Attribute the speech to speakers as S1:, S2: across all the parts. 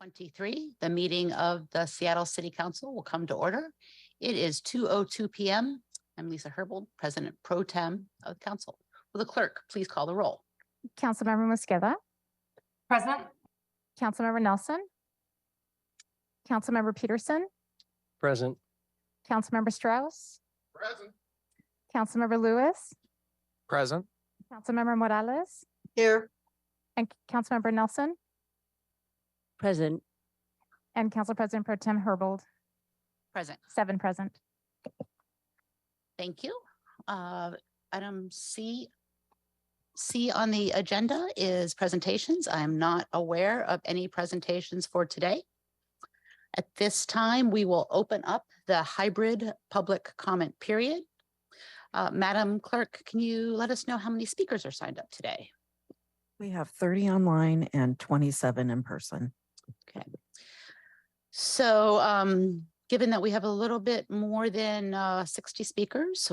S1: 23, the meeting of the Seattle City Council will come to order. It is 2:02 p.m. I'm Lisa Herbold, President Pro Tem of the Council. Will the clerk please call the roll?
S2: Councilmember Mosqueda.
S3: Present.
S2: Councilmember Nelson. Councilmember Peterson.
S4: Present.
S2: Councilmember Strauss.
S4: Present.
S2: Councilmember Lewis.
S4: Present.
S2: Councilmember Morales.
S3: Here.
S2: And Councilmember Nelson.
S5: Present.
S2: And Council President Pro Tem Herbold.
S1: Present.
S2: 7 present.
S1: Thank you. Item C on the agenda is presentations. I'm not aware of any presentations for today. At this time, we will open up the hybrid public comment period. Madam Clerk, can you let us know how many speakers are signed up today?
S5: We have 30 online and 27 in person.
S1: Okay. So given that we have a little bit more than 60 speakers,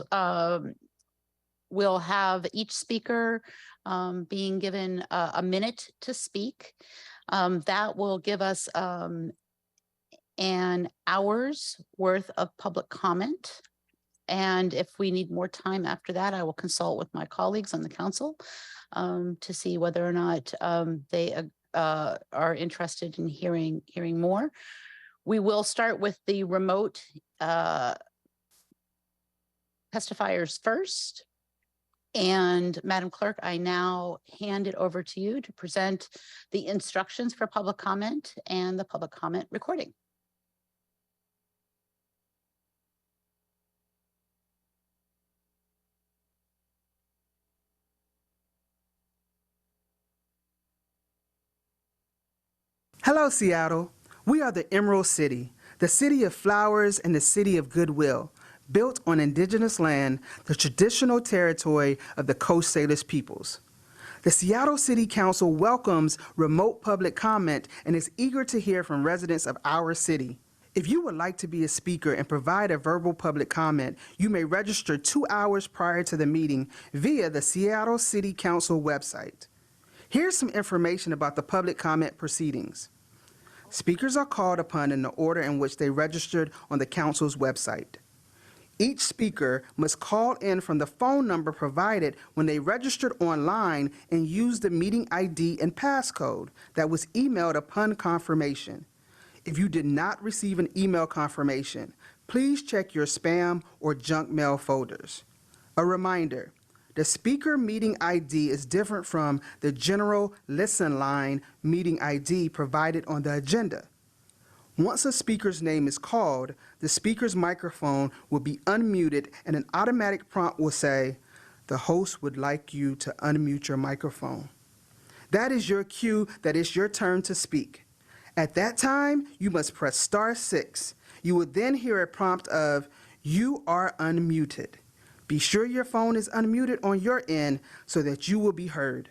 S1: we'll have each speaker being given a minute to speak. That will give us an hour's worth of public comment. And if we need more time after that, I will consult with my colleagues on the council to see whether or not they are interested in hearing more. We will start with the remote testifiers first. And Madam Clerk, I now hand it over to you to present the instructions for public comment and the public comment recording.
S6: Hello, Seattle. We are the Emerald City, the city of flowers and the city of goodwill, built on indigenous land, the traditional territory of the Coast Salish peoples. The Seattle City Council welcomes remote public comment and is eager to hear from residents of our city. If you would like to be a speaker and provide a verbal public comment, you may register 2 hours prior to the meeting via the Seattle City Council website. Here's some information about the public comment proceedings. Speakers are called upon in the order in which they registered on the council's website. Each speaker must call in from the phone number provided when they registered online and use the meeting ID and passcode that was emailed upon confirmation. If you did not receive an email confirmation, please check your spam or junk mail folders. A reminder, the speaker meeting ID is different from the general listen line meeting ID provided on the agenda. Once a speaker's name is called, the speaker's microphone will be unmuted and an automatic prompt will say, "The host would like you to unmute your microphone." That is your cue that it's your turn to speak. At that time, you must press *6. You will then hear a prompt of, "You are unmuted." Be sure your phone is unmuted on your end so that you will be heard.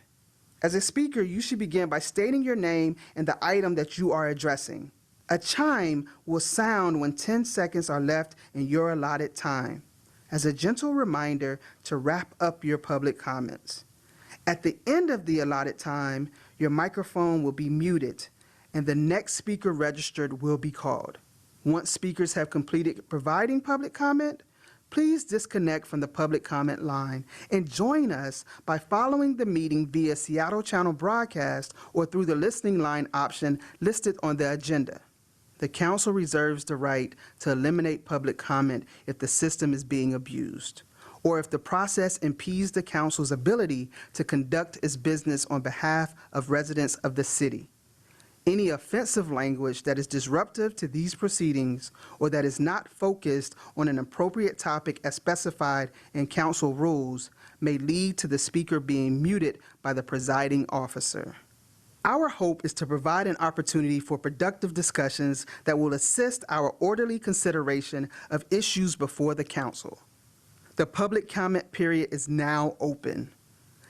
S6: As a speaker, you should begin by stating your name and the item that you are addressing. A chime will sound when 10 seconds are left in your allotted time, as a gentle reminder to wrap up your public comments. At the end of the allotted time, your microphone will be muted and the next speaker registered will be called. Once speakers have completed providing public comment, please disconnect from the public comment line and join us by following the meeting via Seattle Channel broadcast or through the listening line option listed on the agenda. The Council reserves the right to eliminate public comment if the system is being abused, or if the process impedes the Council's ability to conduct its business on behalf of residents of the city. Any offensive language that is disruptive to these proceedings or that is not focused on an appropriate topic as specified in council rules may lead to the speaker being muted by the presiding officer. Our hope is to provide an opportunity for productive discussions that will assist our orderly consideration of issues before the council. The public comment period is now open,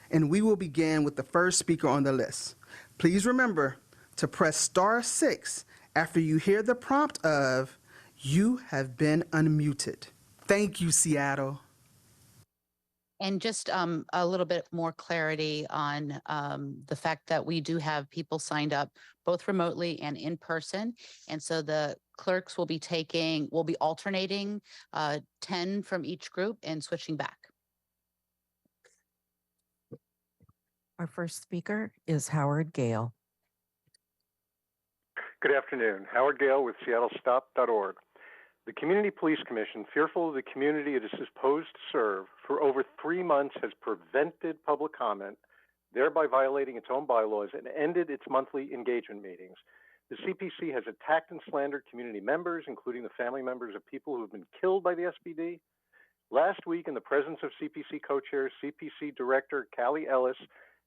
S6: and we will begin with the first speaker on the list. Please remember to press *6 after you hear the prompt of, "You have been unmuted." Thank you, Seattle.
S1: And just a little bit more clarity on the fact that we do have people signed up both remotely and in person. And so the clerks will be alternating 10 from each group and switching back.
S5: Our first speaker is Howard Gale.
S3: Good afternoon. Howard Gale with seattle.gov. The Community Police Commission, fearful of the community it is supposed to serve, for over 3 months has prevented public comment, thereby violating its own bylaws, and ended its monthly engagement meetings. The CPC has attacked and slandered community members, including the family members of people who have been killed by the SPD. Last week, in the presence of CPC co-chair, CPC Director Callie Ellis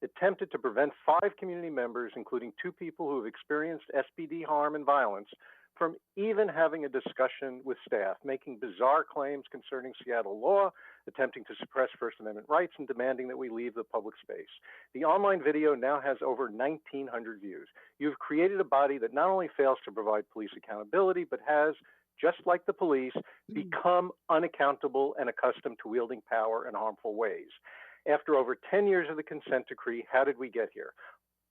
S3: attempted to prevent 5 community members, including 2 people who have experienced SPD harm and violence, from even having a discussion with staff, making bizarre claims concerning Seattle law, attempting to suppress First Amendment rights, and demanding that we leave the public space. The online video now has over 1,900 views. You've created a body that not only fails to provide police accountability, but has, just like the police, become unaccountable and accustomed to wielding power in harmful ways. After over 10 years of the consent decree, how did we get here?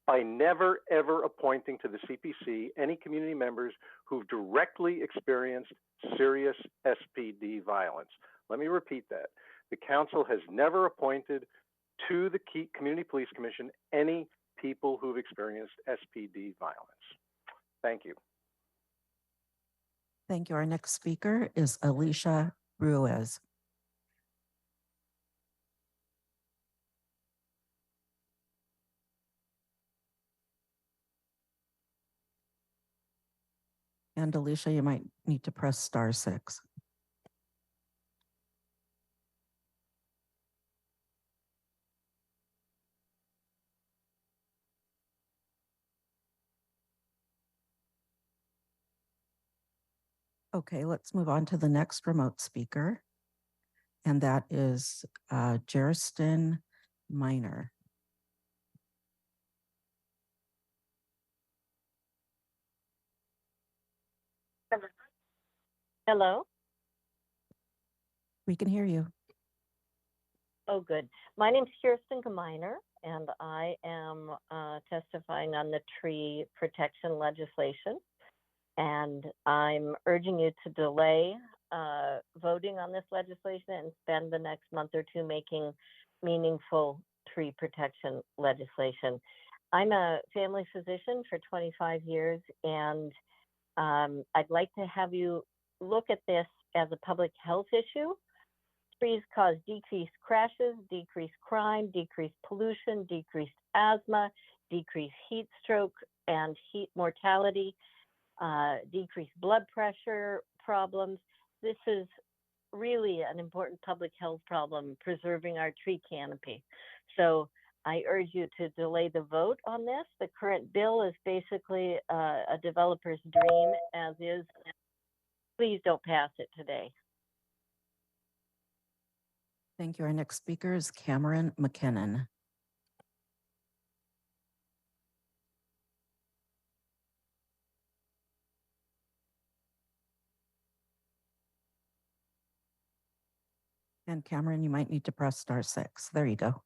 S3: By never, ever appointing to the CPC any community members who've directly experienced serious SPD violence. Let me repeat that. The council has never appointed to the Community Police Commission any people who've experienced SPD violence. Thank you.
S5: Thank you. Our next speaker is Alicia Ruiz. And Alicia, you might need to press *6. Okay, let's move on to the next remote speaker. And that is Jerriston Minor.
S7: Hello?
S5: We can hear you.
S7: Oh, good. My name's Kirsten Geminer, and I am testifying on the tree protection legislation. And I'm urging you to delay voting on this legislation and spend the next month or 2 making meaningful tree protection legislation. I'm a family physician for 25 years, and I'd like to have you look at this as a public health issue. Trees cause decreased crashes, decreased crime, decreased pollution, decreased asthma, decreased heat stroke and heat mortality, decreased blood pressure problems. This is really an important public health problem, preserving our tree canopy. So I urge you to delay the vote on this. The current bill is basically a developer's dream as is. Please don't pass it today.
S5: Thank you. Our next speaker is Cameron McKinnon. And Cameron, you might need to press *6. There you go.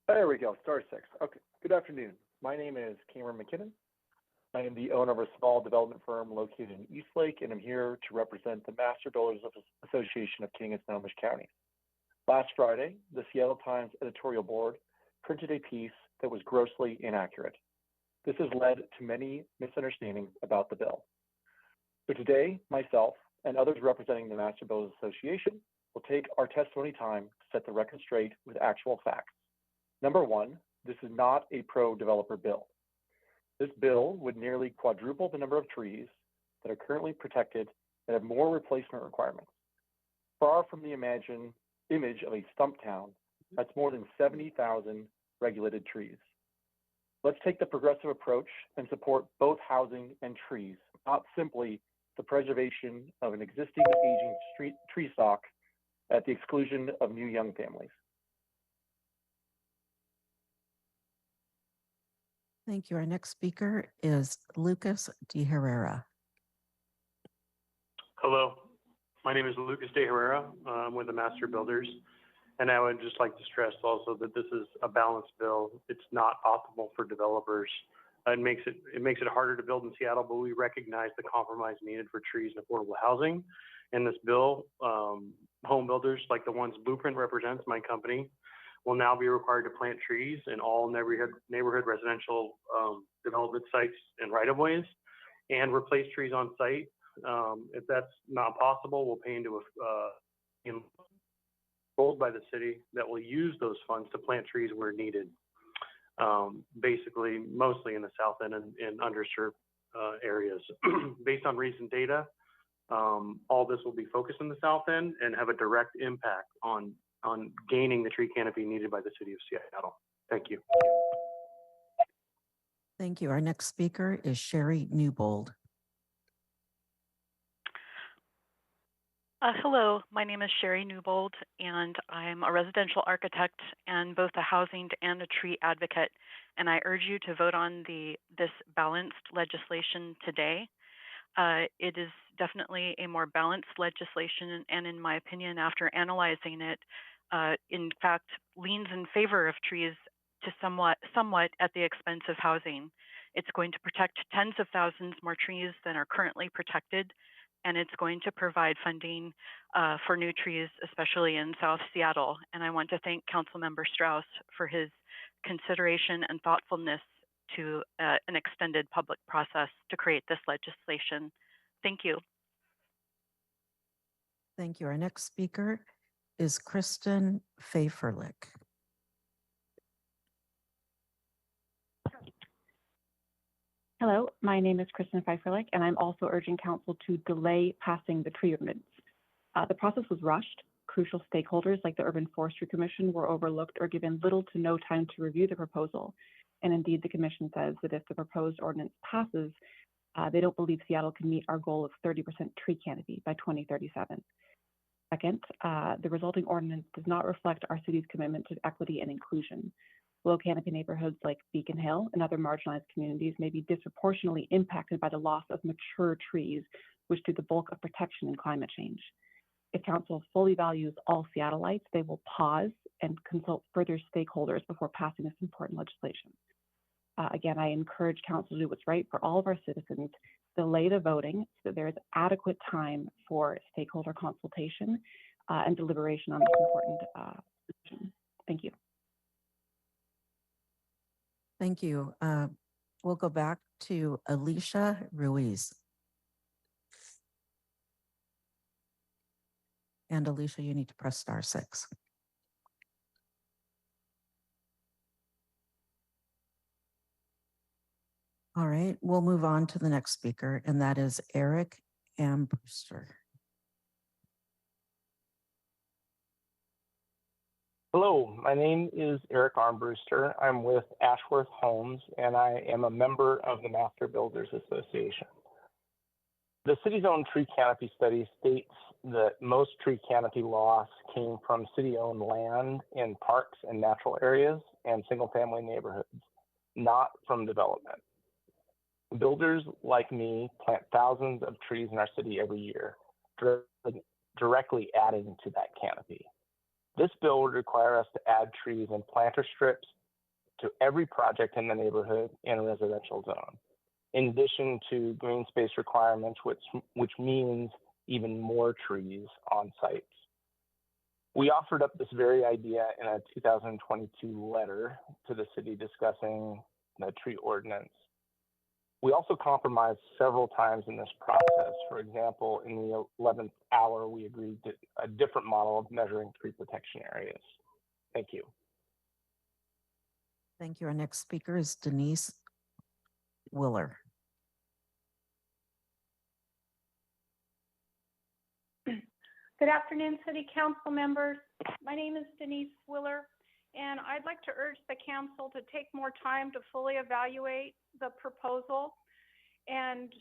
S8: There we go, *6. Okay, good afternoon. My name is Cameron McKinnon. I am the owner of a small development firm located in Eastlake, and I'm here to represent the Master Builders Association of King and Snohomish County. Last Friday, the Seattle Times editorial board printed a piece that was grossly inaccurate. This has led to many misunderstandings about the bill. So today, myself and others representing the Master Builders Association will take our testimony time to set the record straight with actual facts. Number one, this is not a pro-developer bill. This bill would nearly quadruple the number of trees that are currently protected that have more replacement requirements. Far from the image of a stump town, that's more than 70,000 regulated trees. Let's take the progressive approach and support both housing and trees, not simply the preservation of an existing aging tree stock at the exclusion of new young families.
S5: Thank you. Our next speaker is Lucas De Herrera.
S9: Hello, my name is Lucas De Herrera. I'm with the Master Builders. And I would just like to stress also that this is a balanced bill. It's not optimal for developers. It makes it harder to build in Seattle, but we recognize the compromise needed for trees and affordable housing. In this bill, home builders like the ones Blueprint represents, my company, will now be required to plant trees in all neighborhood residential development sites and right-of-ways and replace trees on site. If that's not possible, we'll pay into a gold by the city that will use those funds to plant trees where needed. Basically, mostly in the south end and in underserved areas. Based on recent data, all this will be focused in the south end and have a direct impact on gaining the tree canopy needed by the city of Seattle. Thank you.
S5: Thank you. Our next speaker is Sherry Newbold.
S10: Hello, my name is Sherry Newbold, and I'm a residential architect and both a housing and a tree advocate. And I urge you to vote on this balanced legislation today. It is definitely a more balanced legislation, and in my opinion, after analyzing it, in fact, leans in favor of trees to somewhat at the expense of housing. It's going to protect tens of thousands more trees than are currently protected, and it's going to provide funding for new trees, especially in South Seattle. And I want to thank Councilmember Strauss for his consideration and thoughtfulness to an extended public process to create this legislation. Thank you.
S5: Thank you. Our next speaker is Kristen Faferlick.
S11: Hello, my name is Kristen Pfeifferlich, and I'm also urging council to delay passing the tree ordinance. The process was rushed. Crucial stakeholders like the Urban Forestry Commission were overlooked or given little to no time to review the proposal. And indeed, the commission says that if the proposed ordinance passes, they don't believe Seattle can meet our goal of 30% tree canopy by 2037. Second, the resulting ordinance does not reflect our city's commitment to equity and inclusion. Low canopy neighborhoods like Beacon Hill and other marginalized communities may be disproportionately impacted by the loss of mature trees, which do the bulk of protection in climate change. If council fully values all Seattleites, they will pause and consult further stakeholders before passing this important legislation. Again, I encourage council to do what's right for all of our citizens, delay the voting so that there is adequate time for stakeholder consultation and deliberation on this important decision. Thank you.
S5: Thank you. We'll go back to Alicia Ruiz. And Alicia, you need to press *6. All right, we'll move on to the next speaker, and that is Eric Ambrewster.
S12: Hello, my name is Eric Armbruster. I'm with Ashworth Homes, and I am a member of the Master Builders Association. The city's own tree canopy study states that most tree canopy loss came from city-owned land in parks and natural areas and single-family neighborhoods, not from development. Builders like me plant thousands of trees in our city every year, directly adding to that canopy. This bill would require us to add trees and planter strips to every project in the neighborhood in a residential zone, in addition to green space requirements, which means even more trees on sites. We offered up this very idea in a 2022 letter to the city discussing the tree ordinance. We also compromised several times in this process. For example, in the 11th hour, we agreed to a different model of measuring tree protection areas. Thank you.
S5: Thank you. Our next speaker is Denise Willer.
S13: Good afternoon, City Council members. My name is Denise Willer, and I'd like to urge the council to take more time to fully evaluate the proposal. And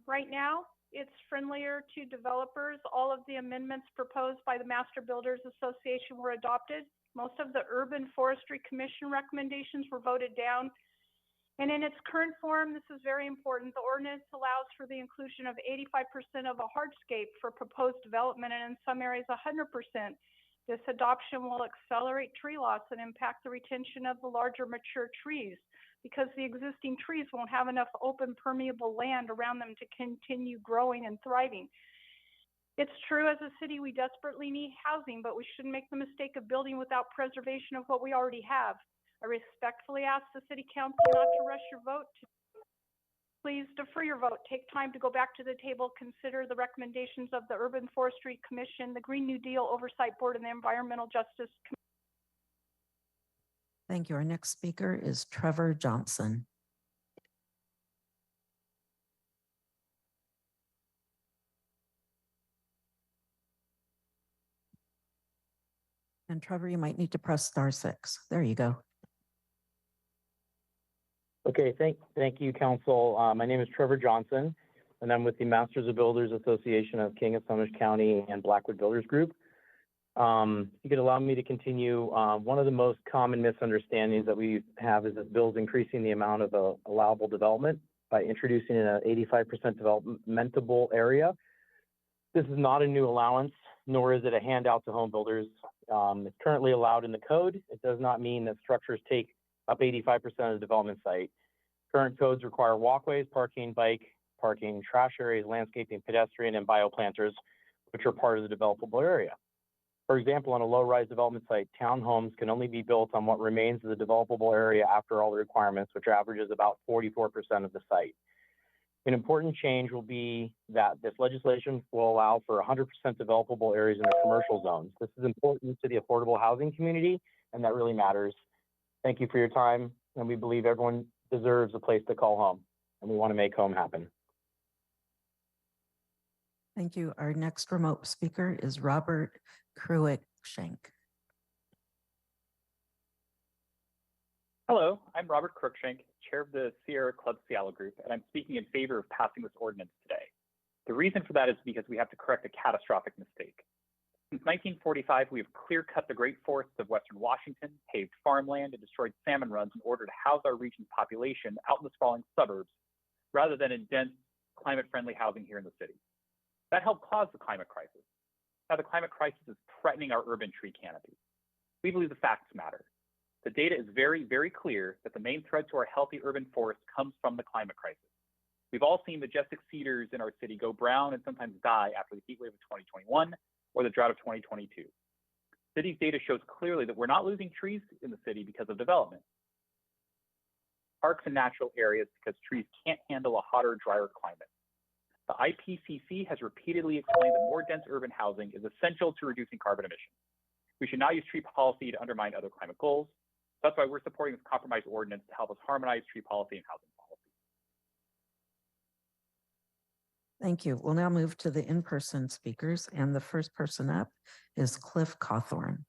S13: right now, it's friendlier to developers. All of the amendments proposed by the Master Builders Association were adopted. Most of the Urban Forestry Commission recommendations were voted down. And in its current form, this is very important. The ordinance allows for the inclusion of 85% of a hardscape for proposed development, and in some areas 100%, This adoption will accelerate tree loss and impact the retention of the larger mature trees because the existing trees won't have enough open permeable land around them to continue growing and thriving. It's true, as a city, we desperately need housing, but we shouldn't make the mistake of building without preservation of what we already have. I respectfully ask the City Council not to rush your vote. Please defer your vote. Take time to go back to the table, consider the recommendations of the Urban Forestry Commission, the Green New Deal Oversight Board, and the Environmental Justice Commission.
S5: Thank you. Our next speaker is Trevor Johnson. And Trevor, you might need to press *6. There you go.
S12: Okay, thank you, Council. My name is Trevor Johnson, and I'm with the Masters of Builders Association of King of Sumner County and Blackwood Builders Group. If you could allow me to continue, one of the most common misunderstandings that we have is that bill is increasing the amount of allowable development by introducing an 85% developmentable area. This is not a new allowance, nor is it a handout to home builders. It's currently allowed in the code. It does not mean that structures take up 85% of the development site. Current codes require walkways, parking, bike parking, trash areas, landscaping, pedestrian, and bioplanters, which are part of the developable area. For example, on a low-rise development site, townhomes can only be built on what remains of the developable area after all the requirements, which averages about 44% of the site. An important change will be that this legislation will allow for 100% developable areas in the commercial zones. This is important to the affordable housing community, and that really matters. Thank you for your time, and we believe everyone deserves a place to call home, and we want to make home happen.
S5: Thank you. Our next remote speaker is Robert Cruikshank.
S14: Hello, I'm Robert Cruikshank, chair of the Sierra Club Seattle group, and I'm speaking in favor of passing this ordinance today. The reason for that is because we have to correct a catastrophic mistake. Since 1945, we have clear-cut the great forests of Western Washington, paved farmland, and destroyed salmon runs in order to house our region's population out in the sprawling suburbs, rather than in dense, climate-friendly housing here in the city. That helped cause the climate crisis. Now the climate crisis is threatening our urban tree canopy. We believe the facts matter. The data is very, very clear that the main threat to our healthy urban forest comes from the climate crisis. We've all seen majestic cedars in our city go brown and sometimes die after the heat wave of 2021 or the drought of 2022. City's data shows clearly that we're not losing trees in the city because of development. Parks and natural areas because trees can't handle a hotter, drier climate. The IPCC has repeatedly explained that more dense urban housing is essential to reducing carbon emissions. We should not use tree policy to undermine other climate goals. That's why we're supporting this compromise ordinance to help us harmonize tree policy and housing policy.
S5: Thank you. We'll now move to the in-person speakers, and the first person up is Cliff Cawthorn.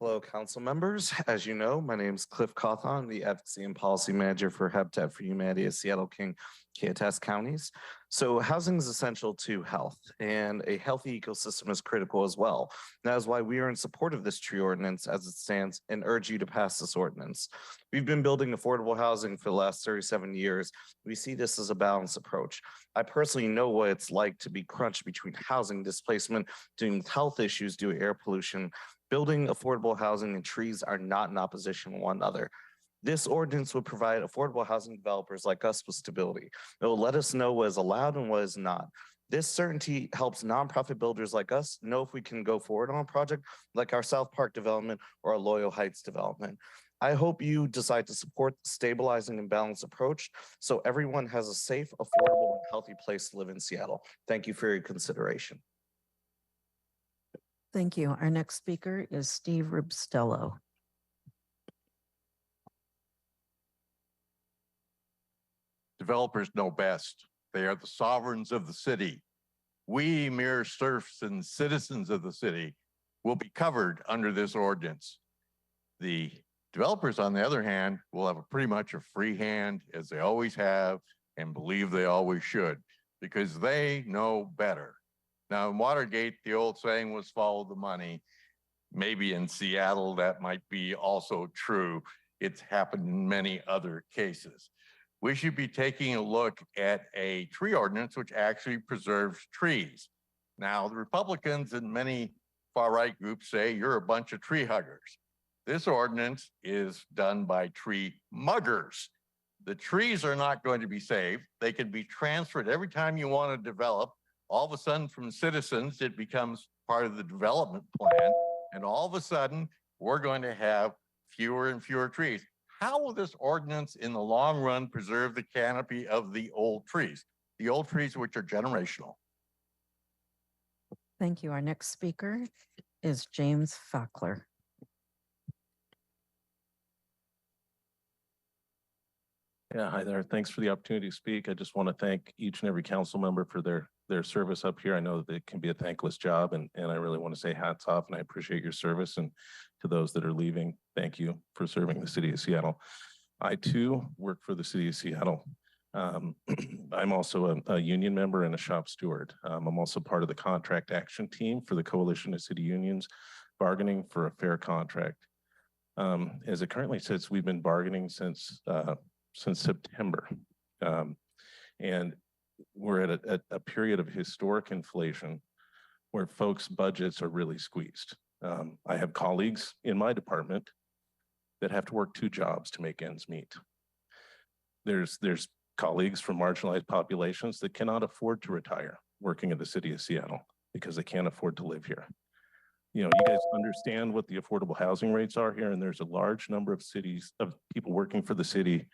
S15: Hello, council members. As you know, my name is Cliff Cawthorn, the Advocacy and Policy Manager for Habitat for Humanity at Seattle, King, KTS counties. So housing is essential to health, and a healthy ecosystem is critical as well. That is why we are in support of this tree ordinance as it stands and urge you to pass this ordinance. We've been building affordable housing for the last 37 years. We see this as a balanced approach. I personally know what it's like to be crunched between housing displacement, dealing with health issues due to air pollution. Building affordable housing and trees are not in opposition to one another. This ordinance would provide affordable housing developers like us with stability. It will let us know what is allowed and what is not. This certainty helps nonprofit builders like us know if we can go forward on a project like our South Park development or our Loyal Heights development. I hope you decide to support the stabilizing and balanced approach so everyone has a safe, affordable, and healthy place to live in Seattle. Thank you for your consideration.
S5: Thank you. Our next speaker is Steve Rubstello.
S16: Developers know best. They are the sovereigns of the city. We, mere serfs and citizens of the city, will be covered under this ordinance. The developers, on the other hand, will have pretty much a free hand, as they always have and believe they always should, because they know better. Now, in Watergate, the old saying was follow the money. Maybe in Seattle, that might be also true. It's happened in many other cases. we should be taking a look at a tree ordinance which actually preserves trees. Now, the Republicans and many far-right groups say you're a bunch of tree huggers. This ordinance is done by tree muggers. The trees are not going to be saved. They can be transferred every time you want to develop. All of a sudden, from citizens, it becomes part of the development plan. And all of a sudden, we're going to have fewer and fewer trees. How will this ordinance in the long run preserve the canopy of the old trees which are generational?
S5: Thank you. Our next speaker is James Fackler.
S17: Yeah, hi there. Thanks for the opportunity to speak. I just want to thank each and every council member for their service up here. I know that it can be a thankless job, and I really want to say hats off, and I appreciate your service. And to those that are leaving, thank you for serving the city of Seattle. I too work for the city of Seattle. I'm also a union member and a shop steward. I'm also part of the contract action team for the Coalition of City Unions, bargaining for a fair contract. As it currently sits, we've been bargaining since September. And we're at a period of historic inflation where folks' budgets are really squeezed. I have colleagues in my department that have to work 2 jobs to make ends meet. There's colleagues from marginalized populations that cannot afford to retire working in the city of Seattle because they can't afford to live here. You know, you guys understand what the affordable housing rates are here, and there's a large number of people working for the city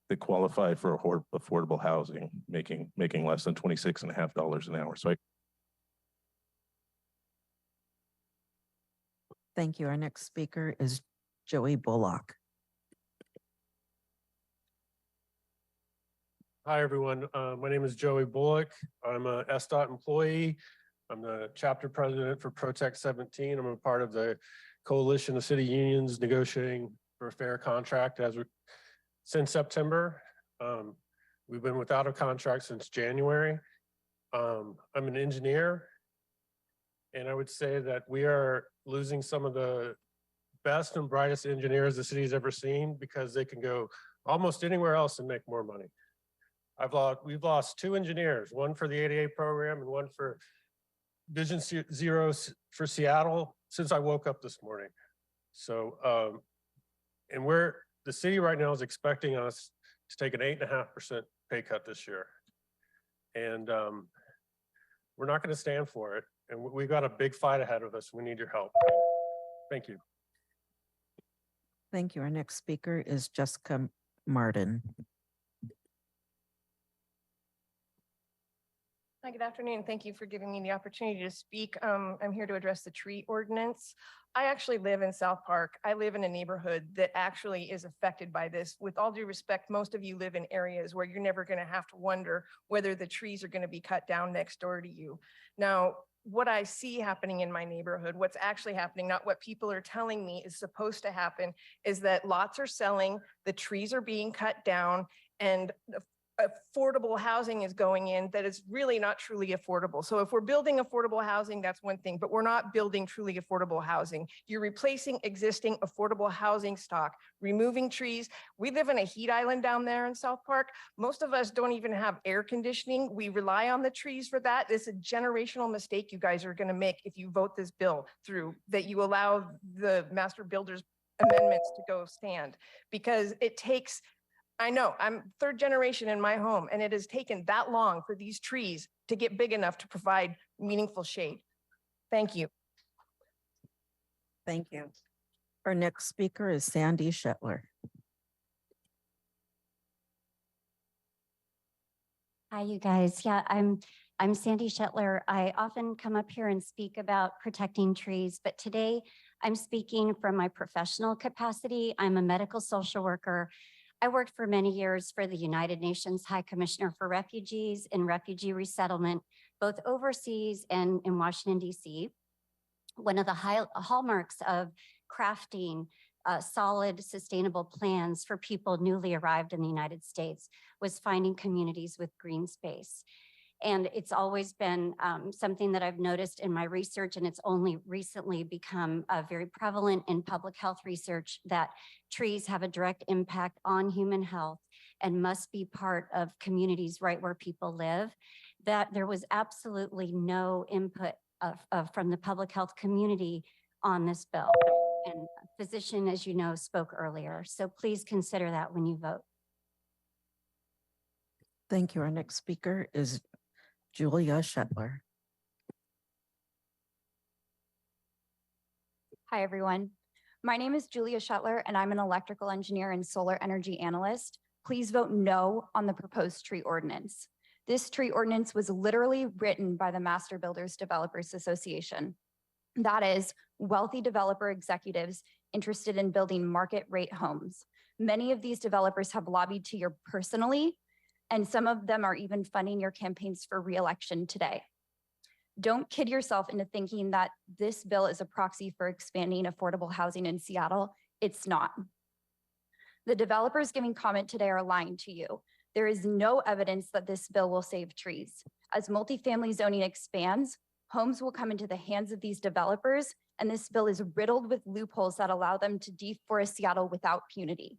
S17: that qualify for affordable housing, making less than $26.50 an hour. So
S5: Thank you. Our next speaker is Joey Bullock.
S18: Hi, everyone. My name is Joey Bullock. I'm a SDOT employee. I'm the chapter president for Protect 17. I'm a part of the Coalition of City Unions negotiating for a fair contract since September. We've been without a contract since January. I'm an engineer, and I would say that we are losing some of the best and brightest engineers the city's ever seen because they can go almost anywhere else and make more money. We've lost 2 engineers, one for the 88 program and one for Vision Zero for Seattle since I woke up this morning. So, and the city right now is expecting us to take an 8.5% pay cut this year. And we're not going to stand for it. And we've got a big fight ahead of us. We need your help. Thank you.
S5: Thank you. Our next speaker is Jessica Martin.
S19: Hi, good afternoon. Thank you for giving me the opportunity to speak. I'm here to address the tree ordinance. I actually live in South Park. I live in a neighborhood that actually is affected by this. With all due respect, most of you live in areas where you're never going to have to wonder whether the trees are going to be cut down next door to you. Now, what I see happening in my neighborhood, what's actually happening, not what people are telling me is supposed to happen, is that lots are selling, the trees are being cut down, and affordable housing is going in that is really not truly affordable. So if we're building affordable housing, that's one thing, but we're not building truly affordable housing. You're replacing existing affordable housing stock, removing trees. We live in a heat island down there in South Park. Most of us don't even have air conditioning. We rely on the trees for that. It's a generational mistake you guys are going to make if you vote this bill through, that you allow the master builders amendments to go stand, because it takes, I know, I'm 3rd generation in my home, and it has taken that long for these trees to get big enough to provide meaningful shade. Thank you.
S5: Thank you. Our next speaker is Sandy Shetler.
S20: Hi, you guys. Yeah, I'm Sandy Shetler. I often come up here and speak about protecting trees, but today I'm speaking from my professional capacity. I'm a medical social worker. I worked for many years for the United Nations High Commissioner for Refugees and Refugee Resettlement, both overseas and in Washington, D.C. One of the hallmarks of crafting solid, sustainable plans for people newly arrived in the United States was finding communities with green space. And it's always been something that I've noticed in my research, and it's only recently become very prevalent in public health research, that trees have a direct impact on human health and must be part of communities right where people live, that there was absolutely no input from the public health community on this bill. And physician, as you know, spoke earlier. So please consider that when you vote.
S5: Thank you. Our next speaker is Julia Shetler.
S21: Hi, everyone. My name is Julia Shetler, and I'm an electrical engineer and solar energy analyst. Please vote no on the proposed tree ordinance. This tree ordinance was literally written by the Master Builders Developers Association. That is, wealthy developer executives interested in building market rate homes. Many of these developers have lobbied to you personally, and some of them are even funding your campaigns for re-election today. Don't kid yourself into thinking that this bill is a proxy for expanding affordable housing in Seattle. It's not. The developers giving comment today are lying to you. There is no evidence that this bill will save trees. As multifamily zoning expands, homes will come into the hands of these developers, and this bill is riddled with loopholes that allow them to deforest Seattle without punity.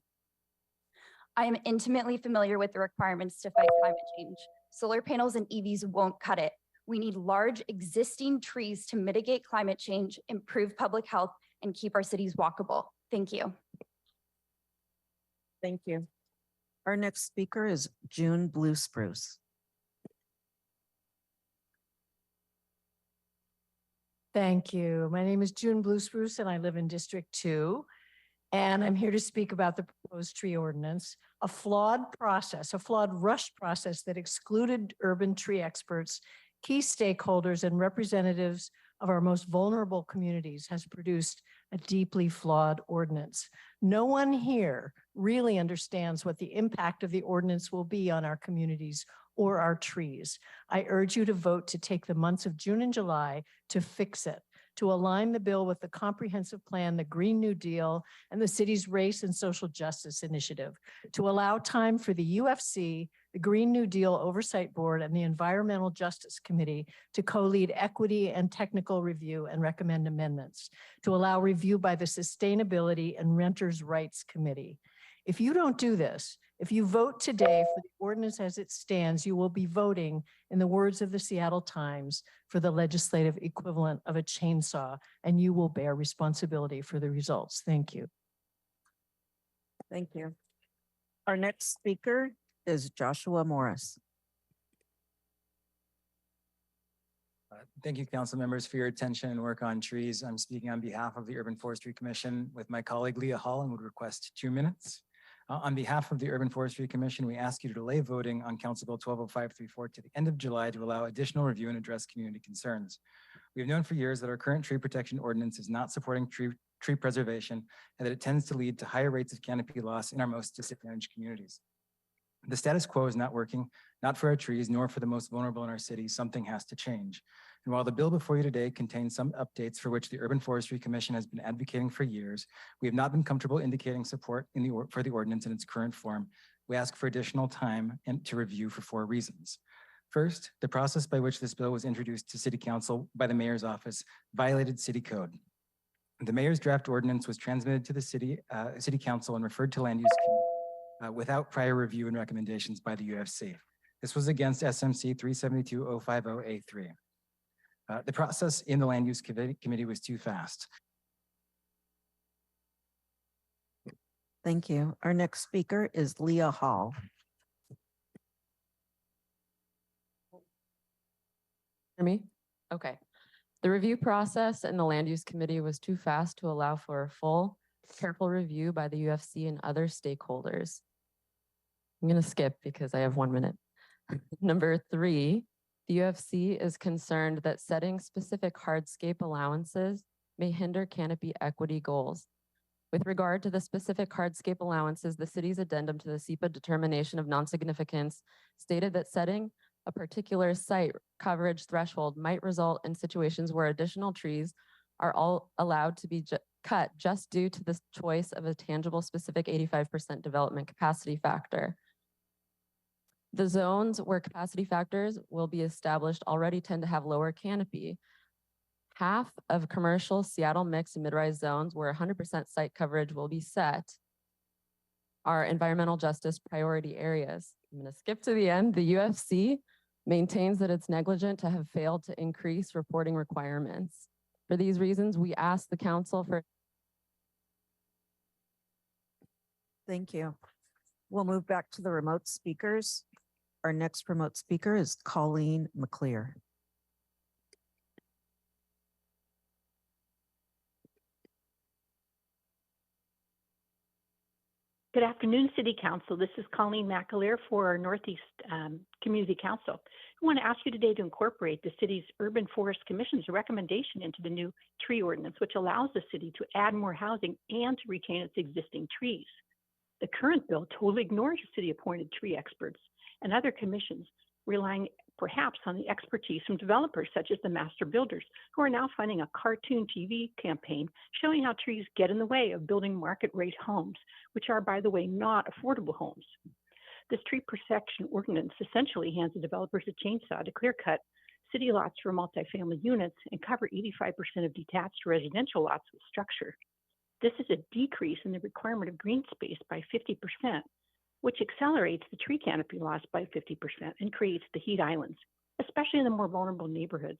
S21: I am intimately familiar with the requirements to fight climate change. Solar panels and EVs won't cut it. We need large existing trees to mitigate climate change, improve public health, and keep our cities walkable. Thank you.
S5: Thank you. Our next speaker is June Blue Spruce.
S22: Thank you. My name is June Blue Spruce, and I live in District 2. And I'm here to speak about the proposed tree ordinance, a flawed process, a flawed rushed process that excluded urban tree experts, key stakeholders, and representatives of our most vulnerable communities has produced a deeply flawed ordinance. No one here really understands what the impact of the ordinance will be on our communities or our trees. I urge you to vote to take the months of June and July to fix it, to align the bill with the comprehensive plan, the Green New Deal, and the city's race and social justice initiative, to allow time for the UFC, the Green New Deal Oversight Board, and the Environmental Justice Committee to co-lead equity and technical review and recommend amendments, to allow review by the Sustainability and Renters' Rights Committee. If you don't do this, if you vote today for the ordinance as it stands, you will be voting, in the words of the Seattle Times, for the legislative equivalent of a chainsaw, and you will bear responsibility for the results. Thank you.
S5: Thank you. Our next speaker is Joshua Morris.
S23: Thank you, council members, for your attention and work on trees. I'm speaking on behalf of the Urban Forestry Commission with my colleague Leah Hall and would request 2 minutes. On behalf of the Urban Forestry Commission, we ask you to delay voting on Council Bill 120534 to the end of July to allow additional review and address community concerns. We have known for years that our current tree protection ordinance is not supporting tree preservation and that it tends to lead to higher rates of canopy loss in our most disadvantaged communities. The status quo is not working, not for our trees, nor for the most vulnerable in our city. Something has to change. And while the bill before you today contains some updates for which the Urban Forestry Commission has been advocating for years, we have not been comfortable indicating support for the ordinance in its current form. We ask for additional time and to review for 4 reasons. First, the process by which this bill was introduced to City Council by the Mayor's office violated City Code. The Mayor's draft ordinance was transmitted to the City Council and referred to Land Use Committee without prior review and recommendations by the UFC. This was against SMC 372-050A3. The process in the Land Use Committee was too fast.
S5: Thank you. Our next speaker is Leah Hall.
S24: Hear me? Okay. The review process in the Land Use Committee was too fast to allow for a full, careful review by the UFC and other stakeholders. I'm going to skip because I have 1 minute. Number 3, the UFC is concerned that setting specific hardscape allowances may hinder canopy equity goals. With regard to the specific hardscape allowances, the city's addendum to the SEPA determination of non-significance stated that setting a particular site coverage threshold might result in situations where additional trees are all allowed to be cut just due to the choice of a tangible specific 85% development capacity factor. The zones where capacity factors will be established already tend to have lower canopy. Half of commercial Seattle mixed and mid-rise zones where 100% site coverage will be set are environmental justice priority areas. I'm going to skip to the end. The UFC maintains that it's negligent to have failed to increase reporting requirements. For these reasons, we ask the council for.
S5: Thank you. We'll move back to the remote speakers. Our next remote speaker is Colleen McClear.
S1: Good afternoon, City Council. This is Colleen McAleer for our Northeast Community Council. I want to ask you today to incorporate the city's Urban Forest Commission's recommendation into the new tree ordinance, which allows the city to add more housing and to retain its existing trees. The current bill totally ignores city-appointed tree experts and other commissions, relying perhaps on the expertise from developers such as the master builders, who are now funding a cartoon TV campaign showing how trees get in the way of building market-rate homes, which are, by the way, not affordable homes. This tree protection ordinance essentially hands the developers a chainsaw to clear-cut city lots for multifamily units and cover 85% of detached residential lots with structure. This is a decrease in the requirement of green space by 50%, which accelerates the tree canopy loss by 50% and creates the heat islands, especially in the more vulnerable neighborhoods.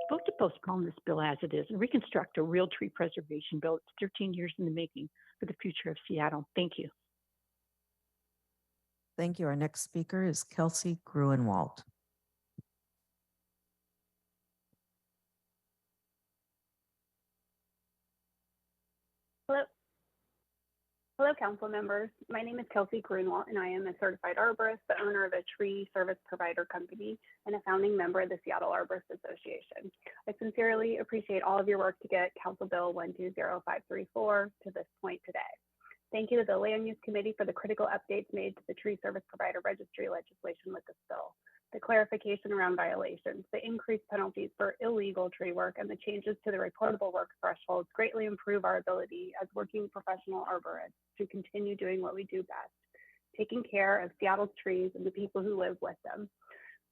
S1: Vote to postpone this bill as it is and reconstruct a real tree preservation bill that's 13 years in the making for the future of Seattle. Thank you.
S5: Thank you. Our next speaker is Kelsey Gruenwald.
S11: Hello, council members. My name is Kelsey Grunwald, and I am a certified arborist, the owner of a tree service provider company, and a founding member of the Seattle Arborist Association. I sincerely appreciate all of your work to get Council Bill 120534 to this point today. Thank you to the Land Use Committee for the critical updates made to the tree service provider registry legislation with this bill. The clarification around violations, the increased penalties for illegal tree work, and the changes to the reportable work thresholds greatly improve our ability as working professional arborists to continue doing what we do best, taking care of Seattle's trees and the people who live with them.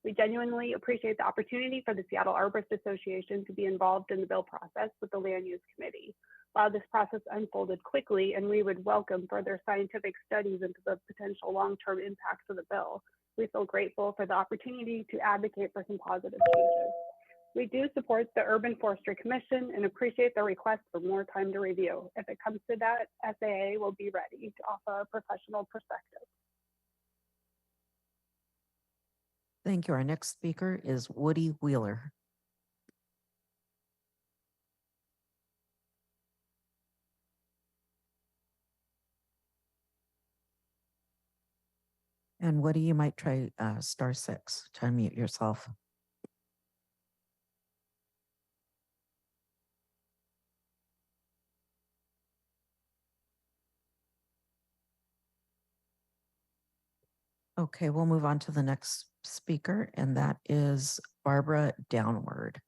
S11: We genuinely appreciate the opportunity for the Seattle Arborist Association to be involved in the bill process with the Land Use Committee. While this process unfolded quickly and we would welcome further scientific studies into the potential long-term impacts of the bill, we feel grateful for the opportunity to advocate for some positive changes. We do support the Urban Forestry Commission and appreciate the request for more time to review. If it comes to that, SAA will be ready to offer a professional perspective.
S5: Thank you. Our next speaker is Woody Wheeler. And Woody, you might try *6 to unmute yourself. Okay, we'll move on to the next speaker, and that is Barbara Downward.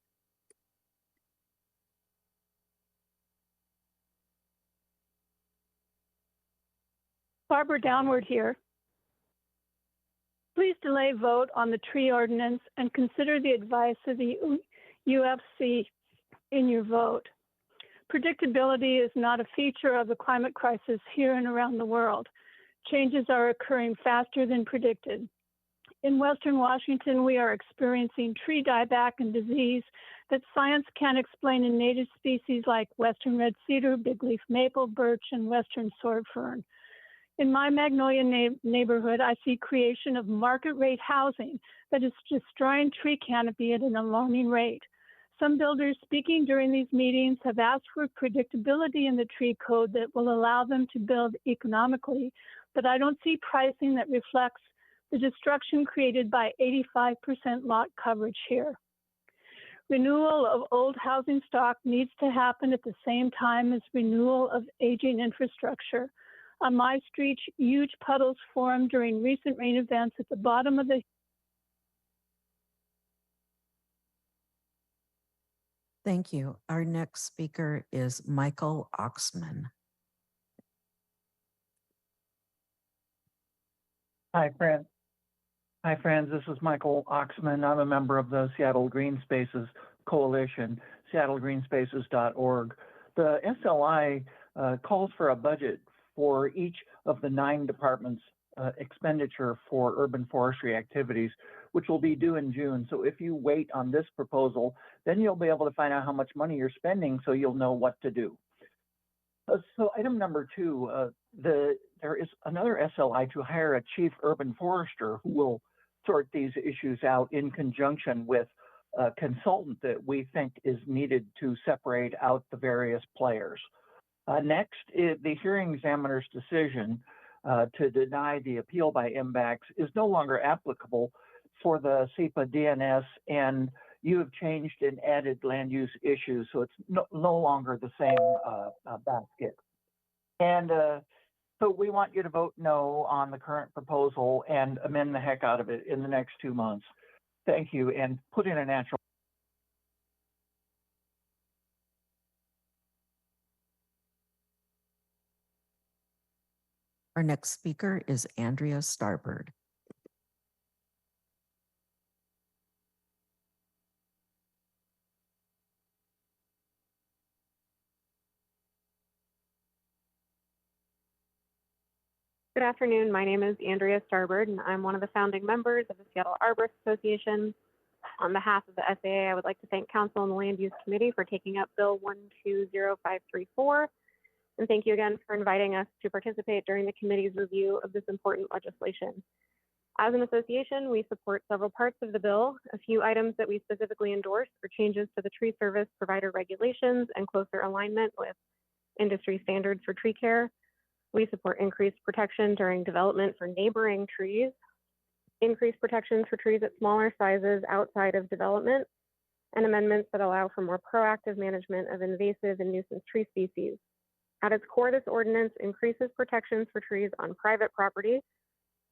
S13: Barbara Downward here. Please delay vote on the tree ordinance and consider the advice of the UFC in your vote. Predictability is not a feature of the climate crisis here and around the world. Changes are occurring faster than predicted. In Western Washington, we are experiencing tree dieback and disease that science can't explain in native species like Western red cedar, big leaf maple, birch, and Western sword fern. In my Magnolia neighborhood, I see creation of market rate housing that is destroying tree canopy at an alarming rate. Some builders speaking during these meetings have asked for predictability in the tree code that will allow them to build economically, but I don't see pricing that reflects the destruction created by 85% lot coverage here. Renewal of old housing stock needs to happen at the same time as renewal of aging infrastructure. On my street, huge puddles formed during recent rain events at the bottom of the
S5: Thank you. Our next speaker is Michael Oxman.
S2: Hi, friends. Hi, friends. This is Michael Oxman. I'm a member of the Seattle Green Spaces Coalition, seattlegreenspaces.org. The SLI calls for a budget for each of the 9 departments' expenditure for urban forestry activities, which will be due in June. So if you wait on this proposal, then you'll be able to find out how much money you're spending so you'll know what to do. So item number 2, there is another SLI to hire a chief urban forester who will sort these issues out in conjunction with a consultant that we think is needed to separate out the various players. Next, the hearing examiner's decision to deny the appeal by MBAX is no longer applicable for the SEPA DNS, and you have changed and added land use issues, so it's no longer the same basket. And so we want you to vote no on the current proposal and amend the heck out of it in the next 2 months. Thank you, and put in a natural.
S5: Our next speaker is Andrea Starbird.
S3: Good afternoon. My name is Andrea Starbird, and I'm one of the founding members of the Seattle Arborist Association. On behalf of the SAA, I would like to thank Council and the Land Use Committee for taking up Bill 120534. And thank you again for inviting us to participate during the committee's review of this important legislation. As an association, we support several parts of the bill. A few items that we specifically endorse are changes to the tree service provider regulations and closer alignment with industry standards for tree care. We support increased protection during development for neighboring trees, increased protections for trees at smaller sizes outside of development, and amendments that allow for more proactive management of invasive and nuisance tree species. At its core, this ordinance increases protections for trees on private property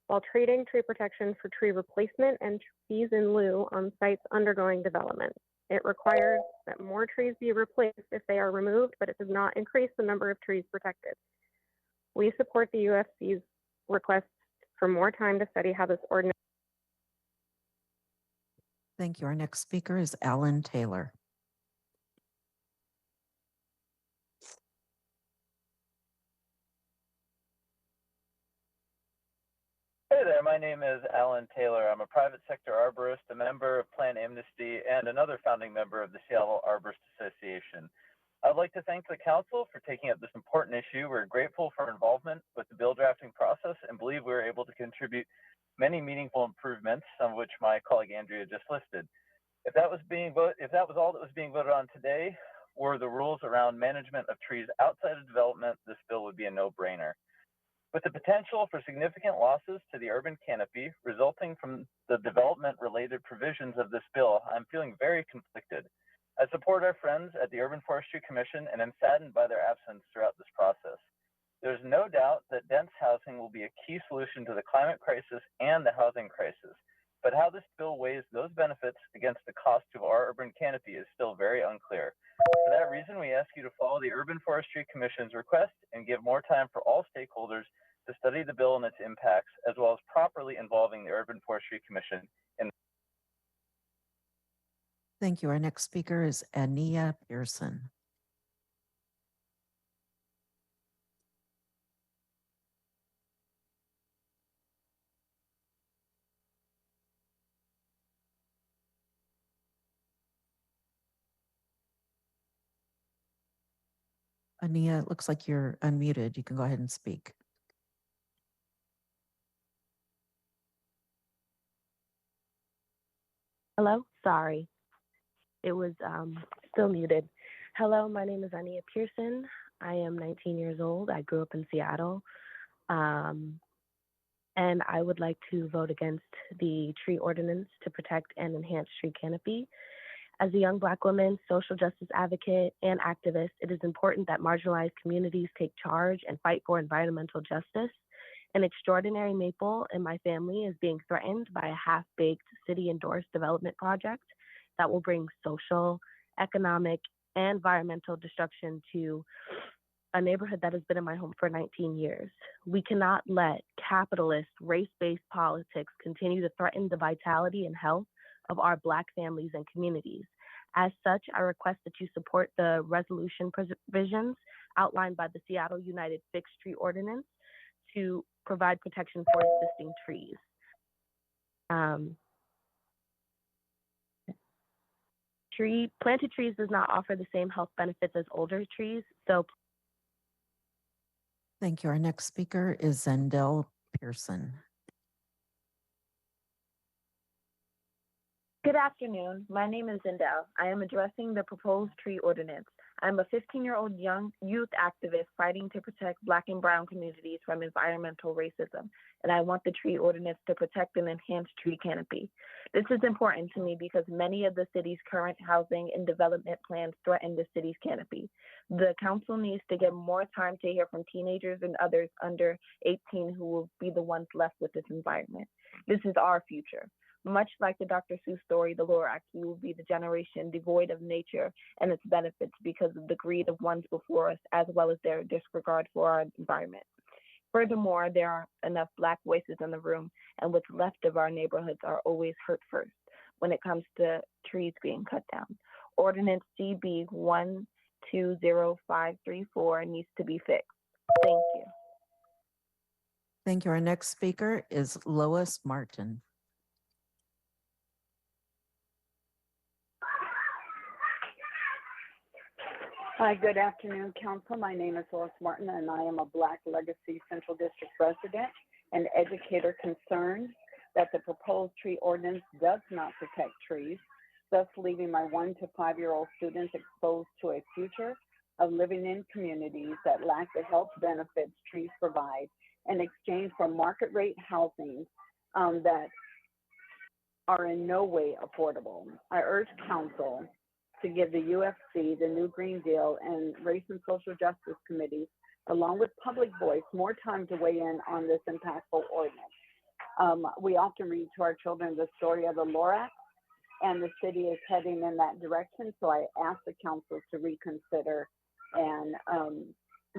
S3: while trading tree protection for tree replacement and fees in lieu on sites undergoing development. It requires that more trees be replaced if they are removed, but it does not increase the number of trees protected. We support the UFC's request for more time to study how this ordinance.
S5: Thank you. Our next speaker is Alan Taylor.
S4: Hey there, my name is Alan Taylor. I'm a private sector arborist, a member of Plan Amnesty, and another founding member of the Seattle Arborist Association. I'd like to thank the council for taking up this important issue. We're grateful for involvement with the bill drafting process and believe we were able to contribute many meaningful improvements, some of which my colleague Andrea just listed. If that was all that was being voted on today were the rules around management of trees outside of development, this bill would be a no-brainer. With the potential for significant losses to the urban canopy resulting from the development-related provisions of this bill, I'm feeling very conflicted. I support our friends at the Urban Forestry Commission and am saddened by their absence throughout this process. There's no doubt that dense housing will be a key solution to the climate crisis and the housing crisis, but how this bill weighs those benefits against the cost to our urban canopy is still very unclear. For that reason, we ask you to follow the Urban Forestry Commission's request and give more time for all stakeholders to study the bill and its impacts, as well as properly involving the Urban Forestry Commission in.
S5: Thank you. Our next speaker is Ania Pearson. Ania, it looks like you're unmuted. You can go ahead and speak.
S6: Hello, sorry. It was still muted. Hello, my name is Ania Pearson. I am 19 years old. I grew up in Seattle. And I would like to vote against the tree ordinance to protect and enhance tree canopy. As a young Black woman, social justice advocate, and activist, it is important that marginalized communities take charge and fight for environmental justice. An extraordinary maple in my family is being threatened by a half-baked city-endorsed development project that will bring social, economic, and environmental destruction to a neighborhood that has been in my home for 19 years. We cannot let capitalist, race-based politics continue to threaten the vitality and health of our Black families and communities. As such, I request that you support the resolution provisions outlined by the Seattle United Fixed Tree Ordinance to provide protection for existing trees. Planted trees does not offer the same health benefits as older trees. So
S5: Thank you. Our next speaker is Zendel Pearson.
S7: Good afternoon. My name is Zindel. I am addressing the proposed tree ordinance. I'm a 15-year-old young youth activist fighting to protect Black and Brown communities from environmental racism, and I want the tree ordinance to protect and enhance tree canopy. This is important to me because many of the city's current housing and development plans threaten the city's canopy. The council needs to get more time to hear from teenagers and others under 18 who will be the ones left with this environment. This is our future. Much like the Dr. Seuss story, the Lorax, we will be the generation devoid of nature and its benefits because of the greed of ones before us, as well as their disregard for our environment. Furthermore, there aren't enough Black voices in the room, and what's left of our neighborhoods are always hurt first when it comes to trees being cut down. Ordinance CB 120534 needs to be fixed. Thank you.
S5: Thank you. Our next speaker is Lois Martin.
S8: Hi, good afternoon, Council. My name is Lois Martin, and I am a Black Legacy Central District resident and educator concerned that the proposed tree ordinance does not protect trees, thus leaving my 1 to 5-year-old students exposed to a future of living in communities that lack the health benefits trees provide in exchange for market rate housing that are in no way affordable. I urge Council to give the UFC, the New Green Deal, and Race and Social Justice Committees, along with Public Voice, more time to weigh in on this impactful ordinance. We often read to our children the story of the Lorax, and the city is heading in that direction. So I ask the council to reconsider and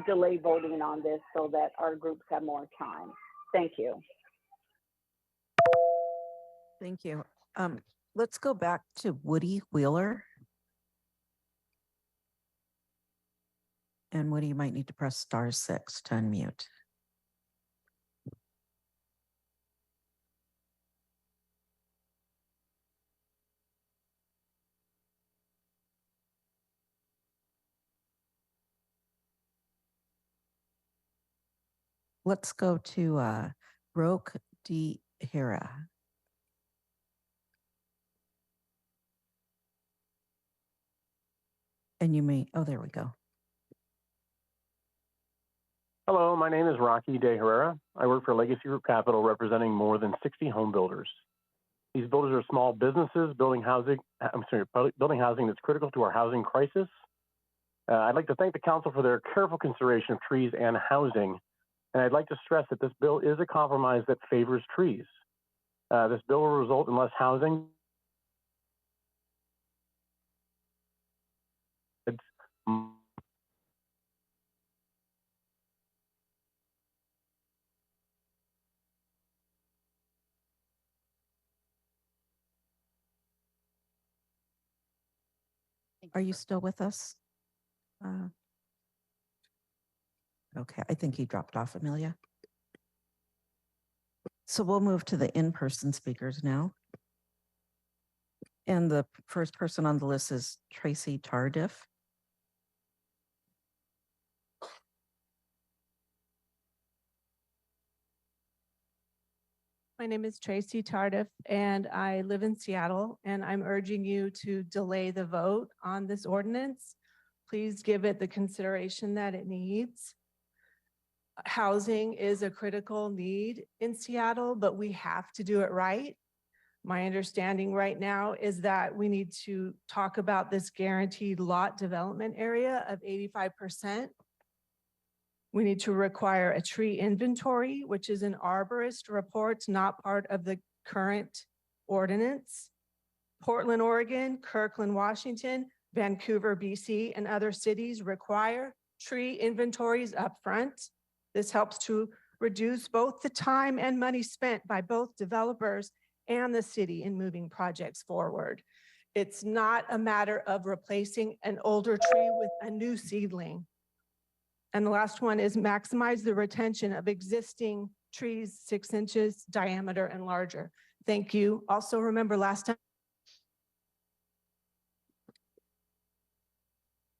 S8: delay voting on this so that our groups have more time. Thank you.
S5: Thank you. Let's go back to Woody Wheeler. And Woody, you might need to press *6 to unmute. Let's go to Roque de Hera. And you may, oh, there we go.
S9: Hello, my name is Rocky De Herrera. I work for Legacy Group Capital, representing more than 60 home builders. These builders are small businesses building housing that's critical to our housing crisis. I'd like to thank the council for their careful consideration of trees and housing. And I'd like to stress that this bill is a compromise that favors trees. This bill will result in less housing.
S5: Are you still with us? Okay, I think he dropped off, Amelia. So we'll move to the in-person speakers now. And the first person on the list is Tracy Tardif.
S10: My name is Tracy Tardif, and I live in Seattle, and I'm urging you to delay the vote on this ordinance. Please give it the consideration that it needs. Housing is a critical need in Seattle, but we have to do it right. My understanding right now is that we need to talk about this guaranteed lot development area of 85%. We need to require a tree inventory, which is an arborist report, not part of the current ordinance. Portland, Oregon, Kirkland, Washington, Vancouver, BC, and other cities require tree inventories up front. This helps to reduce both the time and money spent by both developers and the city in moving projects forward. It's not a matter of replacing an older tree with a new seedling. And the last one is maximize the retention of existing trees 6 inches diameter and larger. Thank you. Also remember last time.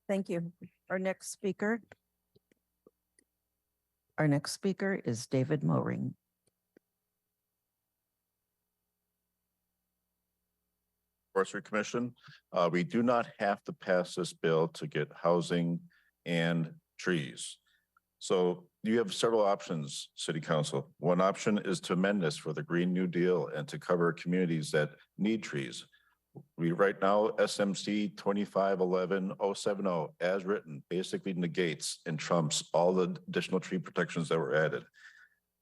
S5: Thank you. Our next speaker is David Moring.
S12: Forestry Commission, we do not have to pass this bill to get housing and trees. So you have several options, City Council. One option is to amend this for the Green New Deal and to cover communities that need trees. We right now, SMC 2511-070 as written basically negates and trumps all the additional tree protections that were added.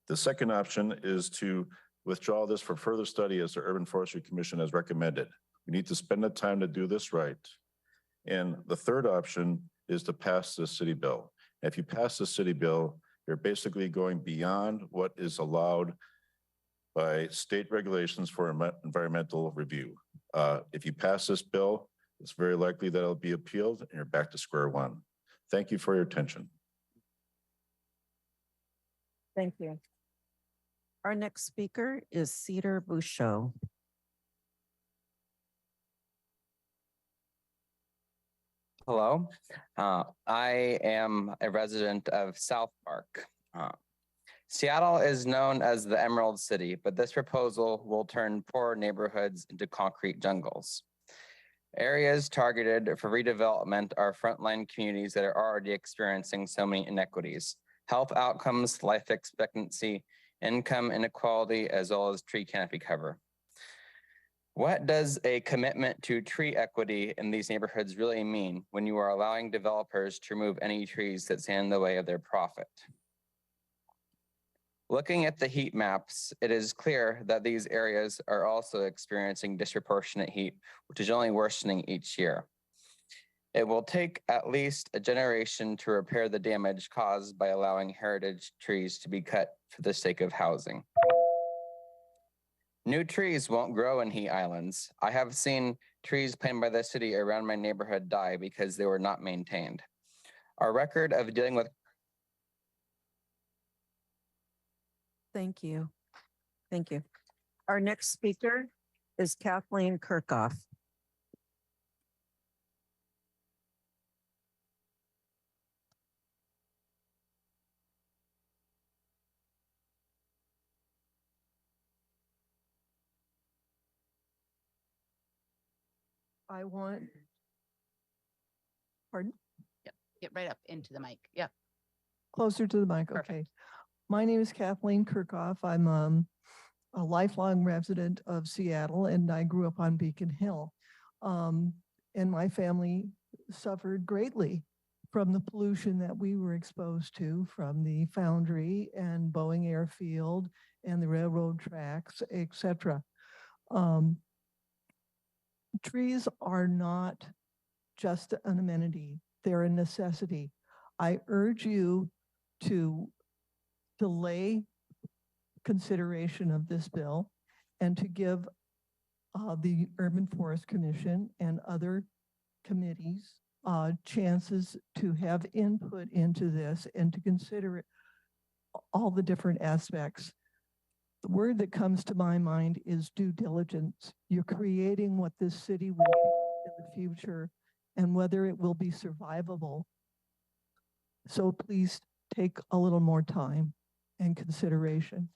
S12: The second option is to withdraw this for further study as the Urban Forestry Commission has recommended. We need to spend the time to do this right. And the third option is to pass this city bill. If you pass the city bill, you're basically going beyond what is allowed by state regulations for environmental review. If you pass this bill, it's very likely that it'll be appealed and you're back to square one. Thank you for your attention.
S5: Thank you. Our next speaker is Cedar Bouchot.
S14: Hello, I am a resident of South Park. Seattle is known as the Emerald City, but this proposal will turn poor neighborhoods into concrete jungles. Areas targeted for redevelopment are frontline communities that are already experiencing so many inequities: health outcomes, life expectancy, income inequality, as well as tree canopy cover. What does a commitment to tree equity in these neighborhoods really mean when you are allowing developers to remove any trees that stand in the way of their profit? Looking at the heat maps, it is clear that these areas are also experiencing disproportionate heat, which is only worsening each year. It will take at least a generation to repair the damage caused by allowing heritage trees to be cut for the sake of housing. New trees won't grow in heat islands. I have seen trees planted by the city around my neighborhood die because they were not maintained. Our record of dealing with
S5: Thank you. Thank you. Our next speaker is Kathleen Kirchhoff.
S15: I want, pardon?
S16: Yep, get right up into the mic. Yep.
S15: Closer to the mic, okay. My name is Kathleen Kirchhoff. I'm a lifelong resident of Seattle and I grew up on Beacon Hill. And my family suffered greatly from the pollution that we were exposed to from the foundry and Boeing Airfield and the railroad tracks, etc. Trees are not just an amenity, they're a necessity. I urge you to delay consideration of this bill and to give the Urban Forest Commission and other committees chances to have input into this and to consider it, all the different aspects. The word that comes to my mind is due diligence. You're creating what this city will be in the future and whether it will be survivable. So please take a little more time and consideration.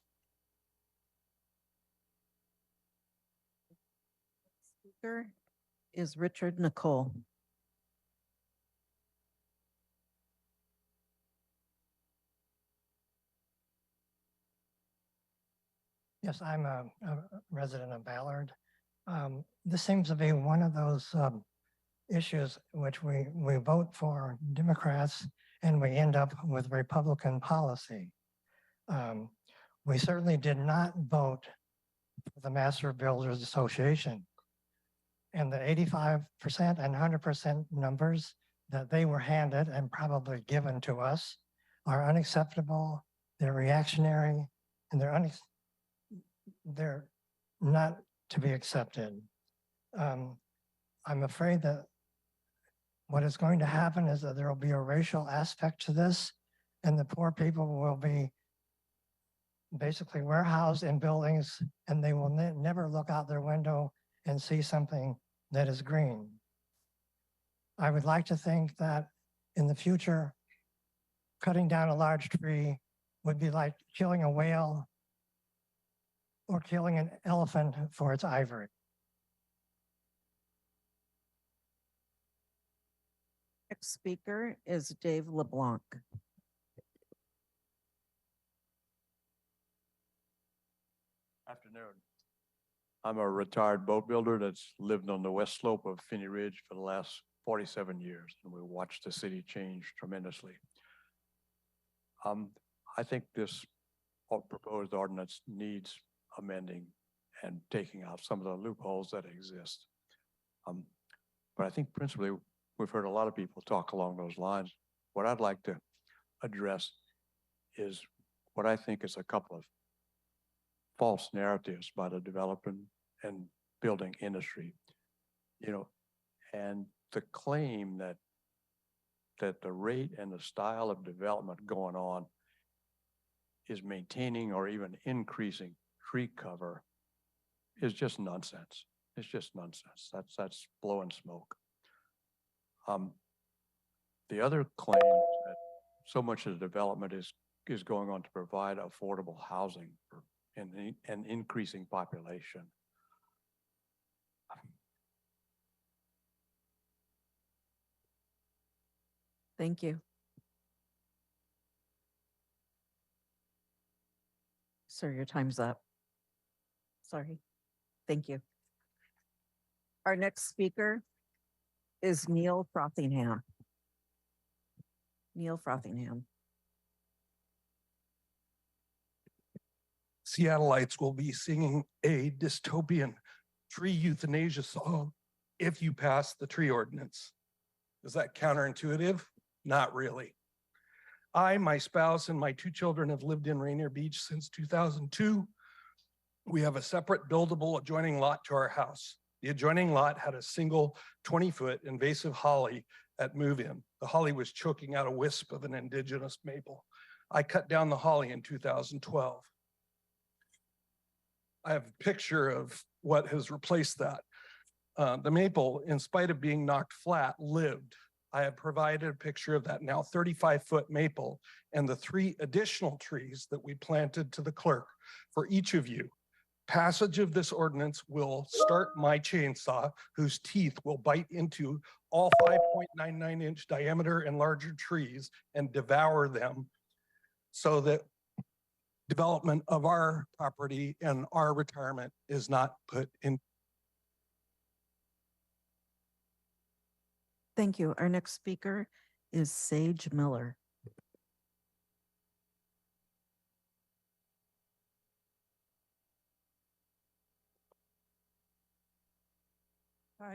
S5: Speaker is Richard Nicole.
S25: Yes, I'm a resident of Ballard. This seems to be one of those issues which we vote for Democrats and we end up with Republican policy. We certainly did not vote for the Master Builders Association. And the 85% and 100% numbers that they were handed and probably given to us are unacceptable, they're reactionary, and they're not to be accepted. I'm afraid that what is going to happen is that there will be a racial aspect to this, and the poor people will be basically warehoused in buildings, and they will never look out their window and see something that is green. I would like to think that in the future, cutting down a large tree would be like killing a whale or killing an elephant for its ivory.
S5: Next speaker is Dave LeBlanc.
S17: Afternoon. I'm a retired boat builder that's lived on the west slope of Finney Ridge for the last 47 years, and we watched the city change tremendously. I think this proposed ordinance needs amending and taking out some of the loopholes that exist. But I think principally, we've heard a lot of people talk along those lines. What I'd like to address is what I think is a couple of false narratives by the development and building industry, and the claim that the rate and the style of development going on is maintaining or even increasing tree cover is just nonsense. It's just nonsense. That's blowing smoke. The other claim is that so much of the development is going on to provide affordable housing for an increasing population.
S5: Thank you. Sir, your time's up. Sorry. Thank you. Our next speaker is Neil Frothingham. Neil Frothingham.
S18: Seattleites will be singing a dystopian tree euthanasia song if you pass the tree ordinance. Is that counterintuitive? Not really. I, my spouse, and my 2 children have lived in Rainier Beach since 2002. We have a separate buildable adjoining lot to our house. The adjoining lot had a single 20-foot invasive holly at move-in. The holly was choking out a wisp of an indigenous maple. I cut down the holly in 2012. I have a picture of what has replaced that. The maple, in spite of being knocked flat, lived. I have provided a picture of that now 35-foot maple and the 3 additional trees that we planted to the clerk for each of you. Passage of this ordinance will start my chainsaw, whose teeth will bite into all 5.99-inch diameter and larger trees and devour them, so that development of our property and our retirement is not put in.
S5: Thank you. Our next speaker is Sage Miller.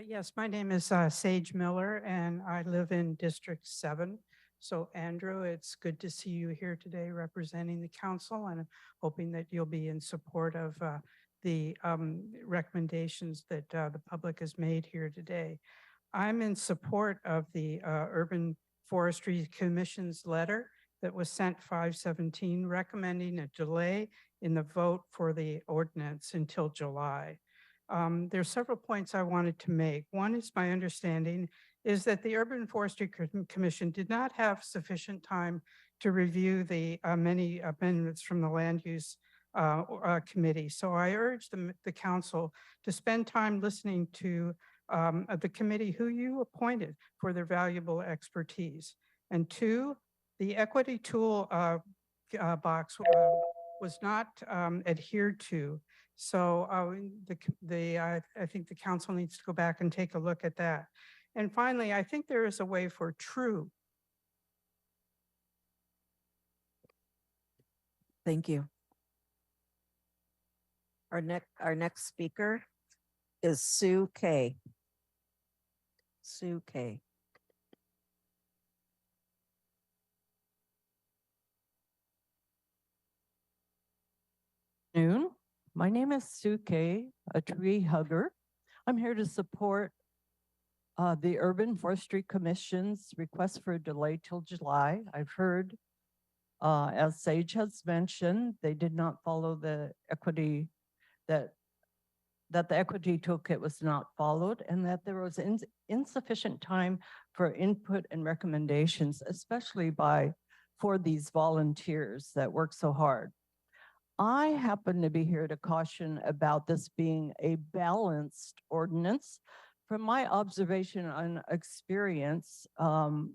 S19: Yes, my name is Sage Miller, and I live in District 7. So Andrew, it's good to see you here today representing the council, and I'm hoping that you'll be in support of the recommendations that the public has made here today. I'm in support of the Urban Forestry Commission's letter that was sent 5/17 recommending a delay in the vote for the ordinance until July. There's several points I wanted to make. One is my understanding is that the Urban Forestry Commission did not have sufficient time to review the many amendments from the Land Use Committee. So I urge the council to spend time listening to the committee who you appointed for their valuable expertise. And 2, the equity tool box was not adhered to. So I think the council needs to go back and take a look at that. And finally, I think there is a way for true.
S5: Thank you. Our next speaker is Sue Kay. Sue Kay.
S20: Noon. My name is Sue Kay, a tree hugger. I'm here to support the Urban Forestry Commission's request for a delay till July. I've heard As Sage has mentioned, they did not follow the equity that the equity toolkit was not followed, and that there was insufficient time for input and recommendations, especially for these volunteers that work so hard. I happen to be here to caution about this being a balanced ordinance. From my observation and experience,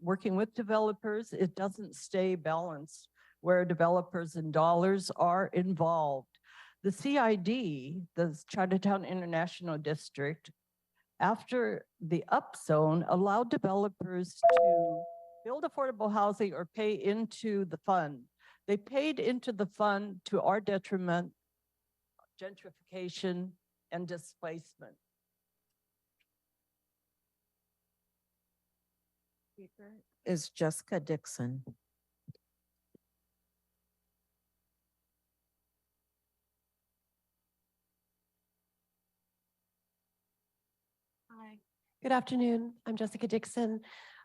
S20: working with developers, it doesn't stay balanced where developers and dollars are involved. The CID, the Chinatown International District, after the upzone, allowed developers to build affordable housing or pay into the fund. They paid into the fund to our detriment, gentrification and displacement.
S5: Speaker is Jessica Dixon.
S1: Hi, good afternoon. I'm Jessica Dixon.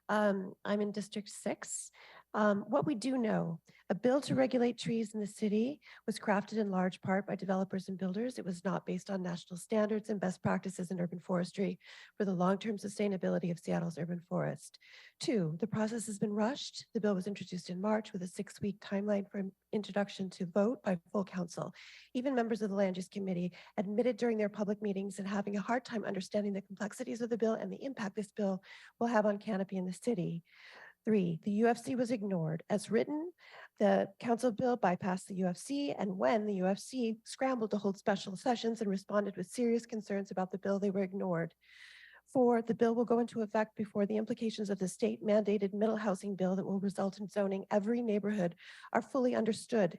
S1: I'm in District 6. What we do know, a bill to regulate trees in the city was crafted in large part by developers and builders. It was not based on national standards and best practices in urban forestry for the long-term sustainability of Seattle's urban forest. 2, the process has been rushed. The bill was introduced in March with a 6-week timeline for introduction to vote by full council. Even members of the Land Use Committee admitted during their public meetings and having a hard time understanding the complexities of the bill and the impact this bill will have on canopy in the city. 3, the UFC was ignored. As written, the council bill bypassed the UFC, and when the UFC scrambled to hold special sessions and responded with serious concerns about the bill, they were ignored. 4, the bill will go into effect before the implications of the state mandated middle housing bill that will result in zoning every neighborhood are fully understood.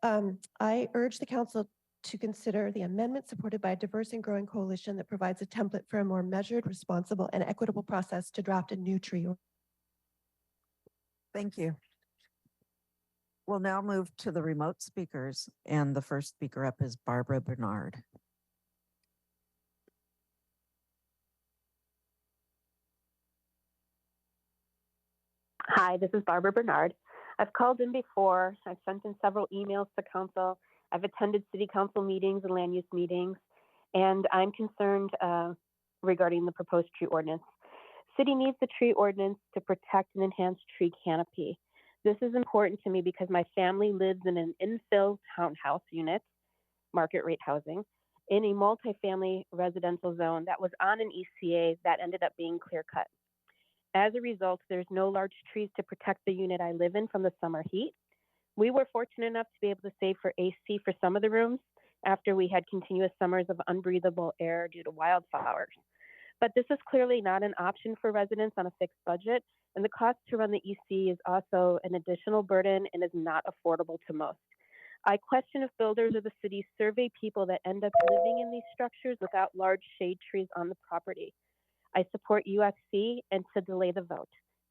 S1: I urge the council to consider the amendment supported by a diverse and growing coalition that provides a template for a more measured, responsible, and equitable process to draft a new tree.
S5: Thank you. We'll now move to the remote speakers, and the first speaker up is Barbara Bernard.
S21: Hi, this is Barbara Bernard. I've called in before. I've sent in several emails to council. I've attended city council meetings and land use meetings, and I'm concerned regarding the proposed tree ordinance. City needs the tree ordinance to protect and enhance tree canopy. This is important to me because my family lives in an infill townhouse unit, market rate housing, in a multifamily residential zone that was on an ECA that ended up being clear cut. As a result, there's no large trees to protect the unit I live in from the summer heat. We were fortunate enough to be able to save for AC for some of the rooms after we had continuous summers of unbreathable air due to wildfires. But this is clearly not an option for residents on a fixed budget, and the cost to run the EC is also an additional burden and is not affordable to most. I question if builders or the city survey people that end up living in these structures without large shade trees on the property. I support UFC and to delay the vote.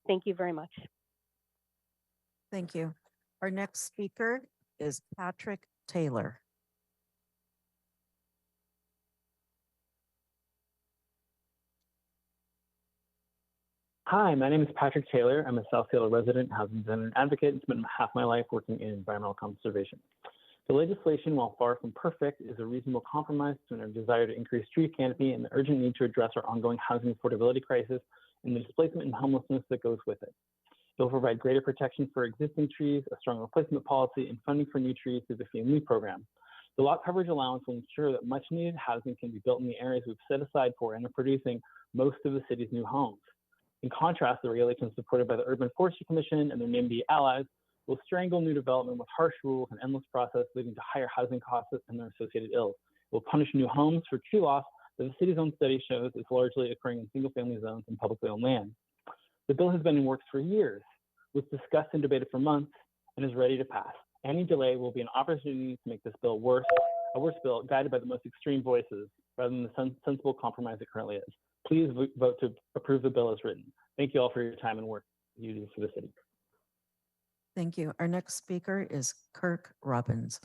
S21: Thank you very much.
S5: Thank you. Our next speaker is Patrick Taylor.
S22: Hi, my name is Patrick Taylor. I'm a South Seattle resident, housing designer, and advocate, and spent half my life working in environmental conservation. The legislation, while far from perfect, is a reasonable compromise between our desire to increase tree canopy and the urgent need to address our ongoing housing affordability crisis and the displacement and homelessness that goes with it. It will provide greater protection for existing trees, a strong replacement policy, and funding for new trees through the FEMA program. The lot coverage allowance will ensure that much needed housing can be built in the areas we've set aside for and are producing most of the city's new homes. In contrast, the regulations supported by the Urban Forestry Commission and their NIMBY allies will strangle new development with harsh rules and endless process, leading to higher housing costs and their associated ills. It will punish new homes for tree loss that the city's own study shows is largely occurring in single-family zones and publicly owned land. The bill has been in works for years, was discussed and debated for months, and is ready to pass. Any delay will be an opportunity to make this bill worse, a worse bill guided by the most extreme voices rather than the sensible compromise it currently is. Please vote to approve the bill as written. Thank you all for your time and work you do for the city.
S5: Thank you. Our next speaker is Kirk Robbins.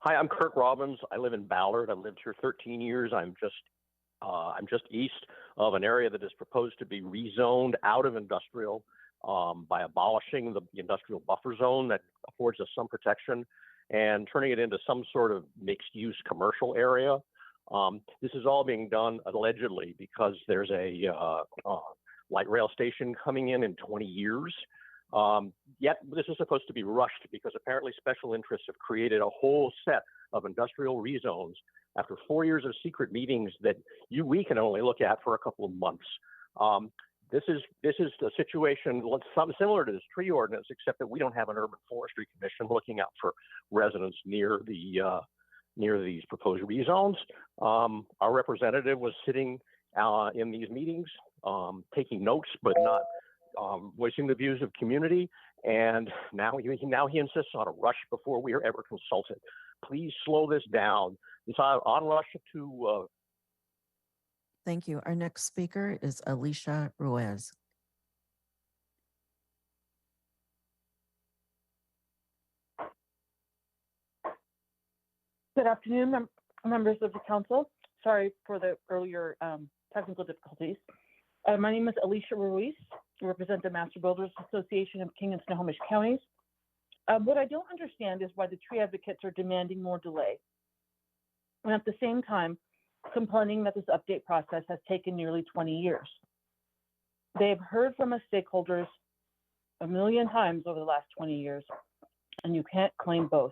S23: Hi, I'm Kirk Robbins. I live in Ballard. I've lived here 13 years. I'm just east
S2: of an area that is proposed to be rezoned out of industrial by abolishing the industrial buffer zone that affords us some protection and turning it into some sort of mixed-use commercial area. This is all being done allegedly because there's a light rail station coming in 20 years. Yet this is supposed to be rushed because apparently special interests have created a whole set of industrial rezones after 4 years of secret meetings that we can only look at for a couple of months. This is a situation something similar to this tree ordinance, except that we don't have an urban forestry commission looking out for residents near these proposed rezones. Our representative was sitting in these meetings, taking notes, but not voicing the views of community. And now he insists on a rush before we are ever consulted. Please slow this down. It's on rush to.
S5: Thank you. Our next speaker is Alicia Ruiz.
S11: Good afternoon, members of the council. Sorry for the earlier technical difficulties. My name is Alicia Ruiz. I represent the Master Builders Association of King and Snohomish counties. What I don't understand is why the tree advocates are demanding more delay, and at the same time complaining that this update process has taken nearly 20 years. They have heard from us stakeholders a million times over the last 20 years, and you can't claim both.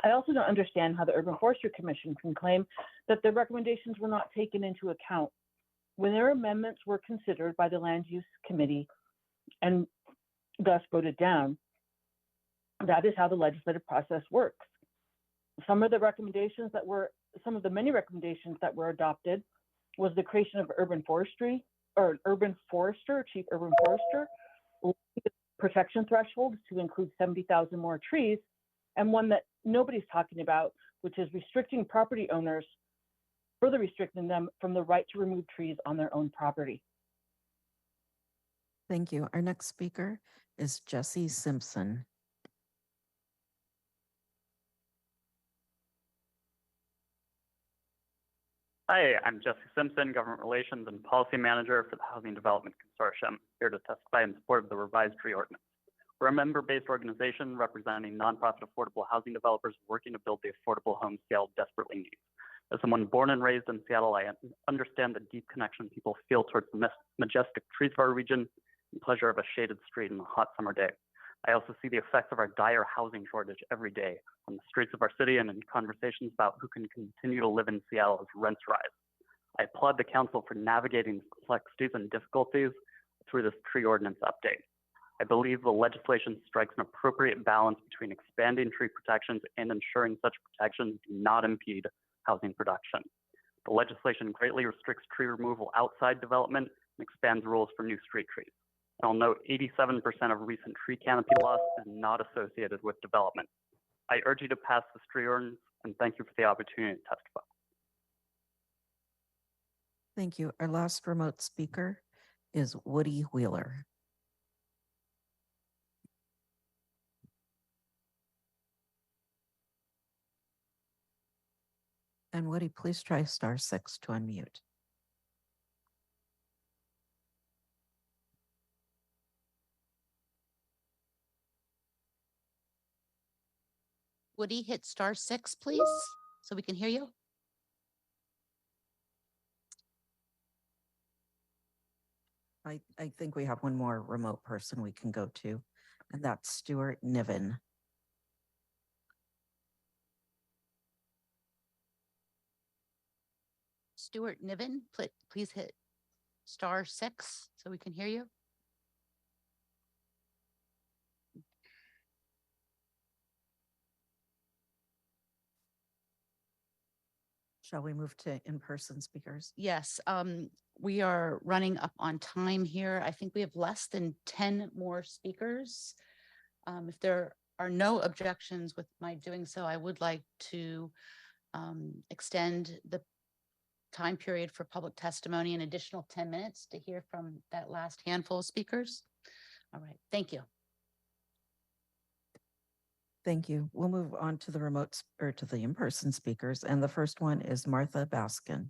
S11: I also don't understand how the Urban Forestry Commission can claim that their recommendations were not taken into account when their amendments were considered by the Land Use Committee and thus voted down. That is how the legislative process works. Some of the many recommendations that were adopted was the creation of urban forestry or an urban forester, chief urban forester, protection thresholds to include 70,000 more trees, and one that nobody's talking about, which is restricting property owners, further restricting them from the right to remove trees on their own property.
S5: Thank you. Our next speaker is Jesse Simpson.
S13: Hi, I'm Jesse Simpson, Government Relations and Policy Manager for the Housing Development Consortium, here to testify in support of the revised tree ordinance. We're a member-based organization representing nonprofit affordable housing developers working to build the affordable homes Seattle desperately needs. As someone born and raised in Seattle, I understand the deep connection people feel towards the majestic trees of our region and pleasure of a shaded street on a hot summer day. I also see the effects of our dire housing shortage every day on the streets of our city and in conversations about who can continue to live in Seattle as rents rise. I applaud the council for navigating complexities and difficulties through this tree ordinance update. I believe the legislation strikes an appropriate balance between expanding tree protections and ensuring such protections do not impede housing production. The legislation greatly restricts tree removal outside development and expands rules for new street trees. I'll note 87% of recent tree canopy loss is not associated with development. I urge you to pass this tree ordinance and thank you for the opportunity to testify.
S5: Thank you. Our last remote speaker is Woody Wheeler. And Woody, please try *6 to unmute.
S16: Woody, hit *6, please, so we can hear you.
S5: I think we have one more remote person we can go to, and that's Stuart Niven.
S16: Stuart Niven, please hit *6 so we can hear you.
S5: Shall we move to in-person speakers?
S16: Yes, we are running up on time here. I think we have less than 10 more speakers. If there are no objections with my doing so, I would like to extend the time period for public testimony an additional 10 minutes to hear from that last handful of speakers. All right, thank you.
S5: Thank you. We'll move on to the remote or to the in-person speakers. And the first one is Martha Baskin.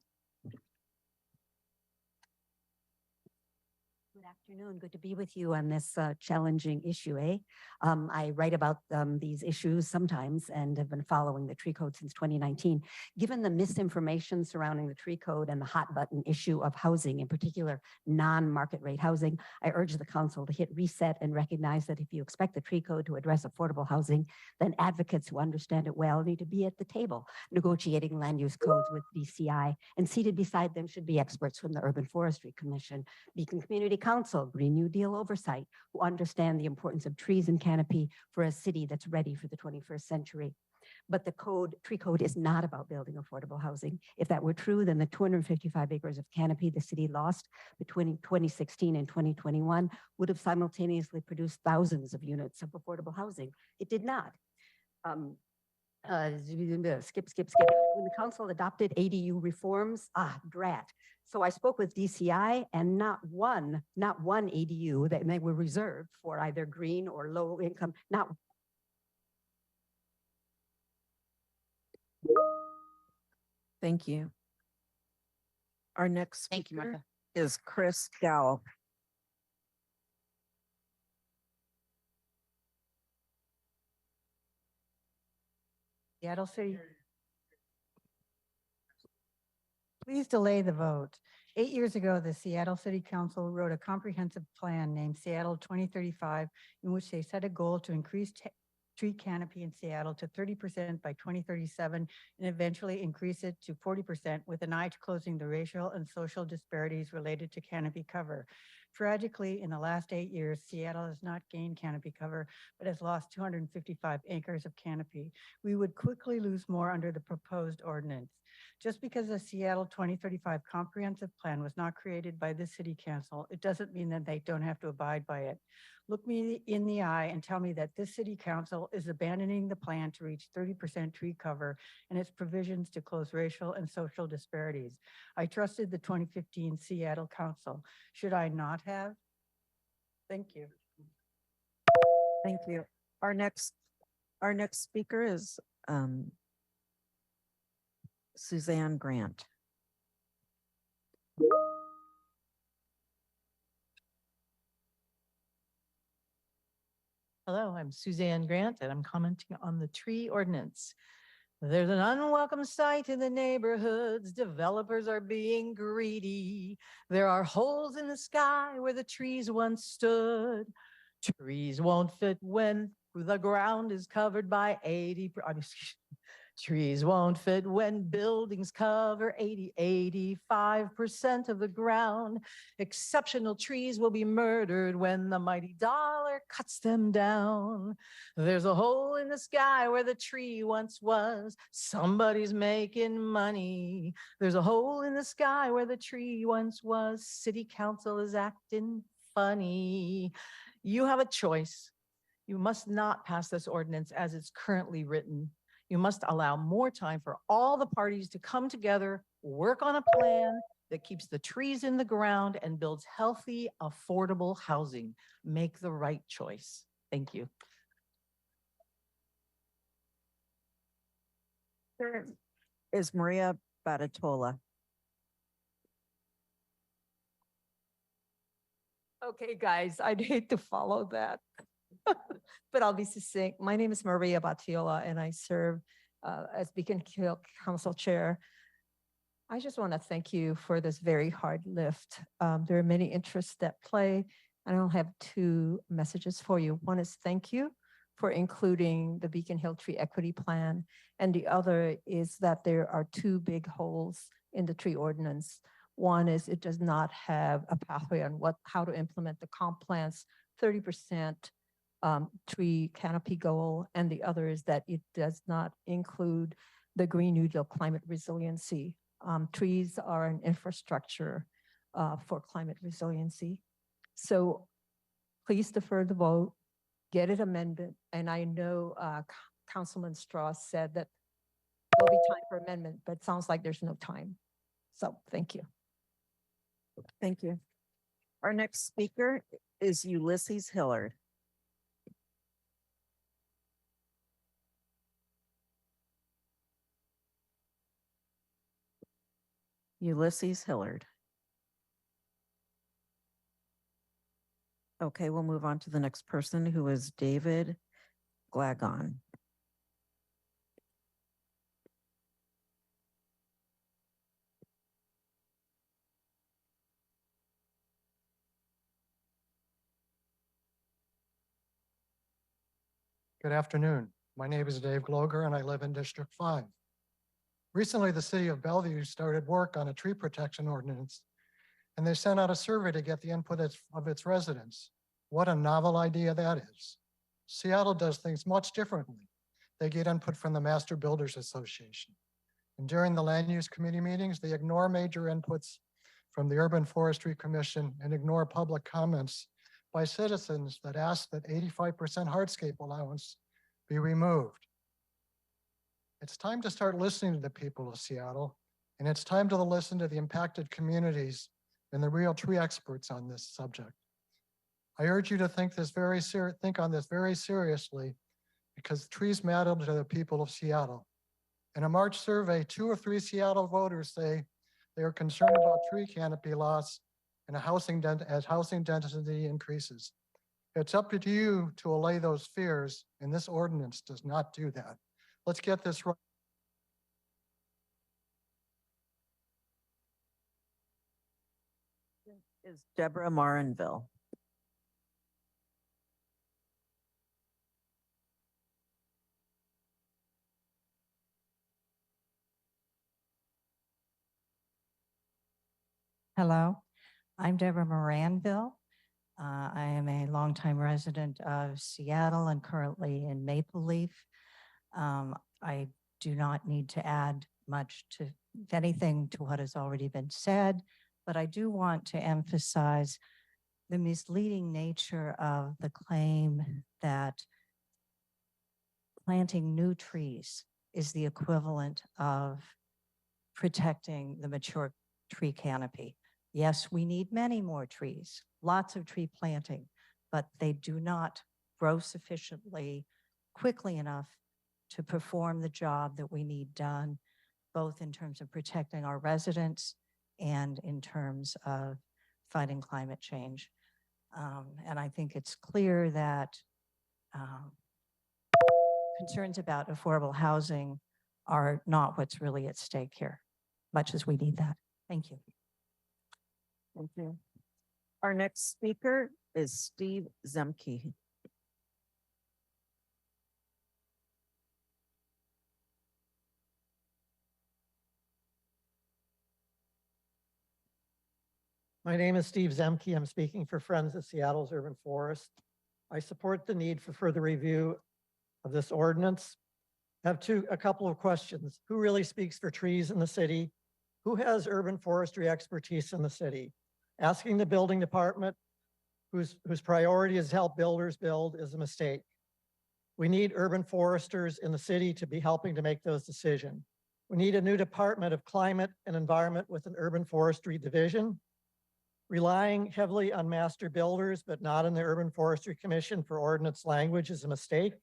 S3: Afternoon. Good to be with you on this challenging issue, eh? I write about these issues sometimes and have been following the tree code since 2019. Given the misinformation surrounding the tree code and the hot button issue of housing, in particular non-market rate housing, I urge the council to hit reset and recognize that if you expect the tree code to address affordable housing, then advocates who understand it well need to be at the table negotiating land use codes with DCI, and seated beside them should be experts from the Urban Forestry Commission, Beacon Community Council, Green New Deal oversight, who understand the importance of trees and canopy for a city that's ready for the 21st century. But the tree code is not about building affordable housing. If that were true, then the 255 acres of canopy the city lost between 2016 and 2021 would have simultaneously produced thousands of units of affordable housing. It did not. Skip. When the council adopted ADU reforms, drat. So I spoke with DCI, and not one ADU that they were reserved for either green or low income, not.
S5: Thank you. Our next
S16: Thank you,
S5: speaker
S16: Martha.
S5: is Chris Gallup.
S19: Seattle City. Please delay the vote. 8 years ago, the Seattle City Council wrote a comprehensive plan named Seattle 2035, in which they set a goal to increase tree canopy in Seattle to 30% by 2037 and eventually increase it to 40% with an eye to closing the racial and social disparities related to canopy cover. Tragically, in the last 8 years, Seattle has not gained canopy cover, but has lost 255 acres of canopy. We would quickly lose more under the proposed ordinance. Just because the Seattle 2035 comprehensive plan was not created by the city council, it doesn't mean that they don't have to abide by it. Look me in the eye and tell me that this city council is abandoning the plan to reach 30% tree cover and its provisions to close racial and social disparities. I trusted the 2015 Seattle Council. Should I not have? Thank you.
S5: Thank you. Our next speaker is Suzanne Grant.
S4: Hello, I'm Suzanne Grant, and I'm commenting on the tree ordinance. There's an unwelcome sight in the neighborhoods. Developers are being greedy. There are holes in the sky where the trees once stood. Trees won't fit when the ground is covered by 80, trees won't fit when buildings cover 85% of the ground. Exceptional trees will be murdered when the mighty dollar cuts them down. There's a hole in the sky where the tree once was. Somebody's making money. There's a hole in the sky where the tree once was. City council is acting funny. You have a choice. You must not pass this ordinance as it's currently written. You must allow more time for all the parties to come together, work on a plan that keeps the trees in the ground and builds healthy, affordable housing. Make the right choice. Thank you.
S5: There is Maria Batatola.
S6: Okay, guys, I'd hate to follow that, but I'll be succinct. My name is Maria Batiola, and I serve as Beacon Hill Council Chair. I just want to thank you for this very hard lift. There are many interests that play, and I'll have two messages for you. One is thank you for including the Beacon Hill Tree Equity Plan, and the other is that there are two big holes in the tree ordinance. One is it does not have a pathway on how to implement the comp plan's 30% tree canopy goal, and the other is that it does not include the Green New Deal climate resiliency. Trees are an infrastructure for climate resiliency. So please defer the vote, get it amended, and I know Councilman Strauss said that there'll be time for amendment, but it sounds like there's no time. So thank you.
S5: Thank you. Our next speaker is Ulysses Hillard. Ulysses Hillard. Okay, we'll move on to the next person, who is David Glagon.
S7: Good afternoon. My name is Dave Gloger and I live in District 5. Recently, the city of Bellevue started work on a tree protection ordinance, and they sent out a survey to get the input of its residents. What a novel idea that is. Seattle does things much differently. They get input from the Master Builders Association. And during the land use committee meetings, they ignore major inputs from the Urban Forestry Commission and ignore public comments by citizens that ask that 85% hardscape allowance be removed. It's time to start listening to the people of Seattle, and it's time to listen to the impacted communities and the real tree experts on this subject. I urge you to think on this very seriously, because trees matter to the people of Seattle. In a March survey, 2 of 3 Seattle voters say they are concerned about tree canopy loss and as housing density increases. It's up to you to allay those fears, and this ordinance does not do that. Let's get this right.
S5: Is Deborah Marinville.
S8: Hello, I'm Deborah Moranville. I am a longtime resident of Seattle and currently in Maple Leaf. I do not need to add much to, if anything, to what has already been said, but I do want to emphasize the misleading nature of the claim that planting new trees is the equivalent of protecting the mature tree canopy. Yes, we need many more trees, lots of tree planting, but they do not grow sufficiently quickly enough to perform the job that we need done, both in terms of protecting our residents and in terms of fighting climate change. And I think it's clear that concerns about affordable housing are not what's really at stake here, much as we need that. Thank you.
S5: Thank you. Our next speaker is Steve Zemke.
S25: My name is Steve Zemke. I'm speaking for Friends of Seattle's Urban Forest. I support the need for further review of this ordinance. I have a couple of questions. Who really speaks for trees in the city? Who has urban forestry expertise in the city? Asking the building department, whose priority is to help builders build, is a mistake. We need urban foresters in the city to be helping to make those decisions. We need a new Department of Climate and Environment with an urban forestry division. Relying heavily on master builders, but not on the Urban Forestry Commission for ordinance language is a mistake.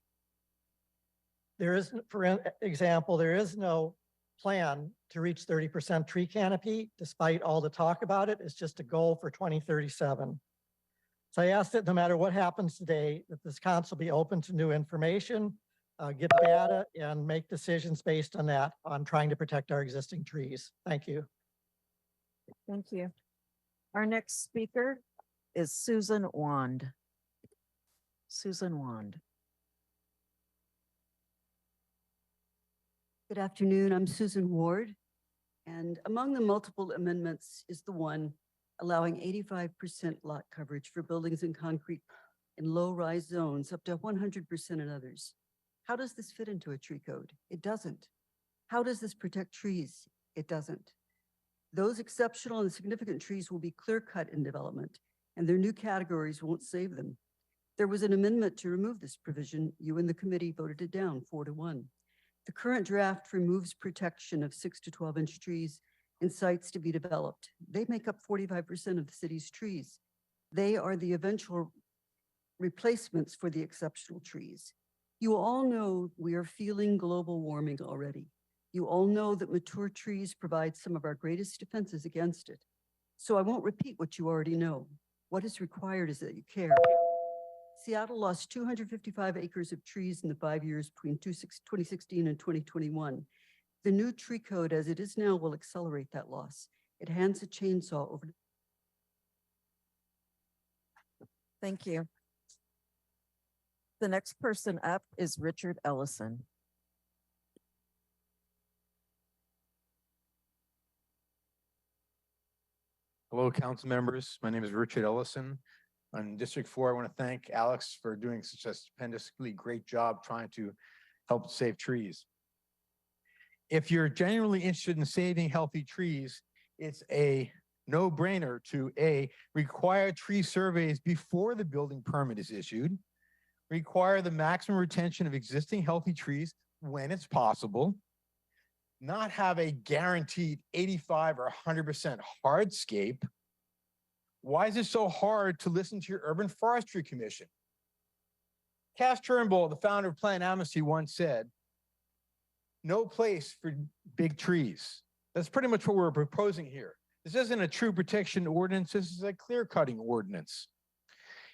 S25: There is, for example, there is no plan to reach 30% tree canopy, despite all the talk about it. It's just a goal for 2037. So I ask that no matter what happens today, that this council be open to new information, get data, and make decisions based on that, on trying to protect our existing trees. Thank you.
S5: Thank you. Our next speaker is Susan Wand. Susan Wand.
S9: Good afternoon. I'm Susan Ward, and among the multiple amendments is the one allowing 85% lot coverage for buildings in concrete in low-rise zones up to 100% in others. How does this fit into a tree code? It doesn't. How does this protect trees? It doesn't. Those exceptional and significant trees will be clear-cut in development, and their new categories won't save them. There was an amendment to remove this provision. You and the committee voted it down 4-1. The current draft removes protection of 6 to 12-inch trees in sites to be developed. They make up 45% of the city's trees. They are the eventual replacements for the exceptional trees. You all know we are feeling global warming already. You all know that mature trees provide some of our greatest defenses against it. So I won't repeat what you already know. What is required is that you care. Seattle lost 255 acres of trees in the 5 years between 2016 and 2021. The new tree code as it is now will accelerate that loss. It hands a chainsaw over.
S5: Thank you. The next person up is Richard Ellison.
S10: Hello, council members. My name is Richard Ellison. On District 4, I want to thank Alex for doing such a stupendously great job trying to help save trees. If you're genuinely interested in saving healthy trees, it's a no-brainer to require tree surveys before the building permit is issued, require the maximum retention of existing healthy trees when it's possible, not have a guaranteed 85 or 100% hardscape. Why is it so hard to listen to your Urban Forestry Commission? Cass Turnbull, the founder of Plant Amnesty, once said, no place for big trees. That's pretty much what we're proposing here. This isn't a true protection ordinance. This is a clear-cutting ordinance.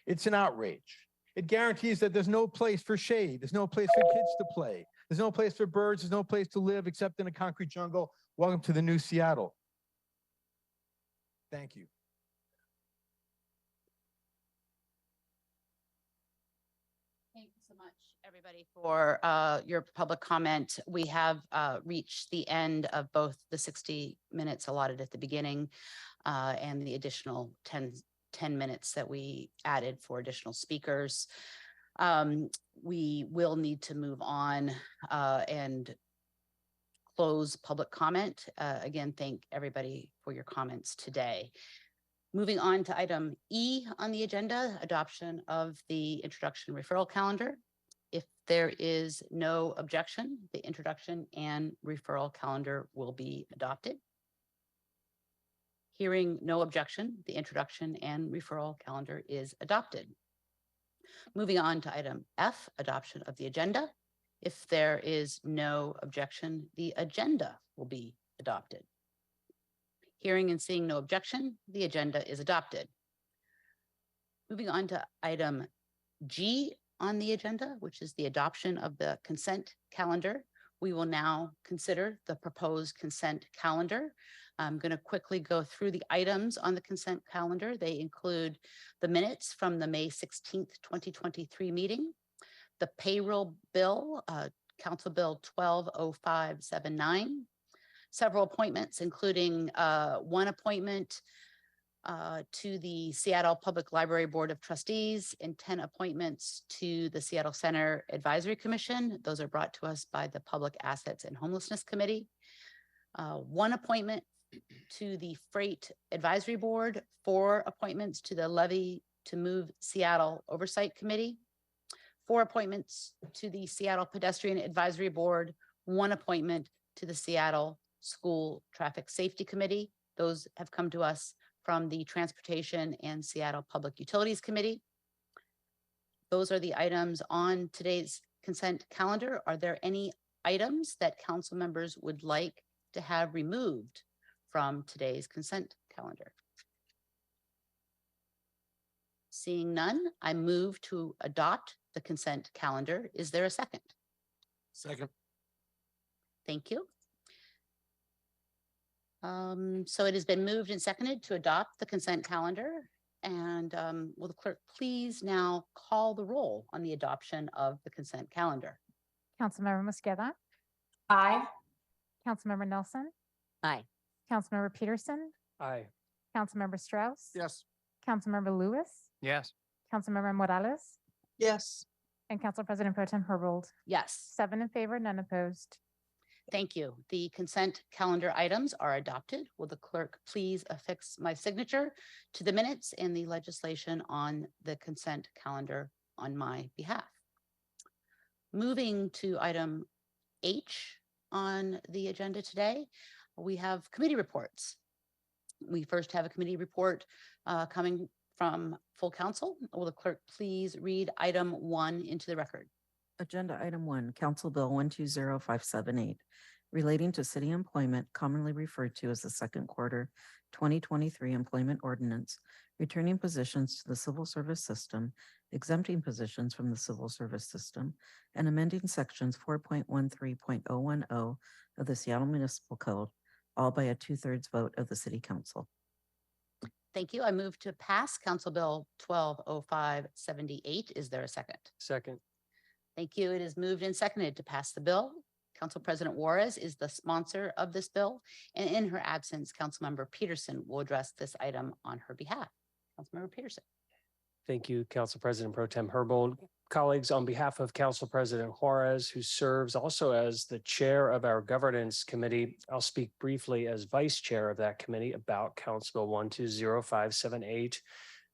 S10: It's an outrage. It guarantees that there's no place for shade. There's no place for kids to play. There's no place for birds. There's no place to live except in a concrete jungle. Welcome to the new Seattle. Thank you.
S16: Thank you so much, everybody, for your public comment. We have reached the end of both the 60 minutes allotted at the beginning and the additional 10 minutes that we added for additional speakers. We will need to move on and close public comment. Again, thank everybody for your comments today. Moving on to item E on the agenda, adoption of the introduction referral calendar. If there is no objection, the introduction and referral calendar will be adopted. Hearing no objection, the introduction and referral calendar is adopted. Moving on to item F, adoption of the agenda. If there is no objection, the agenda will be adopted. Hearing and seeing no objection, the agenda is adopted. Moving on to item G on the agenda, which is the adoption of the consent calendar. We will now consider the proposed consent calendar. I'm going to quickly go through the items on the consent calendar. They include the minutes from the May 16th, 2023 meeting, the payroll bill, Council Bill 120579, several appointments, including one appointment to the Seattle Public Library Board of Trustees and 10 appointments to the Seattle Center Advisory Commission. Those are brought to us by the Public Assets and Homelessness Committee. One appointment to the Freight Advisory Board, 4 appointments to the Levy to Move Seattle Oversight Committee, 4 appointments to the Seattle Pedestrian Advisory Board, 1 appointment to the Seattle School Traffic Safety Committee. Those have come to us from the Transportation and Seattle Public Utilities Committee. Those are the items on today's consent calendar. Are there any items that council members would like to have removed from today's consent calendar? Seeing none, I move to adopt the consent calendar. Is there a second?
S18: Second.
S16: Thank you. So it has been moved and seconded to adopt the consent calendar. And will the clerk please now call the roll on the adoption of the consent calendar?
S12: Councilmember Mosqueda.
S11: Aye.
S12: Councilmember Nelson.
S3: Aye.
S12: Councilmember Peterson.
S18: Aye.
S12: Councilmember Strauss.
S18: Yes.
S12: Councilmember Lewis.
S18: Yes.
S12: Councilmember Morales.
S4: Yes.
S12: And Council President Pro Tem Herbold.
S16: Yes.
S12: 7 in favor, none opposed.
S16: Thank you. The consent calendar items are adopted. Will the clerk please affix my signature to the minutes and the legislation on the consent calendar on my behalf? Moving to item H on the agenda today, we have committee reports. We first have a committee report coming from full council. Will the clerk please read item 1 into the record?
S5: Agenda item 1, Council Bill 120578, relating to city employment, commonly referred to as the second quarter 2023 Employment Ordinance, returning positions to the civil service system, exempting positions from the civil service system, and amending sections 4.13.010 of the Seattle Municipal Code, all by a 2/3 vote of the City Council.
S16: Thank you. I move to pass Council Bill 120578. Is there a second?
S14: Second.
S16: Thank you. It is moved and seconded to pass the bill. Council President Juarez is the sponsor of this bill, and in her absence, Councilmember Peterson will address this item on her behalf. Councilmember Peterson.
S14: Thank you, Council President Pro Tem Herbold. Colleagues, on behalf of Council President Juarez, who serves also as the chair of our governance committee, I'll speak briefly as vice chair of that committee about Council Bill 120578,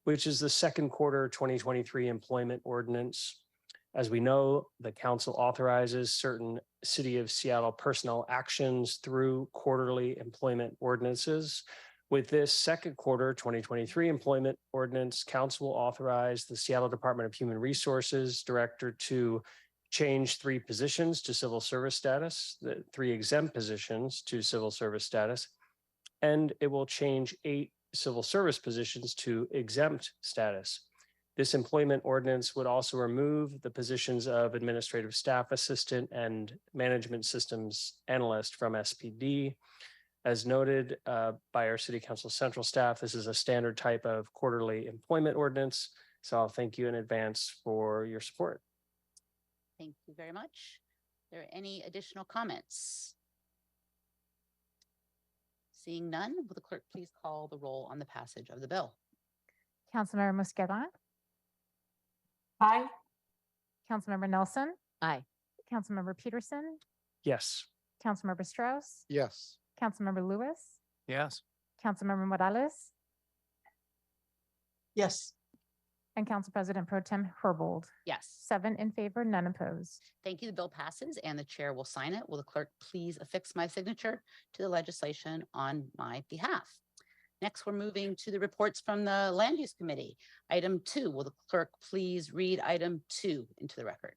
S14: which is the second quarter 2023 employment ordinance. As we know, the council authorizes certain City of Seattle personnel actions through quarterly employment ordinances. With this second quarter 2023 employment ordinance, council will authorize the Seattle Department of Human Resources Director to change 3 positions to civil service status, the 3 exempt positions to civil service status, and it will change 8 civil service positions to exempt status. This employment ordinance would also remove the positions of administrative staff assistant and management systems analyst from SPD. As noted by our City Council Central staff, this is a standard type of quarterly employment ordinance. So I'll thank you in advance for your support.
S16: Thank you very much. Are there any additional comments? Seeing none, will the clerk please call the roll on the passage of the bill?
S12: Councilmember Mosqueda.
S11: Aye.
S12: Councilmember Nelson.
S3: Aye.
S12: Councilmember Peterson.
S14: Yes.
S12: Councilmember Strauss.
S10: Yes.
S12: Councilmember Lewis.
S14: Yes.
S12: Councilmember Morales.
S4: Yes.
S12: And Council President Pro Tem Herbold.
S16: Yes.
S12: 7 in favor, none opposed.
S16: Thank you. The bill passes and the chair will sign it. Will the clerk please affix my signature to the legislation on my behalf? Next, we're moving to the reports from the Land Use Committee. Item 2, will the clerk please read item 2 into the record?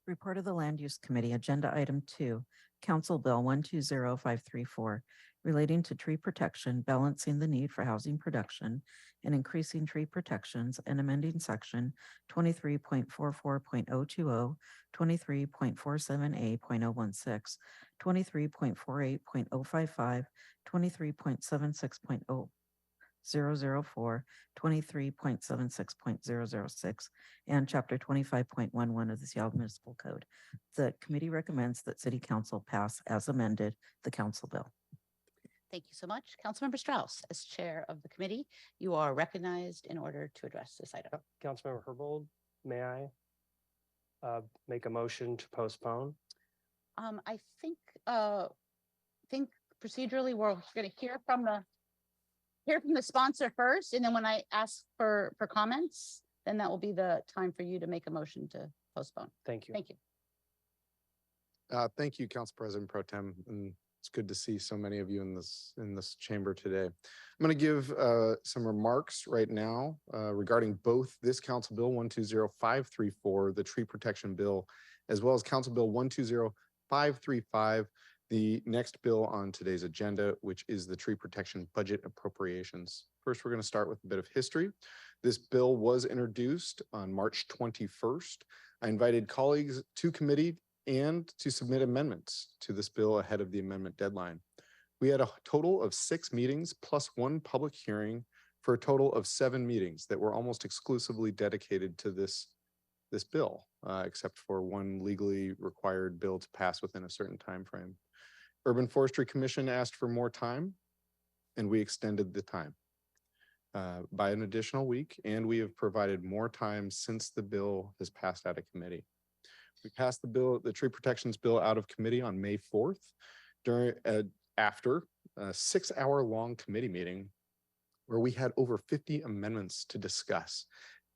S5: Report of the Land Use Committee, Agenda Item 2, Council Bill 120534, relating to tree protection, balancing the need for housing production and increasing tree protections, and amending section 23.44.020, 23.47A.016, 23.48.055, 23.76.004, 23.76.006, and Chapter 25.11 of the Seattle Municipal Code. The committee recommends that City Council pass as amended the council bill.
S16: Thank you so much. Councilmember Strauss, as chair of the committee, you are recognized in order to address this item.
S14: Councilmember Herbold, may I make a motion to postpone?
S16: I think procedurally we're going to hear from the sponsor first, and then when I ask for comments, then that will be the time for you to make a motion to postpone.
S14: Thank you.
S16: Thank you.
S15: Thank you, Council President Pro Tem, and it's good to see so many of you in this chamber today. I'm going to give some remarks right now regarding both this Council Bill 120534, the tree protection bill, as well as Council Bill 120535, the next bill on today's agenda, which is the tree protection budget appropriations. First, we're going to start with a bit of history. This bill was introduced on March 21st. I invited colleagues to committee and to submit amendments to this bill ahead of the amendment deadline. We had a total of 6 meetings plus 1 public hearing for a total of 7 meetings that were almost exclusively dedicated to this bill, except for 1 legally required bill to pass within a certain time frame. Urban Forestry Commission asked for more time, and we extended the time by an additional week, and we have provided more time since the bill has passed out of committee. We passed the tree protections bill out of committee on May 4th after a 6-hour-long committee meeting where we had over 50 amendments to discuss.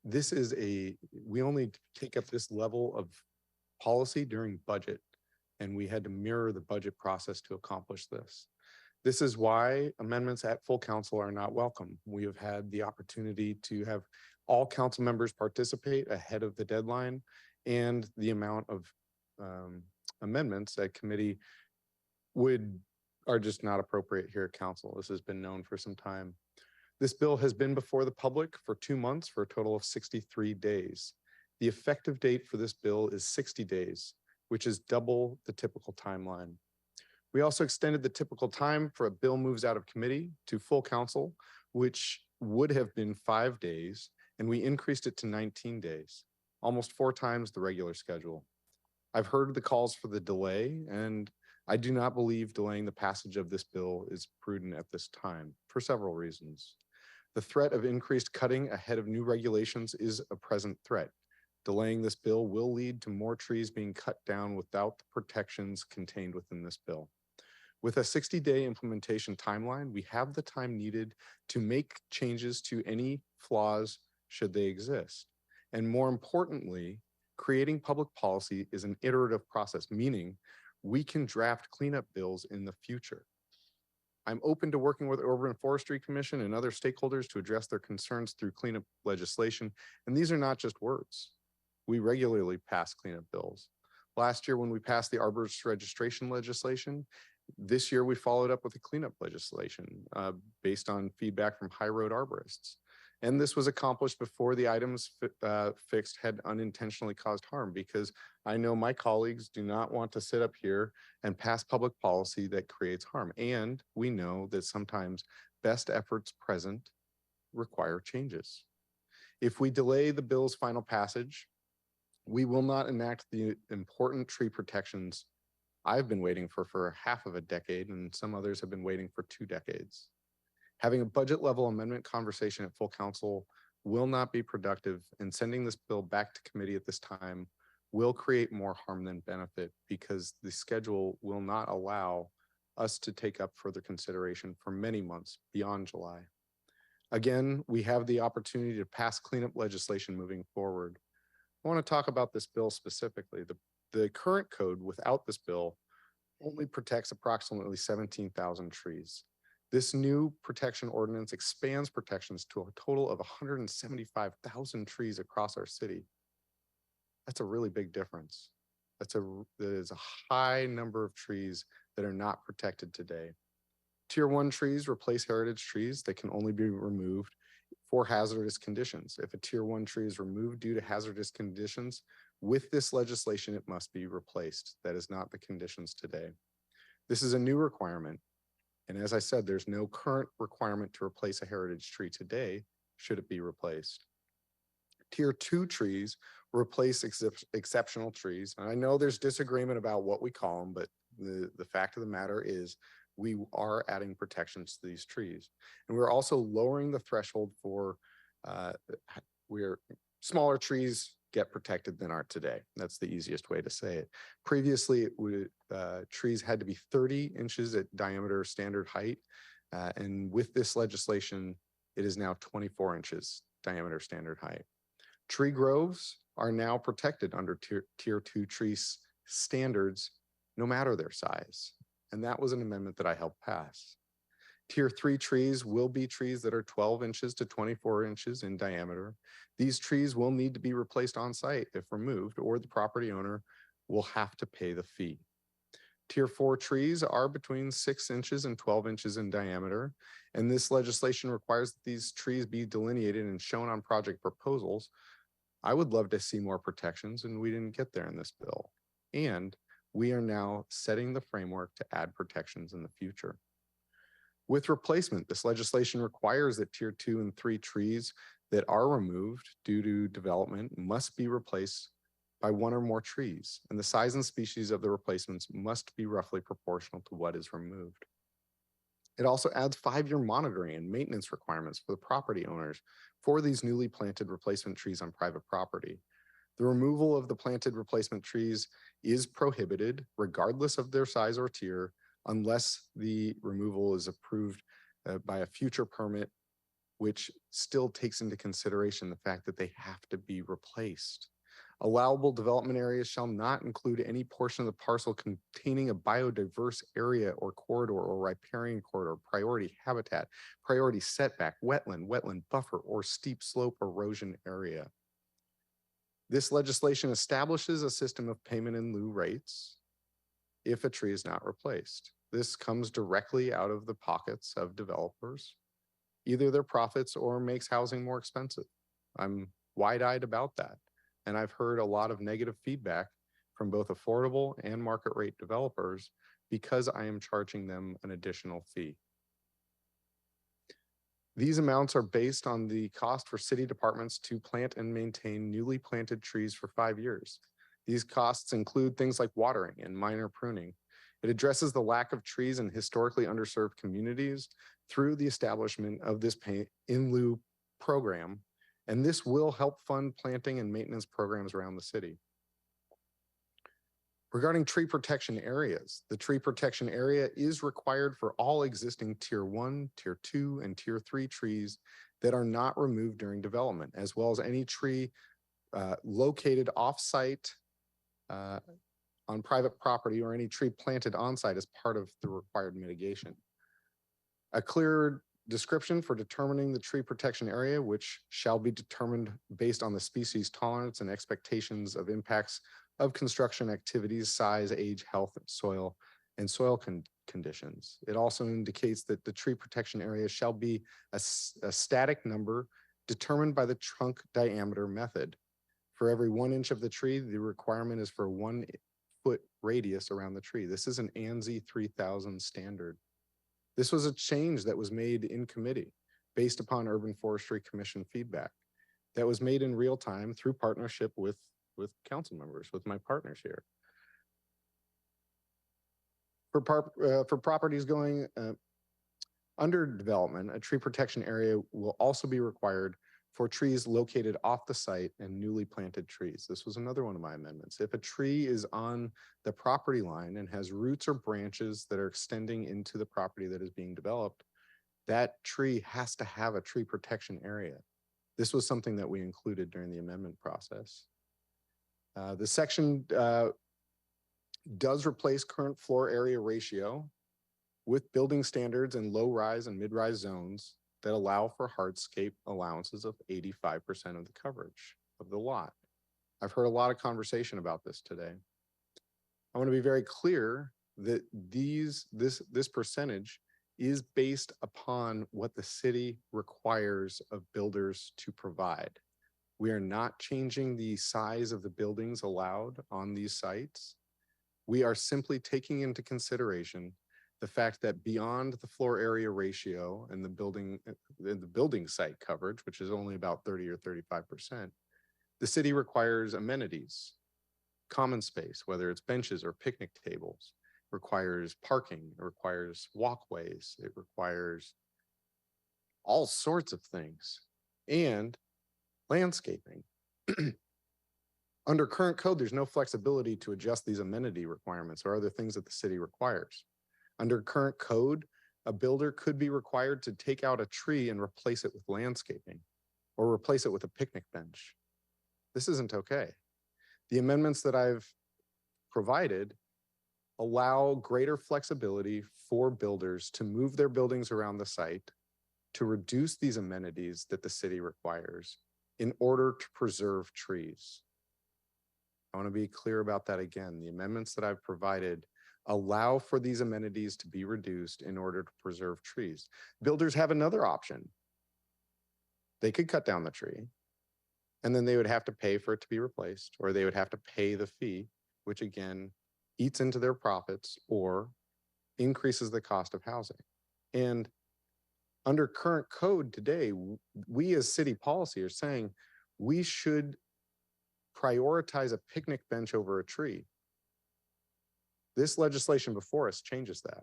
S15: We only take up this level of policy during budget, and we had to mirror the budget process to accomplish this. This is why amendments at full council are not welcome. We have had the opportunity to have all council members participate ahead of the deadline, and the amount of amendments at committee are just not appropriate here at council. This has been known for some time. This bill has been before the public for 2 months for a total of 63 days. The effective date for this bill is 60 days, which is double the typical timeline. We also extended the typical time for a bill moves out of committee to full council, which would have been 5 days, and we increased it to 19 days, almost 4 times the regular schedule. I've heard the calls for the delay, and I do not believe delaying the passage of this bill is prudent at this time for several reasons. The threat of increased cutting ahead of new regulations is a present threat. Delaying this bill will lead to more trees being cut down without the protections contained within this bill. With a 60-day implementation timeline, we have the time needed to make changes to any flaws should they exist. And more importantly, creating public policy is an iterative process, meaning we can draft cleanup bills in the future. I'm open to working with Urban Forestry Commission and other stakeholders to address their concerns through cleanup legislation. And these are not just words. We regularly pass cleanup bills. Last year, when we passed the arborist registration legislation, this year we followed up with a cleanup legislation based on feedback from high road arborists. And this was accomplished before the items fixed had unintentionally caused harm, because I know my colleagues do not want to sit up here and pass public policy that creates harm. And we know that sometimes best efforts present require changes. If we delay the bill's final passage, we will not enact the important tree protections I've been waiting for half of a decade, and some others have been waiting for 2 decades. Having a budget level amendment conversation at full council will not be productive, and sending this bill back to committee at this time will create more harm than benefit, because the schedule will not allow us to take up further consideration for many months beyond July. Again, we have the opportunity to pass cleanup legislation moving forward. I want to talk about this bill specifically. The current code without this bill only protects approximately 17,000 trees. This new protection ordinance expands protections to a total of 175,000 trees across our city. That's a really big difference. That is a high number of trees that are not protected today. Tier 1 trees replace heritage trees that can only be removed for hazardous conditions. If a Tier 1 tree is removed due to hazardous conditions, with this legislation, it must be replaced. That is not the conditions today. This is a new requirement. And as I said, there's no current requirement to replace a heritage tree today, should it be replaced. Tier 2 trees replace exceptional trees. And I know there's disagreement about what we call them, but the fact of the matter is we are adding protections to these trees. And we're also lowering the threshold for smaller trees get protected than are today. That's the easiest way to say it. Previously, trees had to be 30 inches at diameter standard height. And with this legislation, it is now 24 inches diameter standard height. Tree groves are now protected under tier 2 tree standards, no matter their size. And that was an amendment that I helped pass. Tier 3 trees will be trees that are 12 inches to 24 inches in diameter. These trees will need to be replaced on site if removed, or the property owner will have to pay the fee. Tier 4 trees are between 6 inches and 12 inches in diameter, and this legislation requires that these trees be delineated and shown on project proposals. I would love to see more protections, and we didn't get there in this bill. And we are now setting the framework to add protections in the future. With replacement, this legislation requires that tier 2 and 3 trees that are removed due to development must be replaced by 1 or more trees, and the size and species of the replacements must be roughly proportional to what is removed. It also adds 5-year monitoring and maintenance requirements for the property owners for these newly planted replacement trees on private property. The removal of the planted replacement trees is prohibited regardless of their size or tier, unless the removal is approved by a future permit, which still takes into consideration the fact that they have to be replaced. Allowable development areas shall not include any portion of the parcel containing a biodiverse area or corridor or riparian corridor, priority habitat, priority setback, wetland buffer, or steep slope erosion area. This legislation establishes a system of payment in lieu rates if a tree is not replaced. This comes directly out of the pockets of developers, either their profits or makes housing more expensive. I'm wide-eyed about that. And I've heard a lot of negative feedback from both affordable and market rate developers because I am charging them an additional fee. These amounts are based on the cost for city departments to plant and maintain newly planted trees for 5 years. These costs include things like watering and minor pruning. It addresses the lack of trees in historically underserved communities through the establishment of this pay in lieu program, and this will help fund planting and maintenance programs around the city. Regarding tree protection areas, the tree protection area is required for all existing Tier 1, Tier 2, and Tier 3 trees that are not removed during development, as well as any tree located off-site on private property or any tree planted on-site as part of the required mitigation. A clear description for determining the tree protection area, which shall be determined based on the species tolerance and expectations of impacts of construction activities, size, age, health, soil conditions. It also indicates that the tree protection area shall be a static number determined by the trunk diameter method. For every 1 inch of the tree, the requirement is for a 1 foot radius around the tree. This is an ANSI 3000 standard. This was a change that was made in committee based upon Urban Forestry Commission feedback that was made in real time through partnership with council members, with my partners here. For properties going under development, a tree protection area will also be required for trees located off the site and newly planted trees. This was another one of my amendments. If a tree is on the property line and has roots or branches that are extending into the property that is being developed, that tree has to have a tree protection area. This was something that we included during the amendment process. The section does replace current floor area ratio with building standards in low-rise and mid-rise zones that allow for hardscape allowances of 85% of the coverage of the lot. I've heard a lot of conversation about this today. I want to be very clear that this percentage is based upon what the city requires of builders to provide. We are not changing the size of the buildings allowed on these sites. We are simply taking into consideration the fact that beyond the floor area ratio and the building site coverage, which is only about 30 or 35%, the city requires amenities, common space, whether it's benches or picnic tables, requires parking, it requires walkways, it requires all sorts of things, and landscaping. Under current code, there's no flexibility to adjust these amenity requirements or other things that the city requires. Under current code, a builder could be required to take out a tree and replace it with landscaping or replace it with a picnic bench. This isn't okay. The amendments that I've provided allow greater flexibility for builders to move their buildings around the site to reduce these amenities that the city requires in order to preserve trees. I want to be clear about that again. The amendments that I've provided allow for these amenities to be reduced in order to preserve trees. Builders have another option. They could cut down the tree and then they would have to pay for it to be replaced, or they would have to pay the fee, which again eats into their profits or increases the cost of housing. And under current code today, we as city policy are saying we should prioritize a picnic bench over a tree. This legislation before us changes that.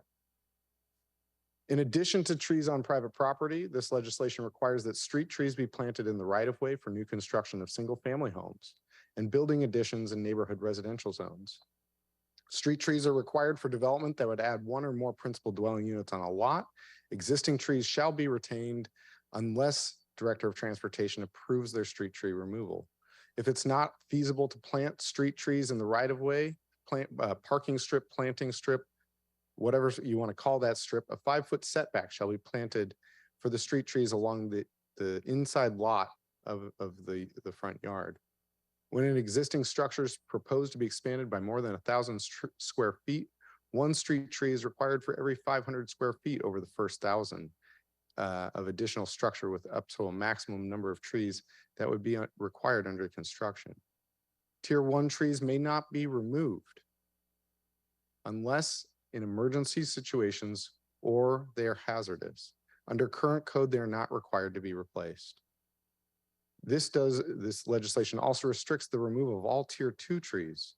S15: In addition to trees on private property, this legislation requires that street trees be planted in the right-of-way for new construction of single-family homes and building additions in neighborhood residential zones. Street trees are required for development that would add 1 or more principal dwelling units on a lot. Existing trees shall be retained unless Director of Transportation approves their street tree removal. If it's not feasible to plant street trees in the right-of-way, parking strip, planting strip, whatever you want to call that strip, a 5-foot setback shall be planted for the street trees along the inside lot of the front yard. When an existing structure is proposed to be expanded by more than 1,000 square feet, One street tree is required for every 500 square feet over the first 1,000 of additional structure, with up to a maximum number of trees that would be required under construction. Tier 1 trees may not be removed unless in emergency situations or they are hazardous. Under current code, they are not required to be replaced. This legislation also restricts the removal of all Tier 2 trees.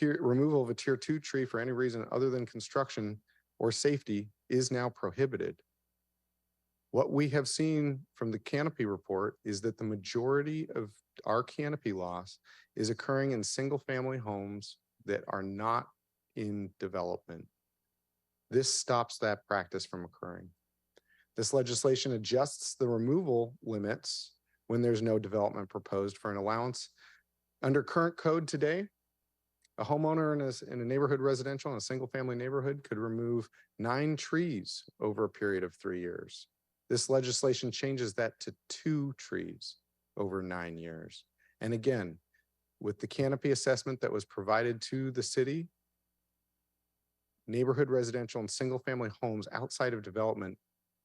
S15: Removal of a Tier 2 tree for any reason other than construction or safety is now prohibited. What we have seen from the canopy report is that the majority of our canopy loss is occurring in single-family homes that are not in development. This stops that practice from occurring. This legislation adjusts the removal limits when there's no development proposed for an allowance. Under current code today, a homeowner in a neighborhood residential in a single-family neighborhood could remove 9 trees over a period of 3 years. This legislation changes that to 2 trees over 9 years. And again, with the canopy assessment that was provided to the city, neighborhood residential and single-family homes outside of development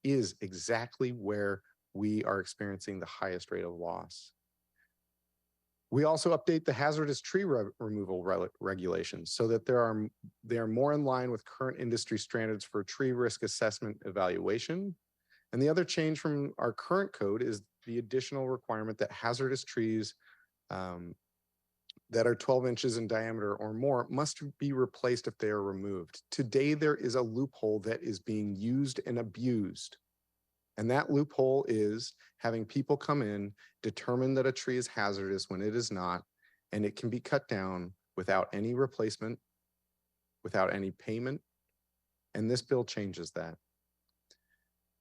S15: is exactly where we are experiencing the highest rate of loss. We also update the hazardous tree removal regulations so that they are more in line with current industry standards for tree risk assessment evaluation. And the other change from our current code is the additional requirement that hazardous trees that are 12 inches in diameter or more must be replaced if they are removed. Today, there is a loophole that is being used and abused. And that loophole is having people come in, determine that a tree is hazardous when it is not, and it can be cut down without any replacement, without any payment. And this bill changes that.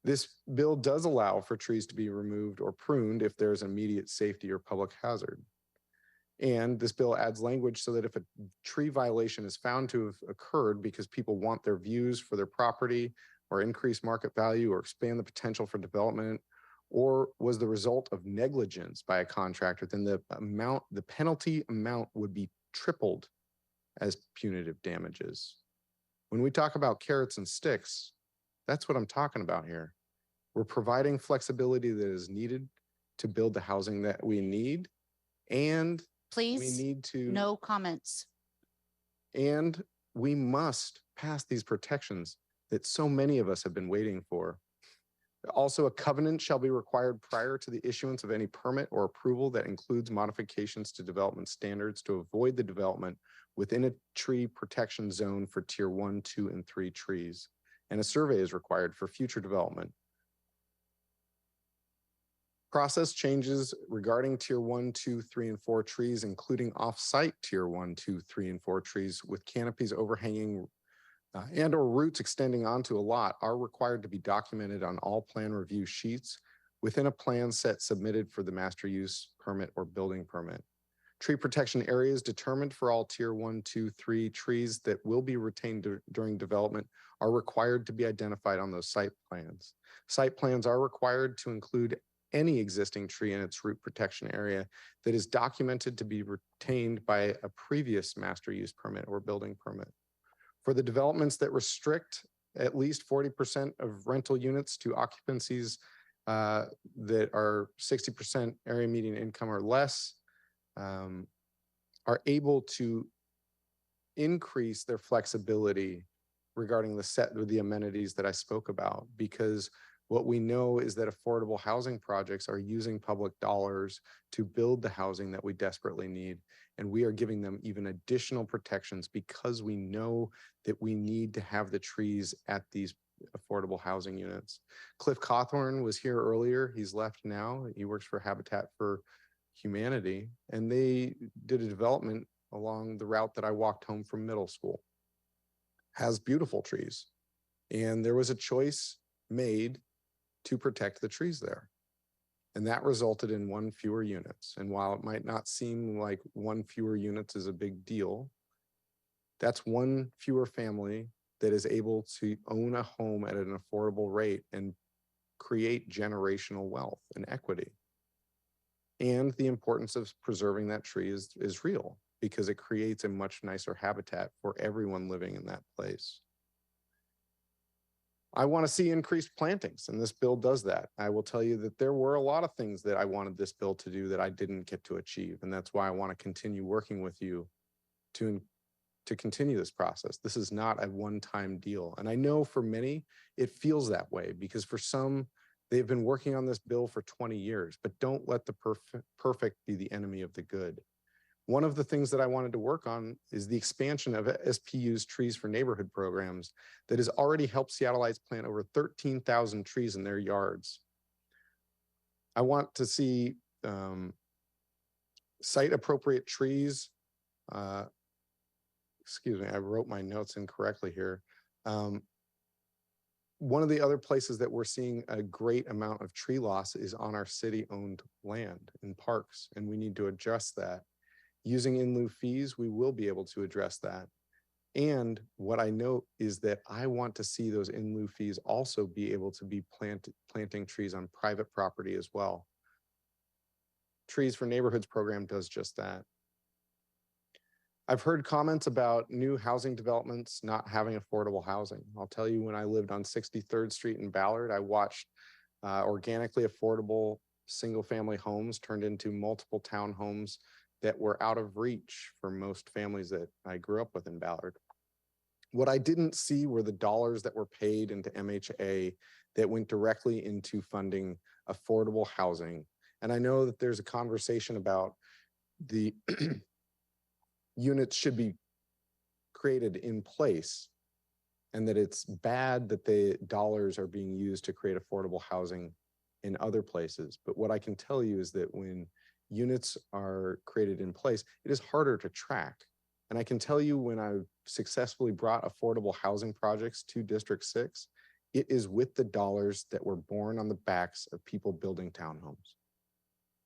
S15: This bill does allow for trees to be removed or pruned if there's immediate safety or public hazard. And this bill adds language so that if a tree violation is found to have occurred because people want their views for their property or increase market value or expand the potential for development, or was the result of negligence by a contractor, then the penalty amount would be tripled as punitive damages. When we talk about carrots and sticks, that's what I'm talking about here. We're providing flexibility that is needed to build the housing that we need, and
S16: Please,
S15: we need to
S16: no comments.
S15: And we must pass these protections that so many of us have been waiting for. Also, a covenant shall be required prior to the issuance of any permit or approval that includes modifications to development standards to avoid the development within a tree protection zone for tier 1, 2, and 3 trees. And a survey is required for future development. Process changes regarding tier 1, 2, 3, and 4 trees, including off-site tier 1, 2, 3, and 4 trees with canopies overhanging and or roots extending onto a lot are required to be documented on all plan review sheets within a plan set submitted for the master use permit or building permit. Tree protection areas determined for all tier 1, 2, 3 trees that will be retained during development are required to be identified on those site plans. Site plans are required to include any existing tree in its root protection area that is documented to be retained by a previous master use permit or building permit. For the developments that restrict at least 40% of rental units to occupancies that are 60% area median income or less, are able to increase their flexibility regarding the set of the amenities that I spoke about, because what we know is that affordable housing projects are using public dollars to build the housing that we desperately need. And we are giving them even additional protections because we know that we need to have the trees at these affordable housing units. Cliff Cawthorn was here earlier. He's left now. He works for Habitat for Humanity, and they did a development along the route that I walked home from middle school. Has beautiful trees. And there was a choice made to protect the trees there. And that resulted in 1 fewer units. And while it might not seem like 1 fewer units is a big deal, that's 1 fewer family that is able to own a home at an affordable rate and create generational wealth and equity. And the importance of preserving that tree is real. because it creates a much nicer habitat for everyone living in that place. I want to see increased plantings, and this bill does that. I will tell you that there were a lot of things that I wanted this bill to do that I didn't get to achieve, and that's why I want to continue working with you to continue this process. This is not a one-time deal. And I know for many, it feels that way because for some, they've been working on this bill for 20 years, but don't let the perfect be the enemy of the good. One of the things that I wanted to work on is the expansion of SPU's Trees for Neighborhood programs that has already helped Seattleites plant over 13,000 trees in their yards. I want to see site-appropriate trees. Excuse me, I wrote my notes incorrectly here. One of the other places that we're seeing a great amount of tree loss is on our city-owned land in parks, and we need to adjust that. Using in lieu fees, we will be able to address that. And what I note is that I want to see those in lieu fees also be able to be planting trees on private property as well. Trees for Neighborhoods program does just that. I've heard comments about new housing developments not having affordable housing. I'll tell you, when I lived on 63rd Street in Ballard, I watched organically affordable single-family homes turned into multiple townhomes that were out of reach for most families that I grew up with in Ballard. What I didn't see were the dollars that were paid into MHA that went directly into funding affordable housing. And I know that there's a conversation about the units should be created in place and that it's bad that the dollars are being used to create affordable housing in other places. But what I can tell you is that when units are created in place, it is harder to track. And I can tell you, when I've successfully brought affordable housing projects to District 6, it is with the dollars that were born on the backs of people building townhomes.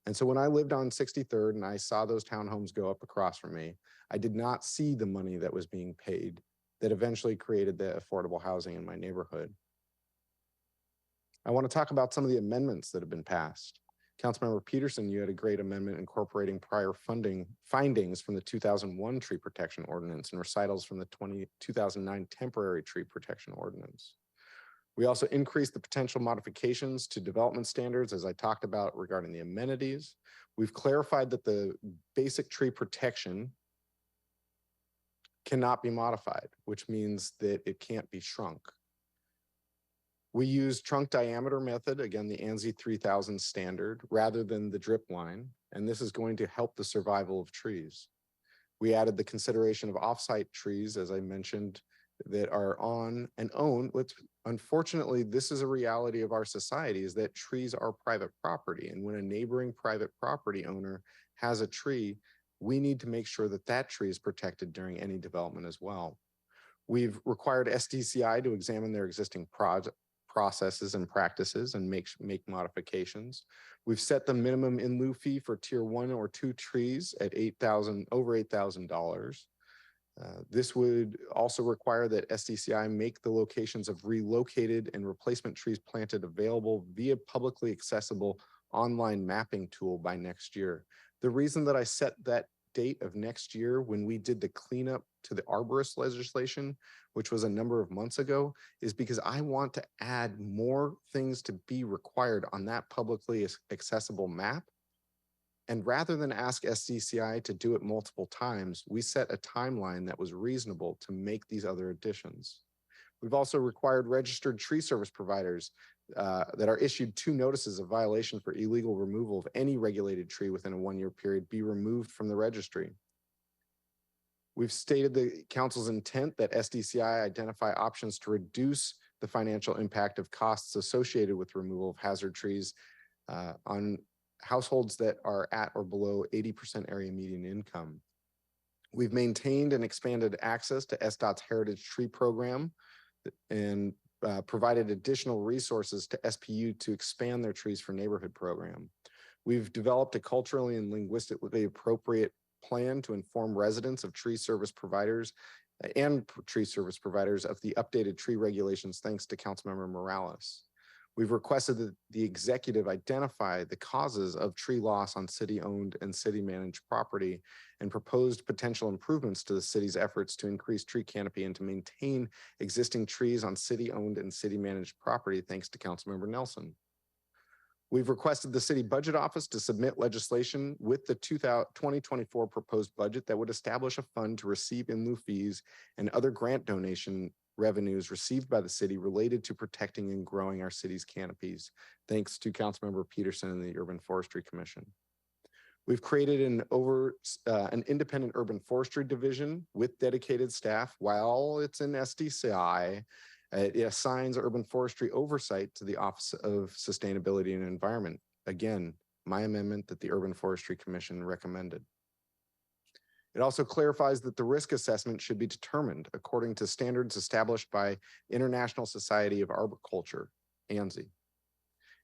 S15: And so when I lived on 63rd and I saw those townhomes go up across from me, I did not see the money that was being paid that eventually created the affordable housing in my neighborhood. I want to talk about some of the amendments that have been passed. Councilmember Peterson, you had a great amendment incorporating prior findings from the 2001 Tree Protection Ordinance and recitals from the 2009 Temporary Tree Protection Ordinance. We also increased the potential modifications to development standards, as I talked about regarding the amenities. We've clarified that the basic tree protection cannot be modified, which means that it can't be shrunk. We use trunk diameter method, again, the ANSI 3000 standard, rather than the drip line, and this is going to help the survival of trees. We added the consideration of offsite trees, as I mentioned, that are on and owned, which unfortunately, this is a reality of our society, is that trees are private property. And when a neighboring private property owner has a tree, we need to make sure that that tree is protected during any development as well. We've required SDCI to examine their existing processes and practices and make modifications. We've set the minimum in lieu fee for tier 1 or 2 trees at over $8,000. This would also require that SDCI make the locations of relocated and replacement trees planted available via publicly accessible online mapping tool by next year. The reason that I set that date of next year when we did the cleanup to the arborist legislation, which was a number of months ago, is because I want to add more things to be required on that publicly accessible map. And rather than ask SDCI to do it multiple times, we set a timeline that was reasonable to make these other additions. We've also required registered tree service providers that are issued 2 notices of violation for illegal removal of any regulated tree within a 1-year period be removed from the registry. We've stated the council's intent that SDCI identify options to reduce the financial impact of costs associated with removal of hazard trees on households that are at or below 80% area median income. We've maintained and expanded access to SDOT's Heritage Tree Program and provided additional resources to SPU to expand their Trees for Neighborhood program. We've developed a culturally and linguistically appropriate plan to inform residents of tree service providers and tree service providers of the updated tree regulations, thanks to Councilmember Morales. We've requested that the executive identify the causes of tree loss on city-owned and city-managed property and proposed potential improvements to the city's efforts to increase tree canopy and to maintain existing trees on city-owned and city-managed property, thanks to Councilmember Nelson. We've requested the City Budget Office to submit legislation with the 2024 proposed budget that would establish a fund to receive in lieu fees and other grant donation revenues received by the city related to protecting and growing our city's canopies, thanks to Councilmember Peterson and the Urban Forestry Commission. We've created an independent urban forestry division with dedicated staff. While it's in SDCI, it assigns urban forestry oversight to the Office of Sustainability and Environment. Again, my amendment that the Urban Forestry Commission recommended. It also clarifies that the risk assessment should be determined according to standards established by International Society of Arboriculture, ANSI.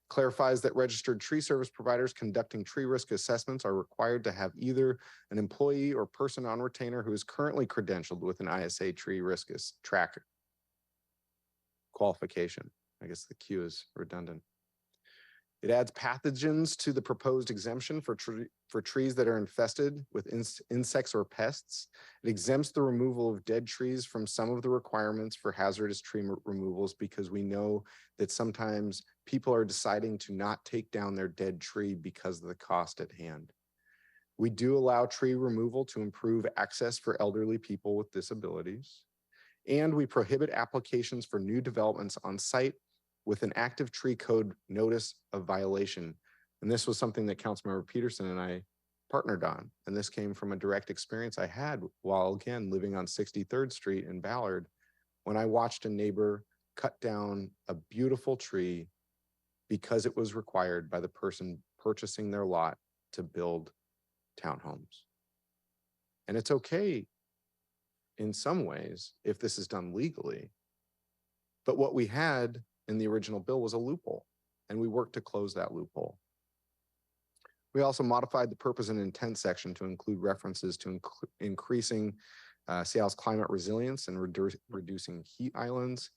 S15: Clarifies that registered tree service providers conducting tree risk assessments are required to have either an employee or person on retainer who is currently credentialed with an ISA tree risk tracker qualification. I guess the Q is redundant. It adds pathogens to the proposed exemption for trees that are infested with insects or pests. It exempts the removal of dead trees from some of the requirements for hazardous tree removals because we know that sometimes people are deciding to not take down their dead tree because of the cost at hand. We do allow tree removal to improve access for elderly people with disabilities. And we prohibit applications for new developments on site with an active tree code notice of violation. And this was something that Councilmember Peterson and I partnered on. And this came from a direct experience I had while, again, living on 63rd Street in Ballard, when I watched a neighbor cut down a beautiful tree because it was required by the person purchasing their lot to build townhomes. And it's okay in some ways if this is done legally. But what we had in the original bill was a loophole, and we worked to close that loophole. We also modified the purpose and intent section to include references to increasing Seattle's climate resilience and reducing heat islands.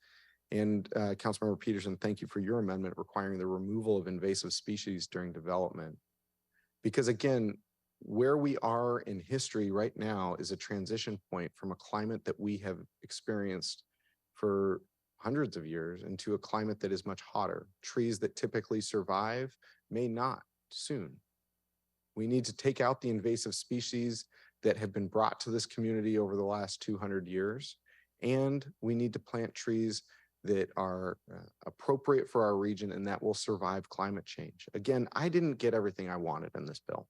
S15: And Councilmember Peterson, thank you for your amendment requiring the removal of invasive species during development. Because again, where we are in history right now is a transition point from a climate that we have experienced for hundreds of years into a climate that is much hotter. Trees that typically survive may not soon. We need to take out the invasive species that have been brought to this community over the last 200 years. And we need to plant trees that are appropriate for our region and that will survive climate change. Again, I didn't get everything I wanted in this bill.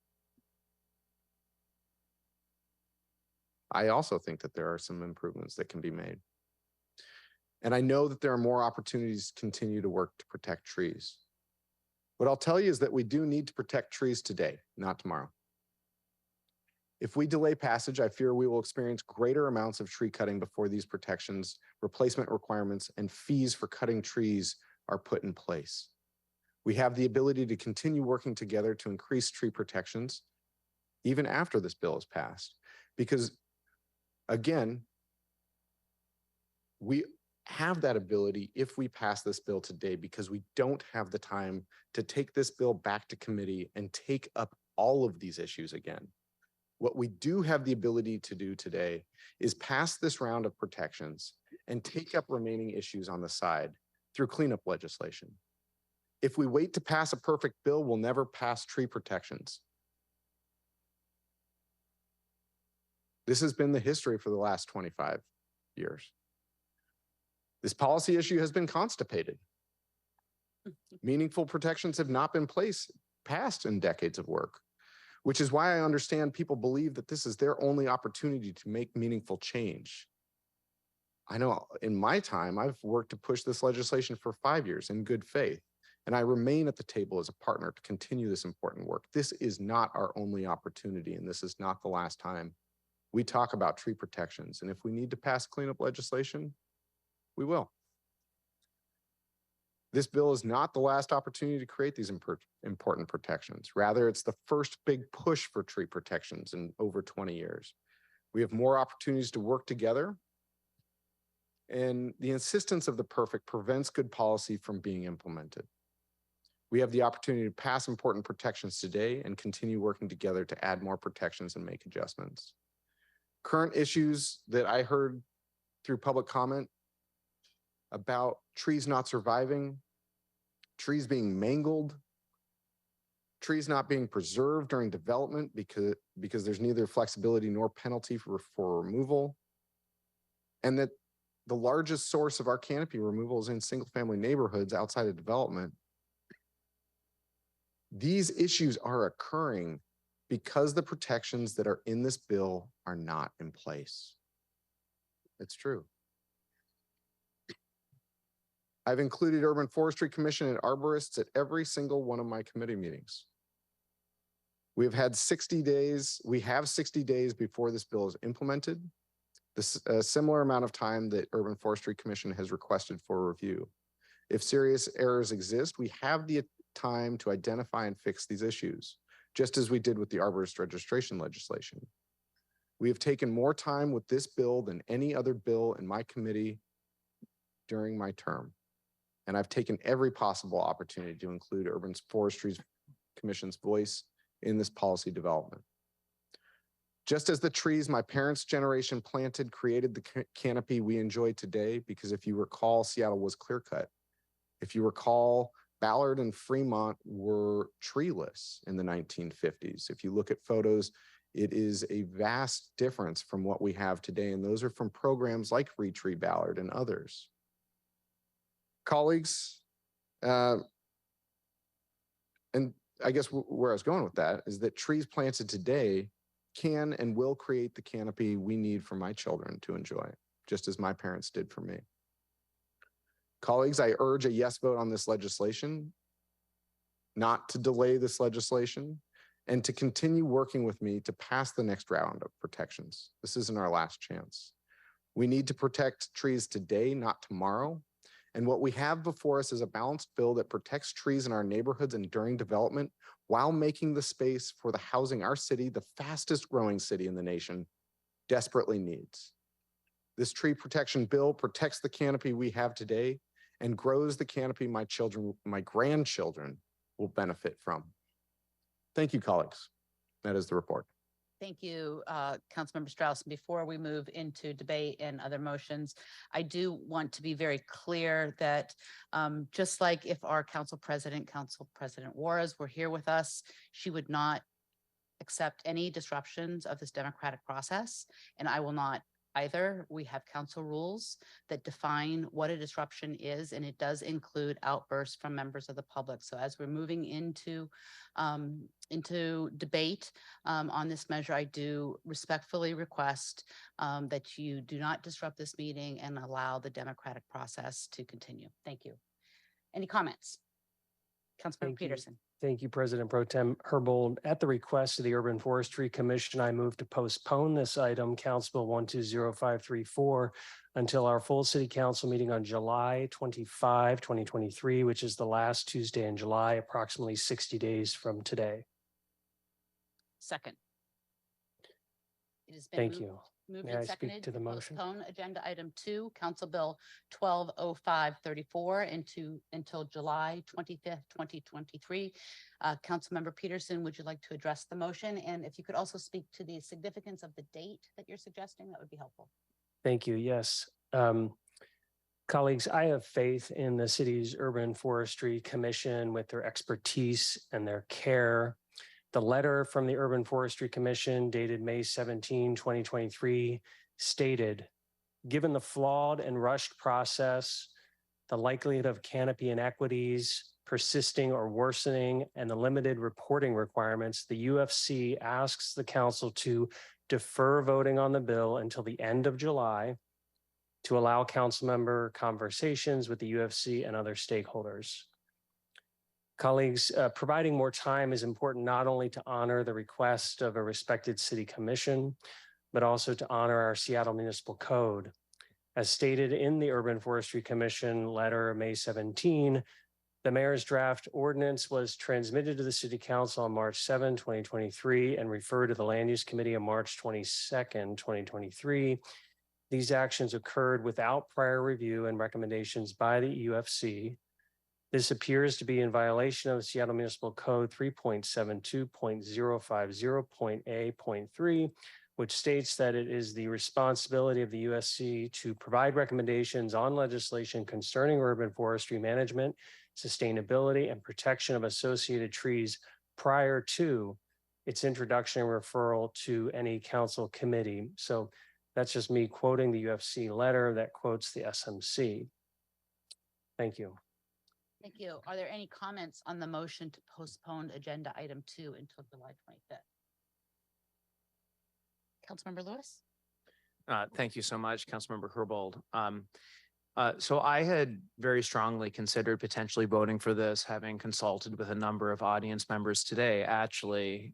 S15: I also think that there are some improvements that can be made. And I know that there are more opportunities to continue to work to protect trees. What I'll tell you is that we do need to protect trees today, not tomorrow. If we delay passage, I fear we will experience greater amounts of tree cutting before these protections, replacement requirements, and fees for cutting trees are put in place. We have the ability to continue working together to increase tree protections even after this bill is passed. Because again, we have that ability if we pass this bill today, because we don't have the time to take this bill back to committee and take up all of these issues again. What we do have the ability to do today is pass this round of protections and take up remaining issues on the side through cleanup legislation. If we wait to pass a perfect bill, we'll never pass tree protections. This has been the history for the last 25 years. This policy issue has been constipated. Meaningful protections have not been passed in decades of work, which is why I understand people believe that this is their only opportunity to make meaningful change. I know in my time, I've worked to push this legislation for 5 years in good faith, and I remain at the table as a partner to continue this important work. This is not our only opportunity, and this is not the last time we talk about tree protections. And if we need to pass cleanup legislation, we will. This bill is not the last opportunity to create these important protections. Rather, it's the first big push for tree protections in over 20 years. We have more opportunities to work together, and the insistence of the perfect prevents good policy from being implemented. We have the opportunity to pass important protections today and continue working together to add more protections and make adjustments. Current issues that I heard through public comment about trees not surviving, trees being mangled, trees not being preserved during development because there's neither flexibility nor penalty for removal, and that the largest source of our canopy removal is in single-family neighborhoods outside of development. These issues are occurring because the protections that are in this bill are not in place. It's true. I've included Urban Forestry Commission and arborists at every single one of my committee meetings. We've had 60 days. We have 60 days before this bill is implemented. This a similar amount of time that Urban Forestry Commission has requested for review. If serious errors exist, we have the time to identify and fix these issues, just as we did with the arborist registration legislation. We have taken more time with this bill than any other bill in my committee during my term. And I've taken every possible opportunity to include Urban Forestry Commission's voice in this policy development. Just as the trees my parents' generation planted created the canopy we enjoy today, because if you recall, Seattle was clear-cut. If you recall, Ballard and Fremont were treeless in the 1950s. If you look at photos, it is a vast difference from what we have today, and those are from programs like Retree Ballard and others. Colleagues, and I guess where I was going with that is that trees planted today can and will create the canopy we need for my children to enjoy, just as my parents did for me. Colleagues, I urge a yes vote on this legislation, not to delay this legislation, and to continue working with me to pass the next round of protections. This isn't our last chance. We need to protect trees today, not tomorrow. And what we have before us is a balanced bill that protects trees in our neighborhoods and during development while making the space for the housing our city, the fastest growing city in the nation, desperately needs. This tree protection bill protects the canopy we have today and grows the canopy my children, my grandchildren will benefit from. Thank you, colleagues. That is the report.
S16: Thank you, Councilmember Strauss. Before we move into debate and other motions, I do want to be very clear that just like if our Council President Juarez were here with us, she would not accept any disruptions of this democratic process, and I will not either. We have council rules that define what a disruption is, and it does include outbursts from members of the public. So as we're moving into debate on this measure, I do respectfully request that you do not disrupt this meeting and allow the democratic process to continue. Thank you. Any comments? Councilmember Peterson.
S14: Thank you, President Pro Tem Herbold. At the request of the Urban Forestry Commission, I move to postpone this item, Council Bill 120534, until our full City Council meeting on July 25, 2023, which is the last Tuesday in July, approximately 60 days from today.
S16: Second. It has been
S14: Thank you.
S16: Moved
S14: May
S16: and
S14: I
S16: seconded
S14: speak to the motion?
S16: Postpone agenda item 2, Council Bill 120534 until July 25th, 2023. Councilmember Peterson, would you like to address the motion? And if you could also speak to the significance of the date that you're suggesting, that would be helpful.
S14: Thank you. Yes. Colleagues, I have faith in the city's Urban Forestry Commission with their expertise and their care. The letter from the Urban Forestry Commission dated May 17, 2023 stated, given the flawed and rushed process, the likelihood of canopy inequities persisting or worsening, and the limited reporting requirements, the UFC asks the council to defer voting on the bill until the end of July to allow council member conversations with the UFC and other stakeholders. Colleagues, providing more time is important not only to honor the request of a respected city commission, but also to honor our Seattle Municipal Code. As stated in the Urban Forestry Commission letter, May 17, the mayor's draft ordinance was transmitted to the City Council on March 7, 2023, and referred to the Land Use Committee on March 22nd, 2023. These actions occurred without prior review and recommendations by the UFC. This appears to be in violation of Seattle Municipal Code 3.72.050.A.3, which states that it is the responsibility of the USC to provide recommendations on legislation concerning urban forestry management, sustainability, and protection of associated trees prior to its introduction and referral to any council committee. So that's just me quoting the UFC letter that quotes the SMC. Thank you.
S16: Thank you. Are there any comments on the motion to postpone agenda item 2 until July 25th? Councilmember Lewis?
S1: Thank you so much, Councilmember Herbold. So I had very strongly considered potentially voting for this, having consulted with a number of audience members today, actually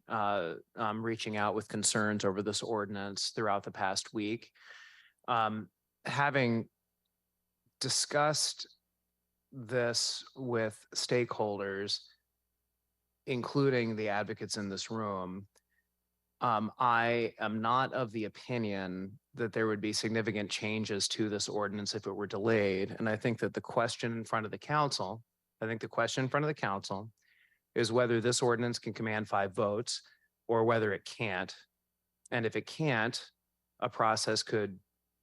S1: reaching out with concerns over this ordinance throughout the past week. Having discussed this with stakeholders, including the advocates in this room, I am not of the opinion that there would be significant changes to this ordinance if it were delayed. And I think that the question in front of the council, is whether this ordinance can command 5 votes or whether it can't. And if it can't, a process could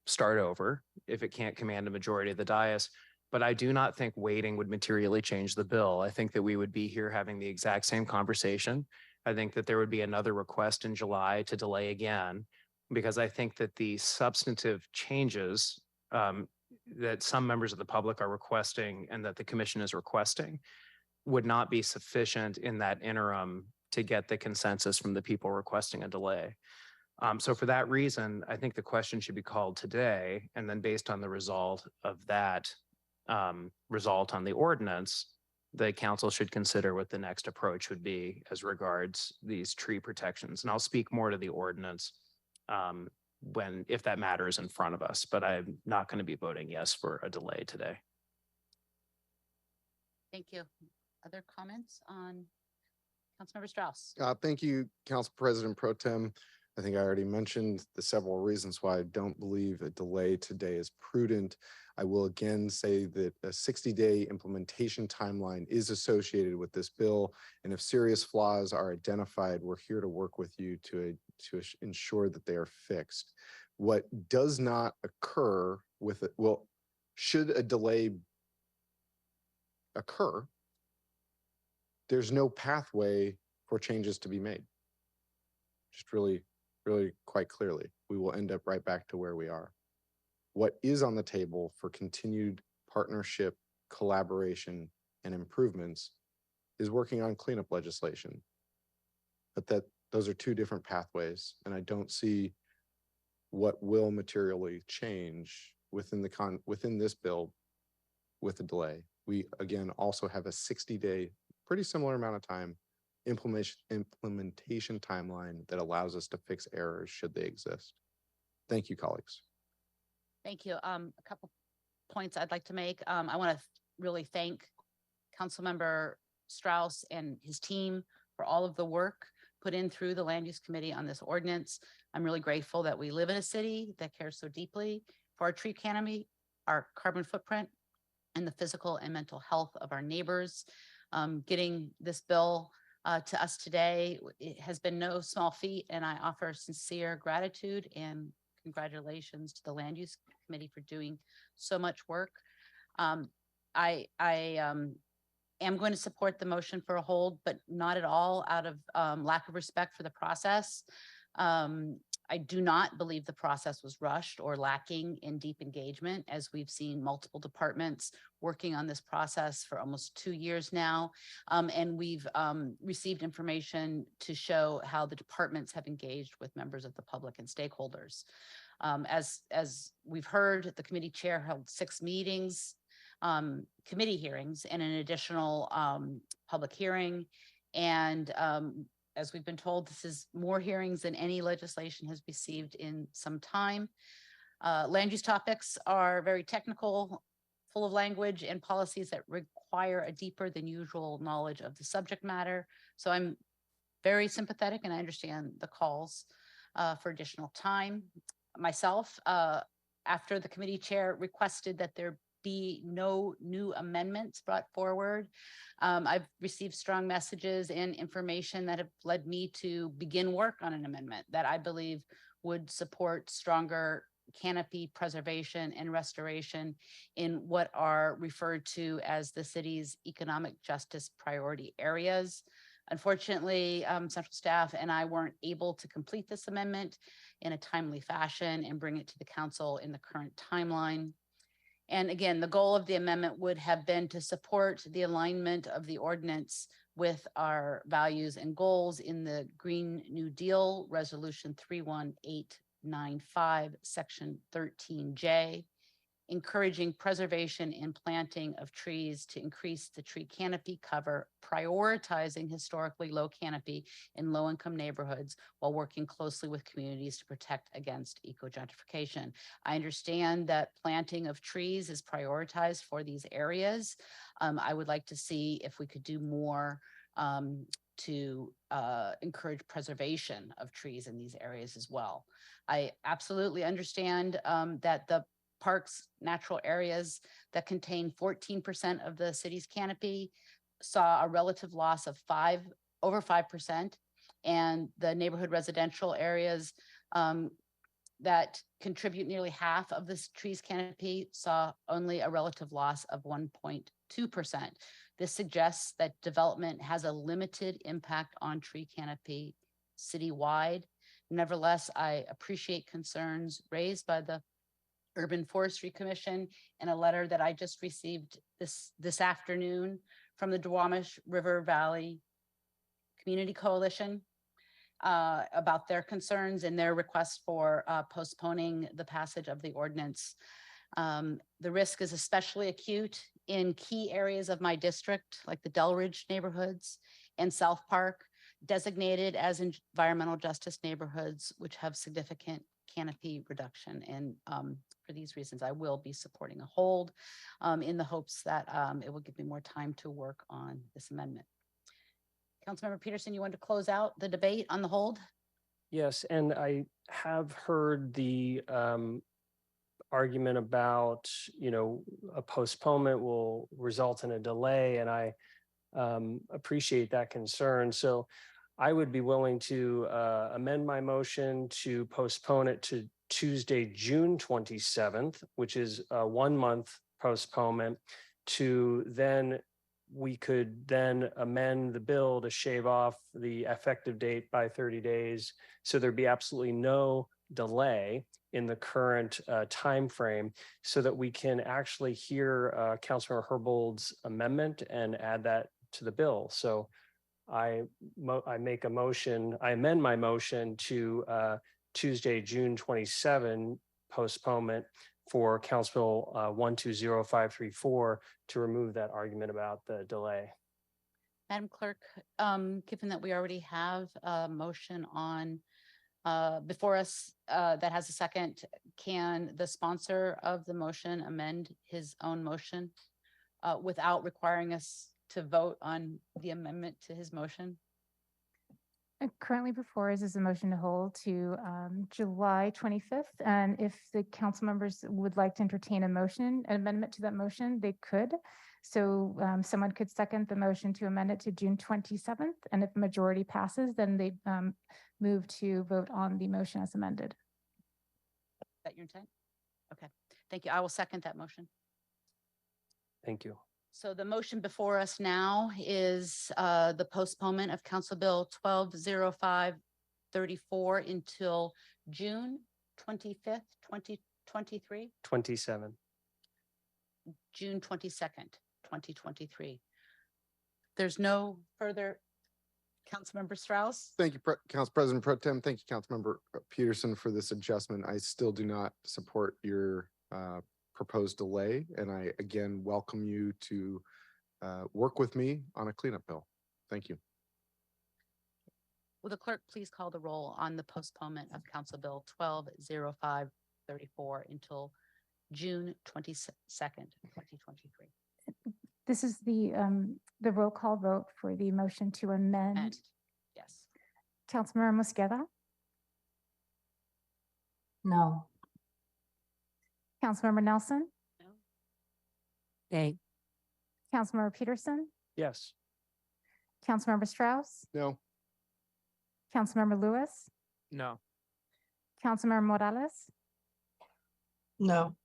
S1: start over if it can't command a majority of the dais. But I do not think waiting would materially change the bill. I think that we would be here having the exact same conversation. I think that there would be another request in July to delay again, because I think that the substantive changes that some members of the public are requesting and that the commission is requesting would not be sufficient in that interim to get the consensus from the people requesting a delay. So for that reason, I think the question should be called today, and then based on the result of that result on the ordinance, the council should consider what the next approach would be as regards these tree protections. And I'll speak more to the ordinance if that matter is in front of us, but I'm not going to be voting yes for a delay today.
S16: Thank you. Other comments on Councilmember Strauss?
S15: Thank you, Council President Pro Tem. I think I already mentioned the several reasons why I don't believe a delay today is prudent. I will again say that a 60-day implementation timeline is associated with this bill. And if serious flaws are identified, we're here to work with you to ensure that they are fixed. What does not occur with it, well, should a delay occur, there's no pathway for changes to be made. Just really quite clearly, we will end up right back to where we are. What is on the table for continued partnership, collaboration, and improvements is working on cleanup legislation. But those are 2 different pathways, and I don't see what will materially change within this bill with a delay. We again also have a 60-day, pretty similar amount of time implementation timeline that allows us to fix errors should they exist. Thank you, colleagues.
S16: Thank you. A couple points I'd like to make. I want to really thank Councilmember Strauss and his team for all of the work put in through the Land Use Committee on this ordinance. I'm really grateful that we live in a city that cares so deeply for our tree canopy, our carbon footprint, and the physical and mental health of our neighbors. Getting this bill to us today, it has been no small feat, and I offer sincere gratitude and congratulations to the Land Use Committee for doing so much work. I am going to support the motion for a hold, but not at all out of lack of respect for the process. I do not believe the process was rushed or lacking in deep engagement, as we've seen multiple departments working on this process for almost 2 years now. And we've received information to show how the departments have engaged with members of the public and stakeholders. As we've heard, the committee chair held 6 meetings, committee hearings, and an additional public hearing. And as we've been told, this is more hearings than any legislation has received in some time. Land use topics are very technical, full of language and policies that require a deeper than usual knowledge of the subject matter. So I'm very sympathetic, and I understand the calls for additional time. Myself, after the committee chair requested that there be no new amendments brought forward. I've received strong messages and information that have led me to begin work on an amendment that I believe would support stronger canopy preservation and restoration in what are referred to as the city's economic justice priority areas. Unfortunately, central staff and I weren't able to complete this amendment in a timely fashion and bring it to the council in the current timeline. And again, the goal of the amendment would have been to support the alignment of the ordinance with our values and goals in the Green New Deal Resolution 31895, Section 13J, encouraging preservation and planting of trees to increase the tree canopy cover, prioritizing historically low canopy in low-income neighborhoods while working closely with communities to protect against eco-gentrification. I understand that planting of trees is prioritized for these areas. I would like to see if we could do more to encourage preservation of trees in these areas as well. I absolutely understand that the parks, natural areas that contain 14% of the city's canopy saw a relative loss of over 5%. And the neighborhood residential areas that contribute nearly half of this tree's canopy saw only a relative loss of 1.2%. This suggests that development has a limited impact on tree canopy citywide. Nevertheless, I appreciate concerns raised by the Urban Forestry Commission in a letter that I just received this afternoon from the Duwamish River Valley Community Coalition about their concerns and their request for postponing the passage of the ordinance. The risk is especially acute in key areas of my district, like the Delridge neighborhoods and South Park, designated as environmental justice neighborhoods, which have significant canopy reduction. And for these reasons, I will be supporting a hold in the hopes that it will give me more time to work on this amendment. Councilmember Peterson, you want to close out the debate on the hold?
S14: Yes, and I have heard the argument about, a postponement will result in a delay, and I appreciate that concern. So I would be willing to amend my motion to postpone it to Tuesday, June 27th, which is a 1-month postponement, to then we could then amend the bill to shave off the effective date by 30 days. So there'd be absolutely no delay in the current timeframe, so that we can actually hear Councilmember Herbold's amendment and add that to the bill. So I amend my motion to Tuesday, June 27 postponement for Council Bill 120534 to remove that argument about the delay.
S16: Madam Clerk, given that we already have a motion on before us that has a second, can the sponsor of the motion amend his own motion without requiring us to vote on the amendment to his motion?
S12: Currently before us is a motion to hold to July 25th. And if the council members would like to entertain an amendment to that motion, they could. So someone could second the motion to amend it to June 27th. And if majority passes, then they move to vote on the motion as amended.
S16: Is that your intent? Okay, thank you. I will second that motion.
S14: Thank you.
S16: So the motion before us now is the postponement of Council Bill 120534 until June 25th, 2023.
S14: 27.
S16: June 22nd, 2023. There's no further. Councilmember Strauss.
S15: Thank you, Council President Pro Tem. Thank you, Councilmember Peterson, for this adjustment. I still do not support your proposed delay, and I again welcome you to work with me on a cleanup bill. Thank you.
S16: Will the clerk please call the roll on the postponement of Council Bill 120534 until June 22nd, 2023?
S12: This is the roll call vote for the motion to amend.
S16: Yes.
S12: Councilmember Mosqueda?
S8: No.
S12: Councilmember Nelson?
S16: No.
S3: Yay.
S12: Councilmember Peterson,
S14: Yes.
S12: Councilmember Strauss,
S15: No.
S12: Councilmember Lewis,
S1: No.
S12: Councilmember Morales,
S19: No.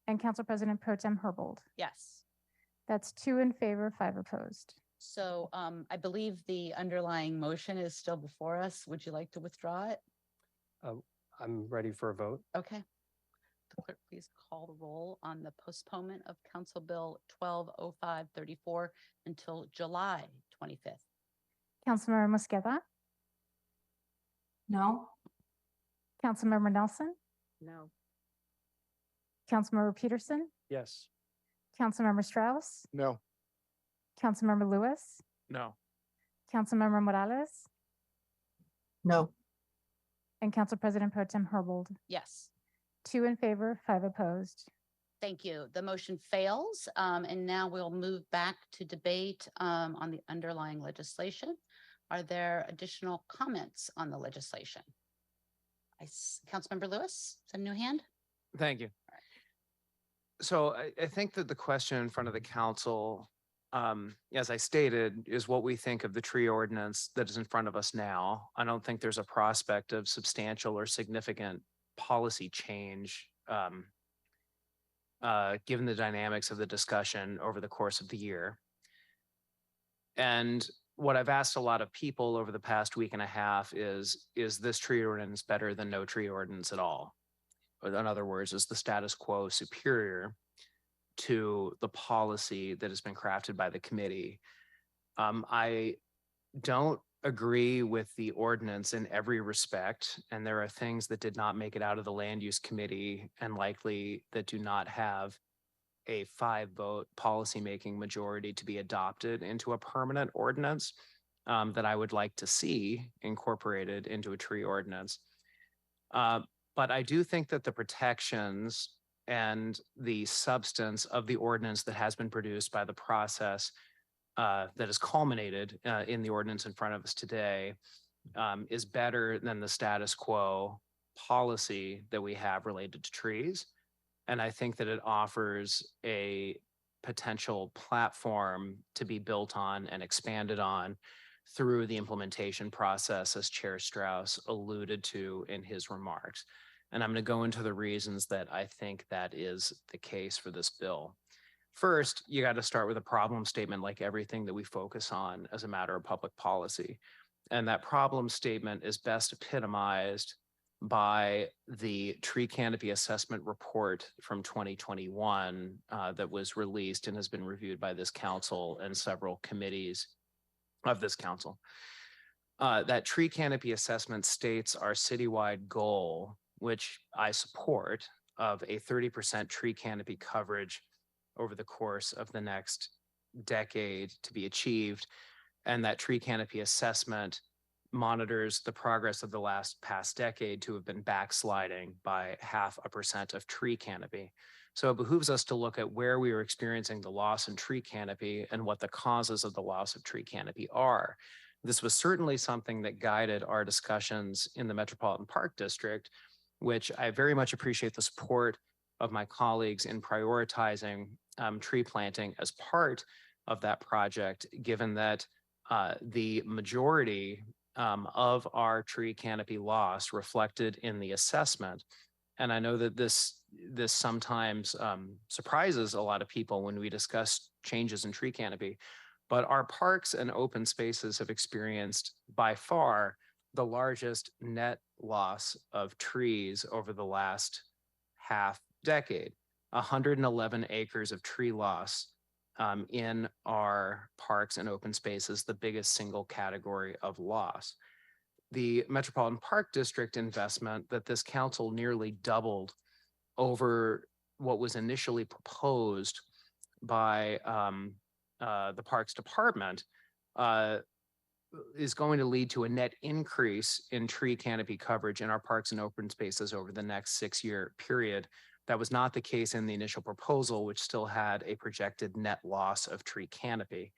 S12: and Council President Pro Tem Herbold.
S16: Yes.
S12: That's 2 in favor, 5 opposed.
S16: So I believe the underlying motion is still before us. Would you like to withdraw it?
S14: I'm ready for a vote.
S16: Okay. The clerk, please call the roll on the postponement of Council Bill 120534 until July 25th.
S12: Councilmember Mosqueda,
S19: No.
S12: Councilmember Nelson,
S3: No.
S12: Councilmember Peterson,
S14: Yes.
S12: Councilmember Strauss,
S15: No.
S12: Councilmember Lewis,
S1: No.
S12: Councilmember Morales,
S19: No.
S12: and Council President Pro Tem Herbold.
S16: Yes.
S12: 2 in favor, 5 opposed.
S16: Thank you. The motion fails. And now we'll move back to debate on the underlying legislation. Are there additional comments on the legislation? Councilmember Lewis, is that a new hand?
S1: Thank you. So I think that the question in front of the council, as I stated, is what we think of the tree ordinance that is in front of us now. I don't think there's a prospect of substantial or significant policy change, given the dynamics of the discussion over the course of the year. And what I've asked a lot of people over the past week and a half is this tree ordinance better than no tree ordinance at all? In other words, is the status quo superior to the policy that has been crafted by the committee? I don't agree with the ordinance in every respect, and there are things that did not make it out of the land use committee and likely that do not have a 5-vote policymaking majority to be adopted into a permanent ordinance that I would like to see incorporated into a tree ordinance. But I do think that the protections and the substance of the ordinance that has been produced by the process that has culminated in the ordinance in front of us today is better than the status quo policy that we have related to trees. And I think that it offers a potential platform to be built on and expanded on through the implementation process, as Chair Strauss alluded to in his remarks. And I'm going to go into the reasons that I think that is the case for this bill. First, you got to start with a problem statement like everything that we focus on as a matter of public policy. And that problem statement is best epitomized by the tree canopy assessment report from 2021 that was released and has been reviewed by this council and several committees of this council. That tree canopy assessment states our citywide goal, which I support, of a 30% tree canopy coverage over the course of the next decade to be achieved. And that tree canopy assessment monitors the progress of the past decade to have been backsliding by 0.5% of tree canopy. So it behooves us to look at where we are experiencing the loss in tree canopy and what the causes of the loss of tree canopy are. This was certainly something that guided our discussions in the Metropolitan Park District, which I very much appreciate the support of my colleagues in prioritizing tree planting as part of that project, given that the majority of our tree canopy loss reflected in the assessment. And I know that this sometimes surprises a lot of people when we discuss changes in tree canopy, but our parks and open spaces have experienced by far the largest net loss of trees over the last half decade, 111 acres of tree loss in our parks and open spaces, the biggest single category of loss. The Metropolitan Park District investment that this council nearly doubled over what was initially proposed by the Parks Department is going to lead to a net increase in tree canopy coverage in our parks and open spaces over the next 6-year period. That was not the case in the initial proposal, which still had a projected net loss of tree canopy.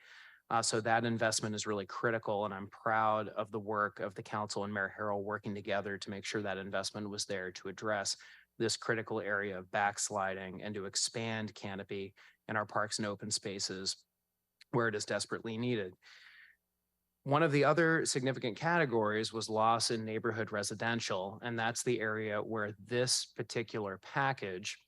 S1: So that investment is really critical, and I'm proud of the work of the council and Mayor Harrell working together to make sure that investment was there to address this critical area of backsliding and to expand canopy in our parks and open spaces where it is desperately needed. One of the other significant categories was loss in neighborhood residential, and that's the area where this particular package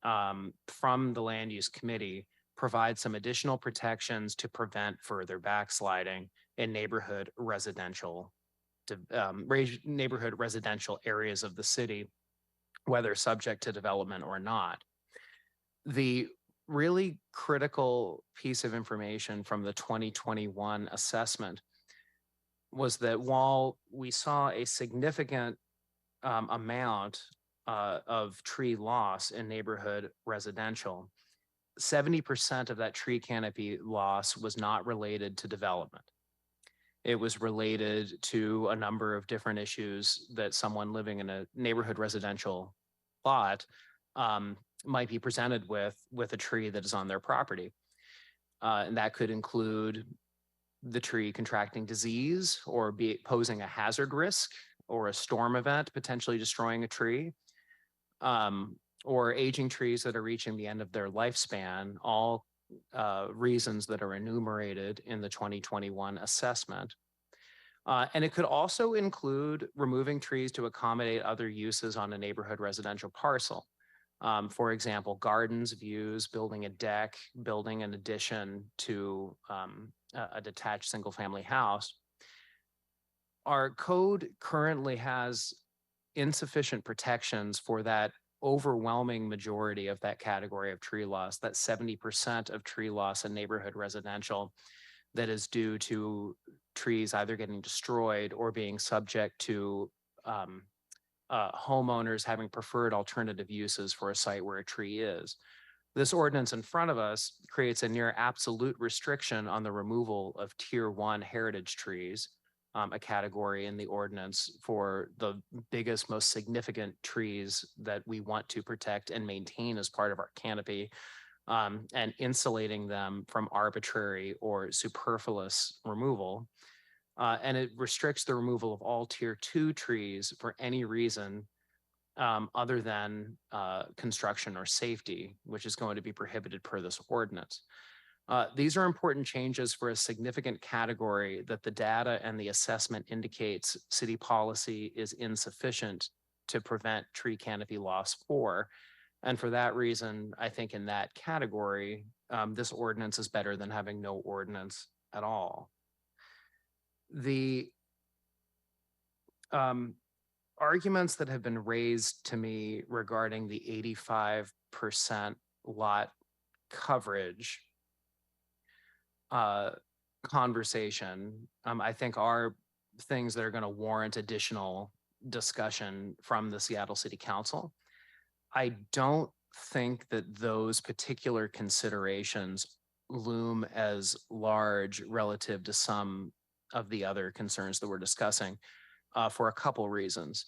S1: from the Land Use Committee provides some additional protections to prevent further backsliding in neighborhood residential areas of the city, whether subject to development or not. The really critical piece of information from the 2021 assessment was that while we saw a significant amount of tree loss in neighborhood residential, 70% of that tree canopy loss was not related to development. It was related to a number of different issues that someone living in a neighborhood residential lot might be presented with a tree that is on their property. And that could include the tree contracting disease or posing a hazard risk or a storm event potentially destroying a tree, or aging trees that are reaching the end of their lifespan, all reasons that are enumerated in the 2021 assessment. And it could also include removing trees to accommodate other uses on a neighborhood residential parcel. For example, gardens, views, building a deck, building an addition to a detached single-family house. Our code currently has insufficient protections for that overwhelming majority of that category of tree loss, that 70% of tree loss in neighborhood residential that is due to trees either getting destroyed or being subject to homeowners having preferred alternative uses for a site where a tree is. This ordinance in front of us creates a near absolute restriction on the removal of Tier 1 heritage trees, a category in the ordinance for the biggest, most significant trees that we want to protect and maintain as part of our canopy, and insulating them from arbitrary or superfluous removal. And it restricts the removal of all Tier 2 trees for any reason other than construction or safety, which is going to be prohibited per this ordinance. These are important changes for a significant category that the data and the assessment indicates city policy is insufficient to prevent tree canopy loss for. And for that reason, I think in that category, this ordinance is better than having no ordinance at all. The arguments that have been raised to me regarding the 85% lot coverage conversation, I think are things that are going to warrant additional discussion from the Seattle City Council. I don't think that those particular considerations loom as large relative to some of the other concerns that we're discussing for a couple reasons.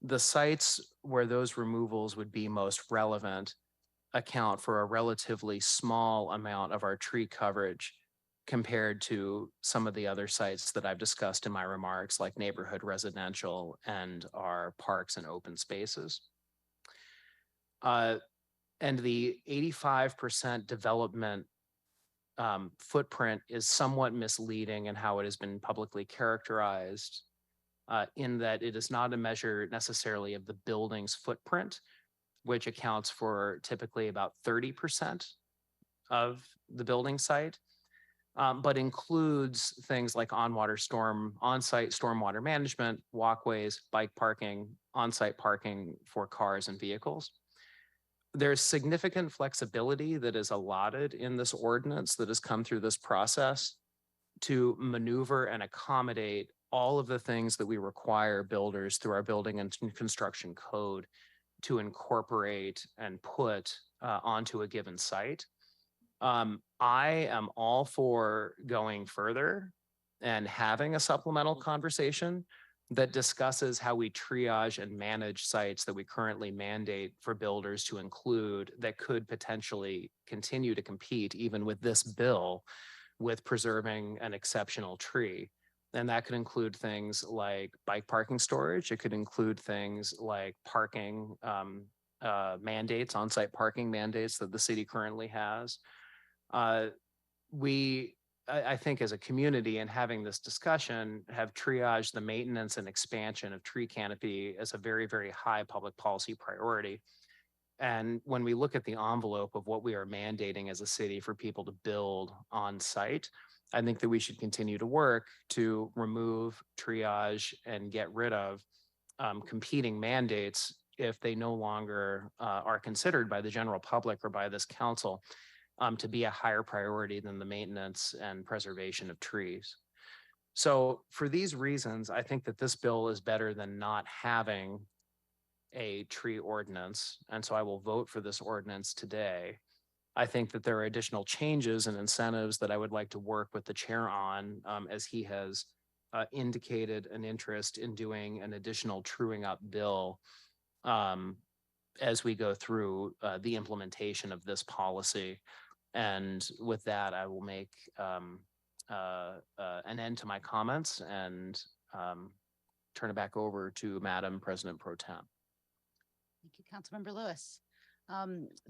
S1: The sites where those removals would be most relevant account for a relatively small amount of our tree coverage compared to some of the other sites that I've discussed in my remarks, like neighborhood residential and our parks and open spaces. And the 85% development footprint is somewhat misleading in how it has been publicly characterized, in that it is not a measure necessarily of the building's footprint, which accounts for typically about 30% of the building site, but includes things like on-site stormwater management, walkways, bike parking, on-site parking for cars and vehicles. There's significant flexibility that is allotted in this ordinance that has come through this process to maneuver and accommodate all of the things that we require builders through our building and construction code to incorporate and put onto a given site. I am all for going further and having a supplemental conversation that discusses how we triage and manage sites that we currently mandate for builders to include that could potentially continue to compete even with this bill with preserving an exceptional tree. And that could include things like bike parking storage. It could include things like parking mandates, on-site parking mandates that the city currently has. I think as a community and having this discussion have triaged the maintenance and expansion of tree canopy as a very, very high public policy priority. And when we look at the envelope of what we are mandating as a city for people to build on site, I think that we should continue to work to remove, triage, and get rid of competing mandates if they no longer are considered by the general public or by this council to be a higher priority than the maintenance and preservation of trees. So for these reasons, I think that this bill is better than not having a tree ordinance. And so I will vote for this ordinance today. I think that there are additional changes and incentives that I would like to work with the chair on as he has indicated an interest in doing an additional truing up bill as we go through the implementation of this policy. And with that, I will make an end to my comments and turn it back over to Madam President Pro Tem.
S16: Thank you, Councilmember Lewis.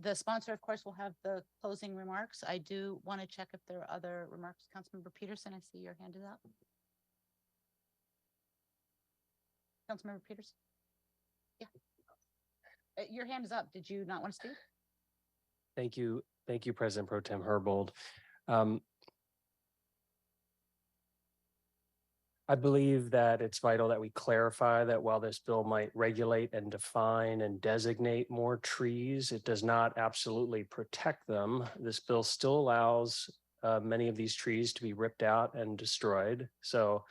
S16: The sponsor, of course, will have the closing remarks. I do want to check if there are other remarks. Councilmember Peterson, I see your hand is up. Councilmember Peterson? Yeah. Your hand is up. Did you not want to speak?
S14: Thank you. Thank you, President Pro Tem Herbold. I believe that it's vital that we clarify that while this bill might regulate and define and designate more trees, it does not absolutely protect them. This bill still allows many of these trees to be ripped out and destroyed. So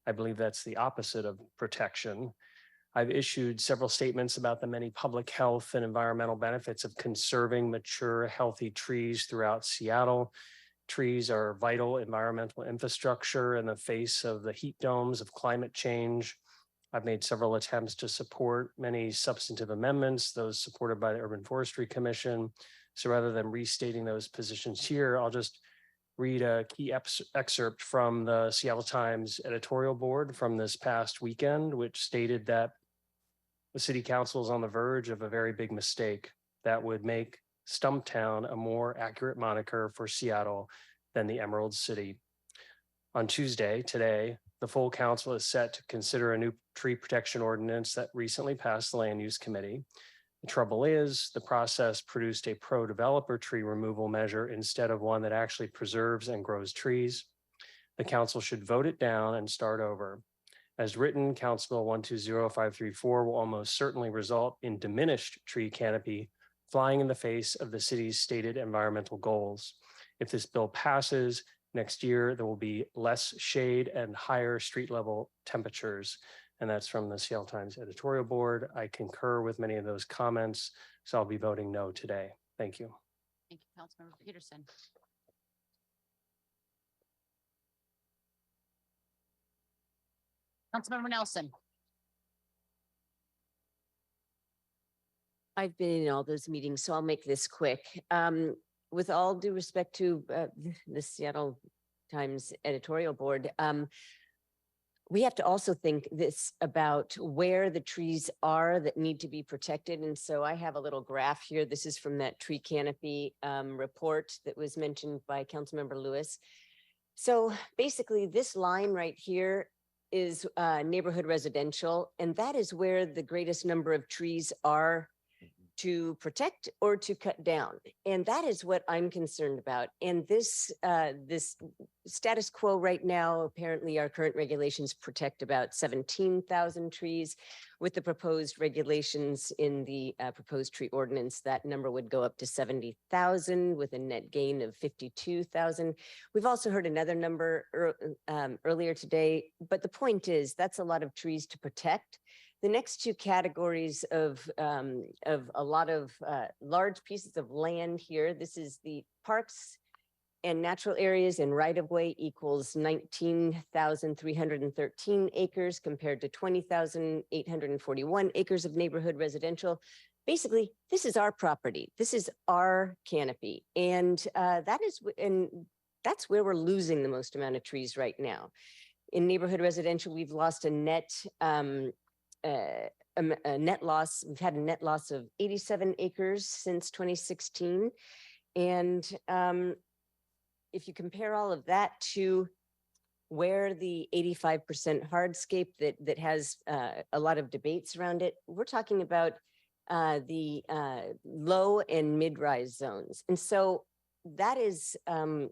S14: I believe that's the opposite of protection. I've issued several statements about the many public health and environmental benefits of conserving mature, healthy trees throughout Seattle. Trees are vital environmental infrastructure in the face of the heat domes of climate change. I've made several attempts to support many substantive amendments, those supported by the Urban Forestry Commission. So rather than restating those positions here, I'll just read a key excerpt from the Seattle Times editorial board from this past weekend, which stated that the city council is on the verge of a very big mistake that would make Stumptown a more accurate moniker for Seattle than the Emerald City. On Tuesday, today, the full council is set to consider a new tree protection ordinance that recently passed the Land Use Committee. The trouble is, the process produced a pro-developer tree removal measure instead of one that actually preserves and grows trees. The council should vote it down and start over. As written, Council Bill 120534 will almost certainly result in diminished tree canopy flying in the face of the city's stated environmental goals. If this bill passes next year, there will be less shade and higher street level temperatures. And that's from the Seattle Times editorial board. I concur with many of those comments, so I'll be voting no today. Thank you.
S16: Thank you, Councilmember Peterson. Councilmember Nelson.
S17: I've been in all those meetings, so I'll make this quick. With all due respect to the Seattle Times editorial board, we have to also think this about where the trees are that need to be protected. And so I have a little graph here. This is from that tree canopy report that was mentioned by Councilmember Lewis. So basically this line right here is neighborhood residential, and that is where the greatest number of trees are to protect or to cut down. And that is what I'm concerned about. And this status quo right now, apparently our current regulations protect about 17,000 trees. With the proposed regulations in the proposed tree ordinance, that number would go up to 70,000 with a net gain of 52,000. We've also heard another number earlier today, but the point is that's a lot of trees to protect. The next two categories of a lot of large pieces of land here, this is the parks and natural areas and right-of-way equals 19,313 acres compared to 20,841 acres of neighborhood residential. Basically, this is our property. This is our canopy. And that's where we're losing the most amount of trees right now. In neighborhood residential, we've lost a net a net loss. We've had a net loss of 87 acres since 2016. And if you compare all of that to where the 85% hardscape that has a lot of debates around it, we're talking about the low and mid-rise zones. And so that is, to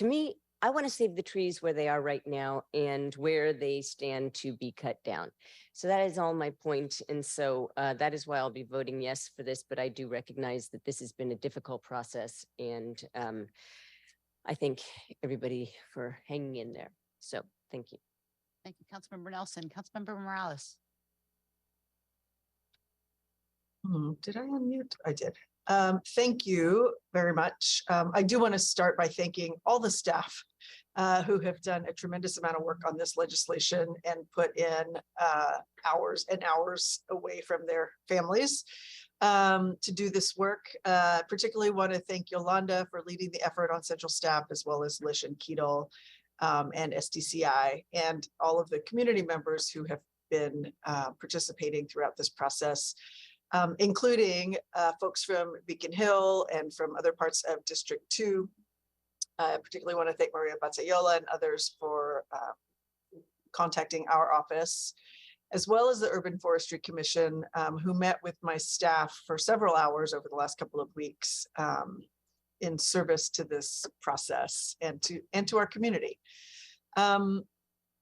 S17: me, I want to save the trees where they are right now and where they stand to be cut down. So that is all my point. And so that is why I'll be voting yes for this, but I do recognize that this has been a difficult process, and I thank everybody for hanging in there. So thank you.
S16: Thank you, Councilmember Nelson. Councilmember Morales.
S20: Did I unmute? I did. Thank you very much. I do want to start by thanking all the staff who have done a tremendous amount of work on this legislation and put in hours and hours away from their families to do this work. Particularly want to thank Yolanda for leading the effort on central staff, as well as Lish and Keedle and SDCI, and all of the community members who have been participating throughout this process. Including folks from Beacon Hill and from other parts of District 2. I particularly want to thank Maria Batayola and others for contacting our office, as well as the Urban Forestry Commission, who met with my staff for several hours over the last couple of weeks in service to this process and to our community.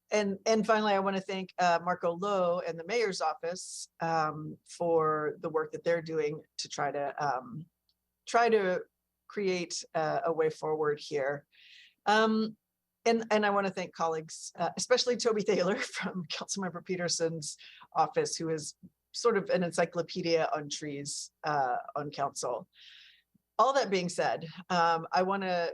S20: And finally, I want to thank Marco Lowe and the mayor's office for the work that they're doing to try to create a way forward here. And I want to thank colleagues, especially Toby Thaler from Councilmember Peterson's office, who is sort of an encyclopedia on trees on council. All that being said, I want to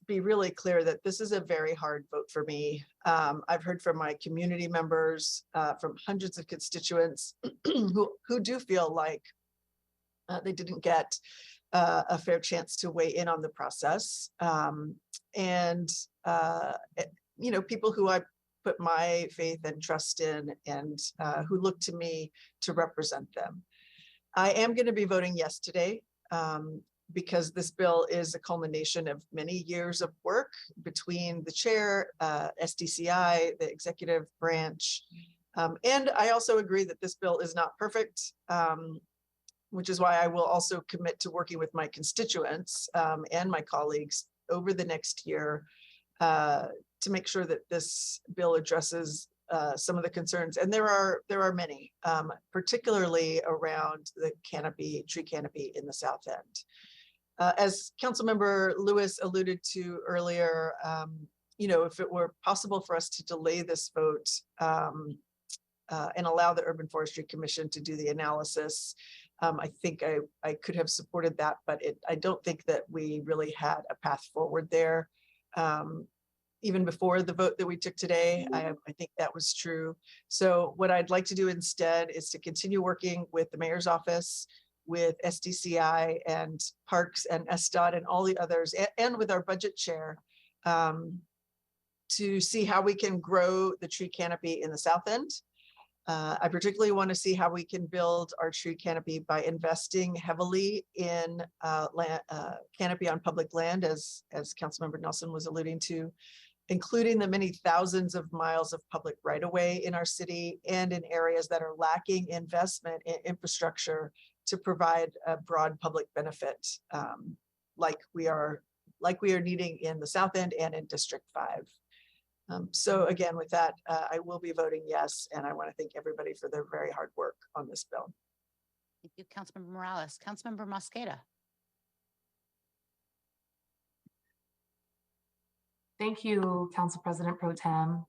S20: be really clear that this is a very hard vote for me. I've heard from my community members, from hundreds of constituents who do feel like they didn't get a fair chance to weigh in on the process. And you know, people who I put my faith and trust in, and who look to me to represent them. I am going to be voting yes today. Because this bill is a culmination of many years of work between the chair, SDCI, the executive branch. And I also agree that this bill is not perfect, which is why I will also commit to working with my constituents and my colleagues over the next year to make sure that this bill addresses some of the concerns. And there are many, particularly around the tree canopy in the south end. As Councilmember Lewis alluded to earlier, you know, if it were possible for us to delay this vote and allow the Urban Forestry Commission to do the analysis, I think I could have supported that, but I don't think that we really had a path forward there. Even before the vote that we took today, I think that was true. So what I'd like to do instead is to continue working with the mayor's office, with SDCI and Parks and SDOT and all the others, and with our budget chair to see how we can grow the tree canopy in the south end. I particularly want to see how we can build our tree canopy by investing heavily in canopy on public land, as Councilmember Nelson was alluding to, including the many thousands of miles of public right-of-way in our city and in areas that are lacking investment in infrastructure to provide a broad public benefit, like we are needing in the South End and in District 5. So again, with that, I will be voting yes, and I want to thank everybody for their very hard work on this bill.
S16: Thank you, Councilmember Morales. Councilmember Mosqueda.
S21: Thank you, Council President Pro Tem.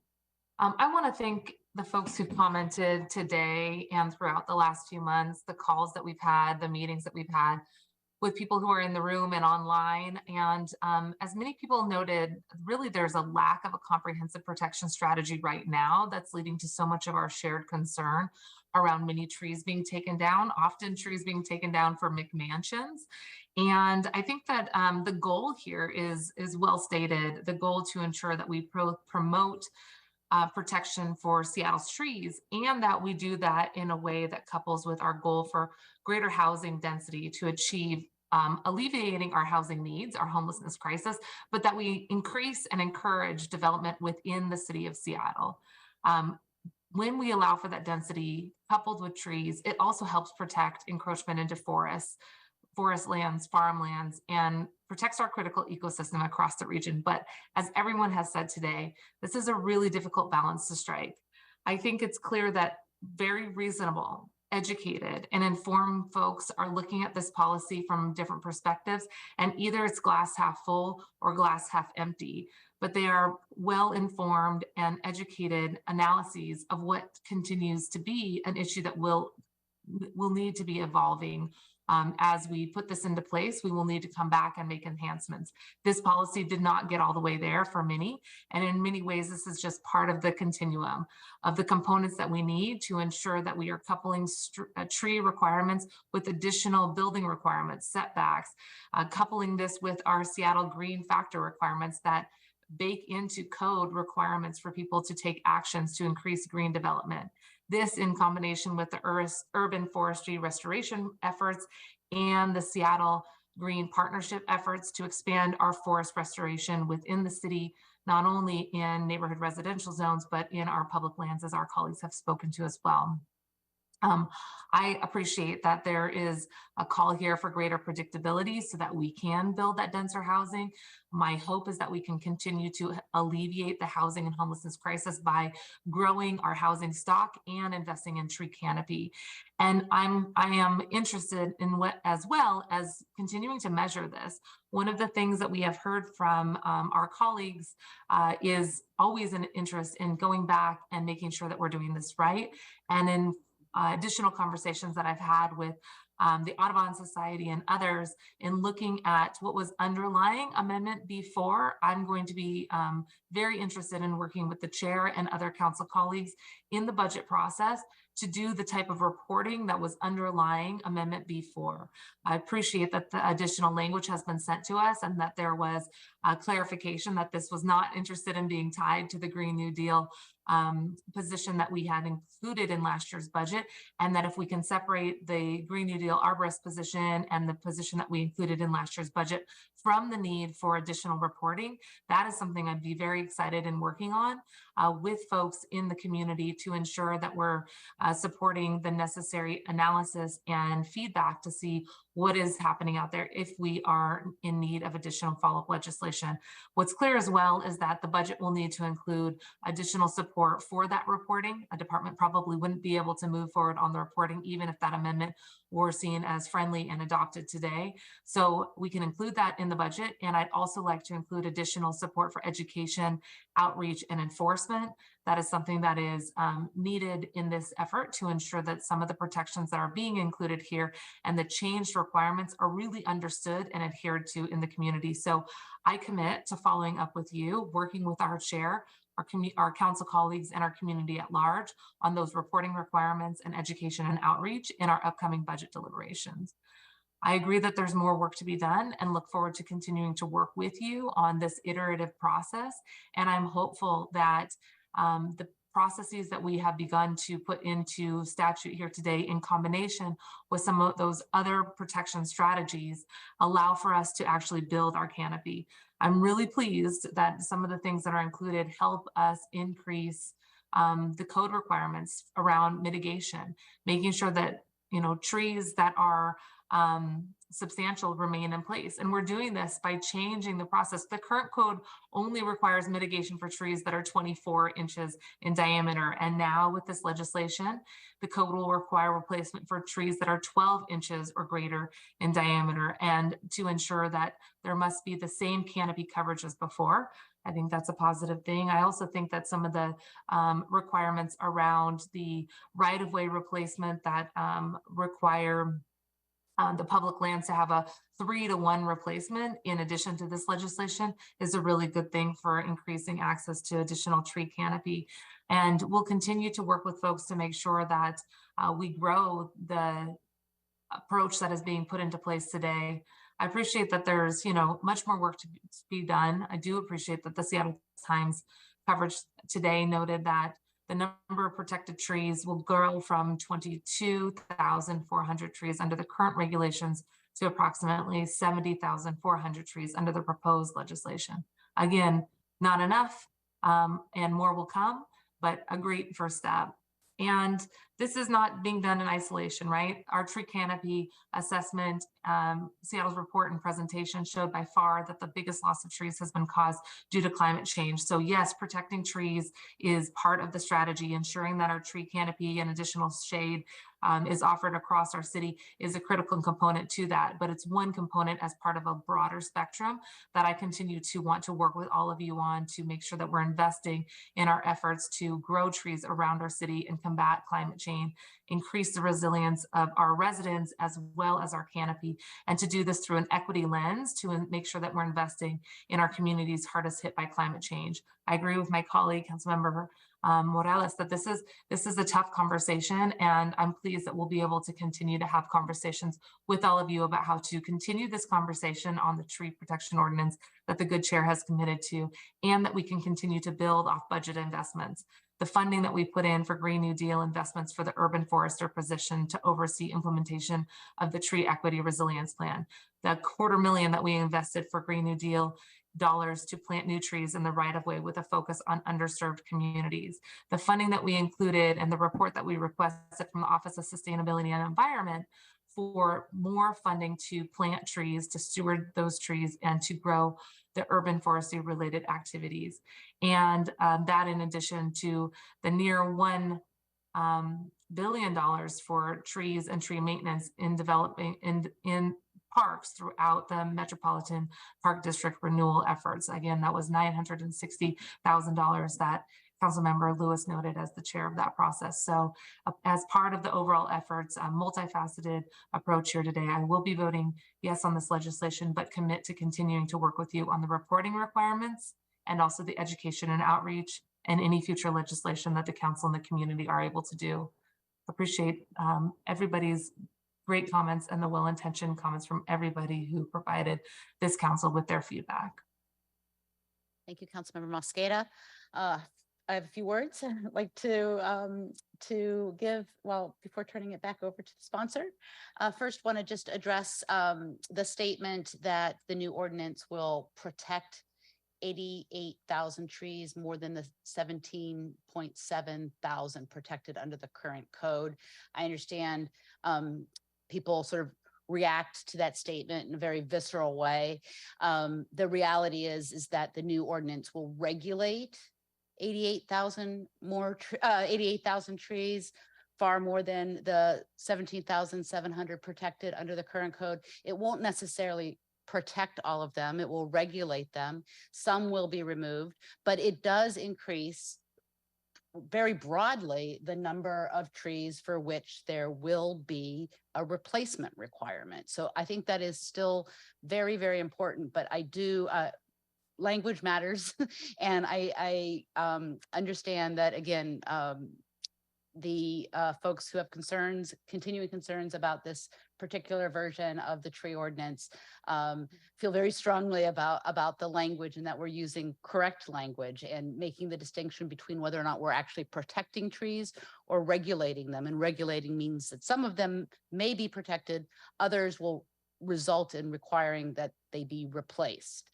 S21: I want to thank the folks who commented today and throughout the last few months, the calls that we've had, the meetings that we've had with people who are in the room and online. And as many people noted, really there's a lack of a comprehensive protection strategy right now that's leading to so much of our shared concern around many trees being taken down, often trees being taken down for McMansions. And I think that the goal here is well stated, the goal to ensure that we promote protection for Seattle's trees, and that we do that in a way that couples with our goal for greater housing density to achieve alleviating our housing needs, our homelessness crisis, but that we increase and encourage development within the city of Seattle. When we allow for that density coupled with trees, it also helps protect encroachment into forests, forest lands, farmlands, and protects our critical ecosystem across the region. But as everyone has said today, this is a really difficult balance to strike. I think it's clear that very reasonable, educated, and informed folks are looking at this policy from different perspectives, and either it's glass half full or glass half empty, but they are well-informed and educated analyses of what continues to be an issue that will need to be evolving. As we put this into place, we will need to come back and make enhancements. This policy did not get all the way there for many, and in many ways, this is just part of the continuum of the components that we need to ensure that we are coupling tree requirements with additional building requirements, setbacks, coupling this with our Seattle green factor requirements that bake into code requirements for people to take actions to increase green development. This in combination with the urban forestry restoration efforts and the Seattle Green Partnership efforts to expand our forest restoration within the city, not only in neighborhood residential zones, but in our public lands, as our colleagues have spoken to as well. I appreciate that there is a call here for greater predictability so that we can build that denser housing. My hope is that we can continue to alleviate the housing and homelessness crisis by growing our housing stock and investing in tree canopy. And I am interested in what, as well as continuing to measure this. One of the things that we have heard from our colleagues is always an interest in going back and making sure that we're doing this right. And in additional conversations that I've had with the Audubon Society and others in looking at what was underlying Amendment B4, I'm going to be very interested in working with the chair and other council colleagues in the budget process to do the type of reporting that was underlying Amendment B4. I appreciate that the additional language has been sent to us and that there was a clarification that this was not interested in being tied to the Green New Deal position that we had included in last year's budget, and that if we can separate the Green New Deal arborist position and the position that we included in last year's budget from the need for additional reporting, that is something I'd be very excited in working on with folks in the community to ensure that we're supporting the necessary analysis and feedback to see what is happening out there if we are in need of additional follow-up legislation. What's clear as well is that the budget will need to include additional support for that reporting. A department probably wouldn't be able to move forward on the reporting even if that amendment were seen as friendly and adopted today. So we can include that in the budget. And I'd also like to include additional support for education, outreach, and enforcement. That is something that is needed in this effort to ensure that some of the protections that are being included here and the changed requirements are really understood and adhered to in the community. So I commit to following up with you, working with our chair, our council colleagues, and our community at large on those reporting requirements and education and outreach in our upcoming budget deliberations. I agree that there's more work to be done and look forward to continuing to work with you on this iterative process. And I'm hopeful that the processes that we have begun to put into statute here today in combination with some of those other protection strategies allow for us to actually build our canopy. I'm really pleased that some of the things that are included help us increase the code requirements around mitigation, making sure that trees that are substantial remain in place. And we're doing this by changing the process. The current code only requires mitigation for trees that are 24 inches in diameter. And now with this legislation, the code will require replacement for trees that are 12 inches or greater in diameter, and to ensure that there must be the same canopy coverage as before. I think that's a positive thing. I also think that some of the requirements around the right-of-way replacement that require the public lands to have a 3-to-1 replacement in addition to this legislation is a really good thing for increasing access to additional tree canopy. And we'll continue to work with folks to make sure that we grow the approach that is being put into place today. I appreciate that there's much more work to be done. I do appreciate that the Seattle Times coverage today noted that the number of protected trees will grow from 22,400 trees under the current regulations to approximately 70,400 trees under the proposed legislation. Again, not enough, and more will come, but a great first step. And this is not being done in isolation, right? Our tree canopy assessment, Seattle's report and presentation showed by far that the biggest loss of trees has been caused due to climate change. So yes, protecting trees is part of the strategy. Ensuring that our tree canopy and additional shade is offered across our city is a critical component to that, but it's one component as part of a broader spectrum that I continue to want to work with all of you on to make sure that we're investing in our efforts to grow trees around our city and combat climate change, increase the resilience of our residents as well as our canopy, and to do this through an equity lens to make sure that we're investing in our communities hardest hit by climate change. I agree with my colleague, Councilmember Morales, that this is a tough conversation, and I'm pleased that we'll be able to continue to have conversations with all of you about how to continue this conversation on the tree protection ordinance that the good chair has committed to, and that we can continue to build off budget investments. The funding that we put in for Green New Deal investments for the urban forester position to oversee implementation of the tree equity resilience plan, the $250,000 that we invested for Green New Deal dollars to plant new trees in the right of way with a focus on underserved communities. The funding that we included and the report that we requested from the Office of Sustainability and Environment for more funding to plant trees, to steward those trees, and to grow the urban forestry related activities. And that in addition to the near $1 billion for trees and tree maintenance in developing in parks throughout the Metropolitan Park District renewal efforts. Again, that was $960,000 that Councilmember Lewis noted as the chair of that process. So as part of the overall efforts, a multifaceted approach here today, I will be voting yes on this legislation, but commit to continuing to work with you on the reporting requirements and also the education and outreach and any future legislation that the council and the community are able to do. Appreciate everybody's great comments and the well-intentioned comments from everybody who provided this council with their feedback.
S16: Thank you, Councilmember Mosqueda. I have a few words I'd like to give, well, before turning it back over to the sponsor. First, want to just address the statement that the new ordinance will protect 88,000 trees, more than the 17.7 thousand protected under the current code. I understand people sort of react to that statement in a very visceral way. The reality is that the new ordinance will regulate 88,000 trees, far more than the 17,700 protected under the current code. It won't necessarily protect all of them. It will regulate them. Some will be removed, but it does increase very broadly the number of trees for which there will be a replacement requirement. So I think that is still very, very important, but I do, language matters. And I understand that, again, the folks who have concerns, continuing concerns about this particular version of the tree ordinance feel very strongly about the language, and that we're using correct language and making the distinction between whether or not we're actually protecting trees or regulating them. And regulating means that some of them may be protected, others will result in requiring that they be replaced.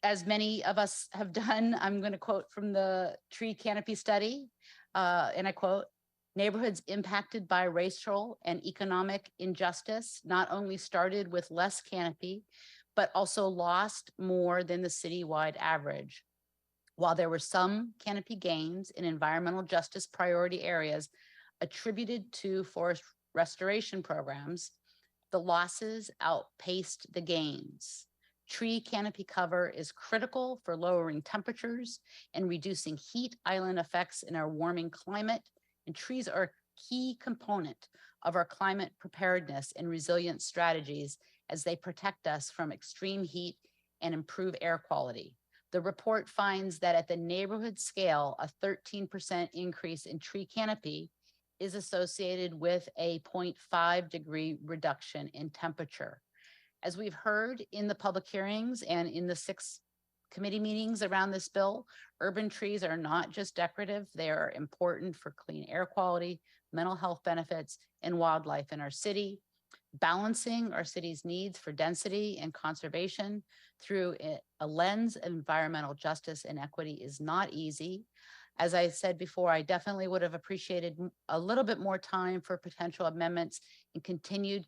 S16: As many of us have done, I'm going to quote from the tree canopy study, and I quote, "Neighborhoods impacted by racial and economic injustice not only started with less canopy, but also lost more than the citywide average. While there were some canopy gains in environmental justice priority areas attributed to forest restoration programs, the losses outpaced the gains. Tree canopy cover is critical for lowering temperatures and reducing heat island effects in our warming climate, and trees are a key component of our climate preparedness and resilience strategies as they protect us from extreme heat and improve air quality. The report finds that at the neighborhood scale, a 13% increase in tree canopy is associated with a 0.5 degree reduction in temperature. As we've heard in the public hearings and in the 6 committee meetings around this bill. Urban trees are not just decorative. They are important for clean air quality, mental health benefits, and wildlife in our city. Balancing our city's needs for density and conservation through a lens of environmental justice and equity is not easy. As I said before, I definitely would have appreciated a little bit more time for potential amendments and continued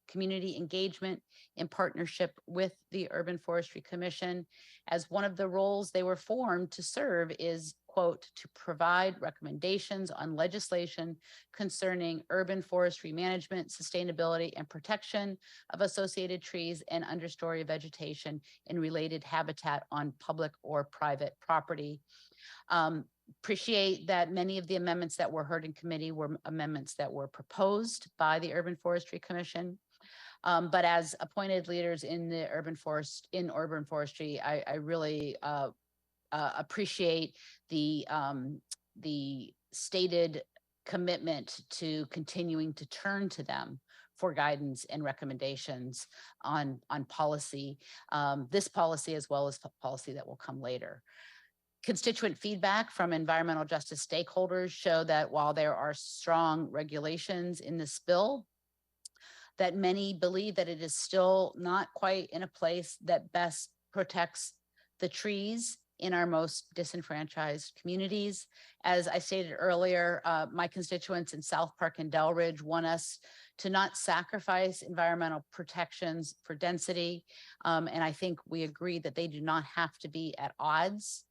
S16: community engagement in partnership with the Urban Forestry Commission, as one of the roles they were formed to serve is, quote, to provide recommendations on legislation concerning urban forestry management, sustainability, and protection of associated trees and understory vegetation and related habitat on public or private property. Appreciate that many of the amendments that were heard in committee were amendments that were proposed by the Urban Forestry Commission. But as appointed leaders in the urban forestry, I really appreciate the stated commitment to continuing to turn to them for guidance and recommendations on policy, this policy as well as policy that will come later. Constituent feedback from environmental justice stakeholders show that while there are strong regulations in this bill, that many believe that it is still not quite in a place that best protects the trees in our most disenfranchised communities. As I stated earlier, my constituents in South Park and Delridge want us to not sacrifice environmental protections for density. And I think we agree that they do not have to be at odds.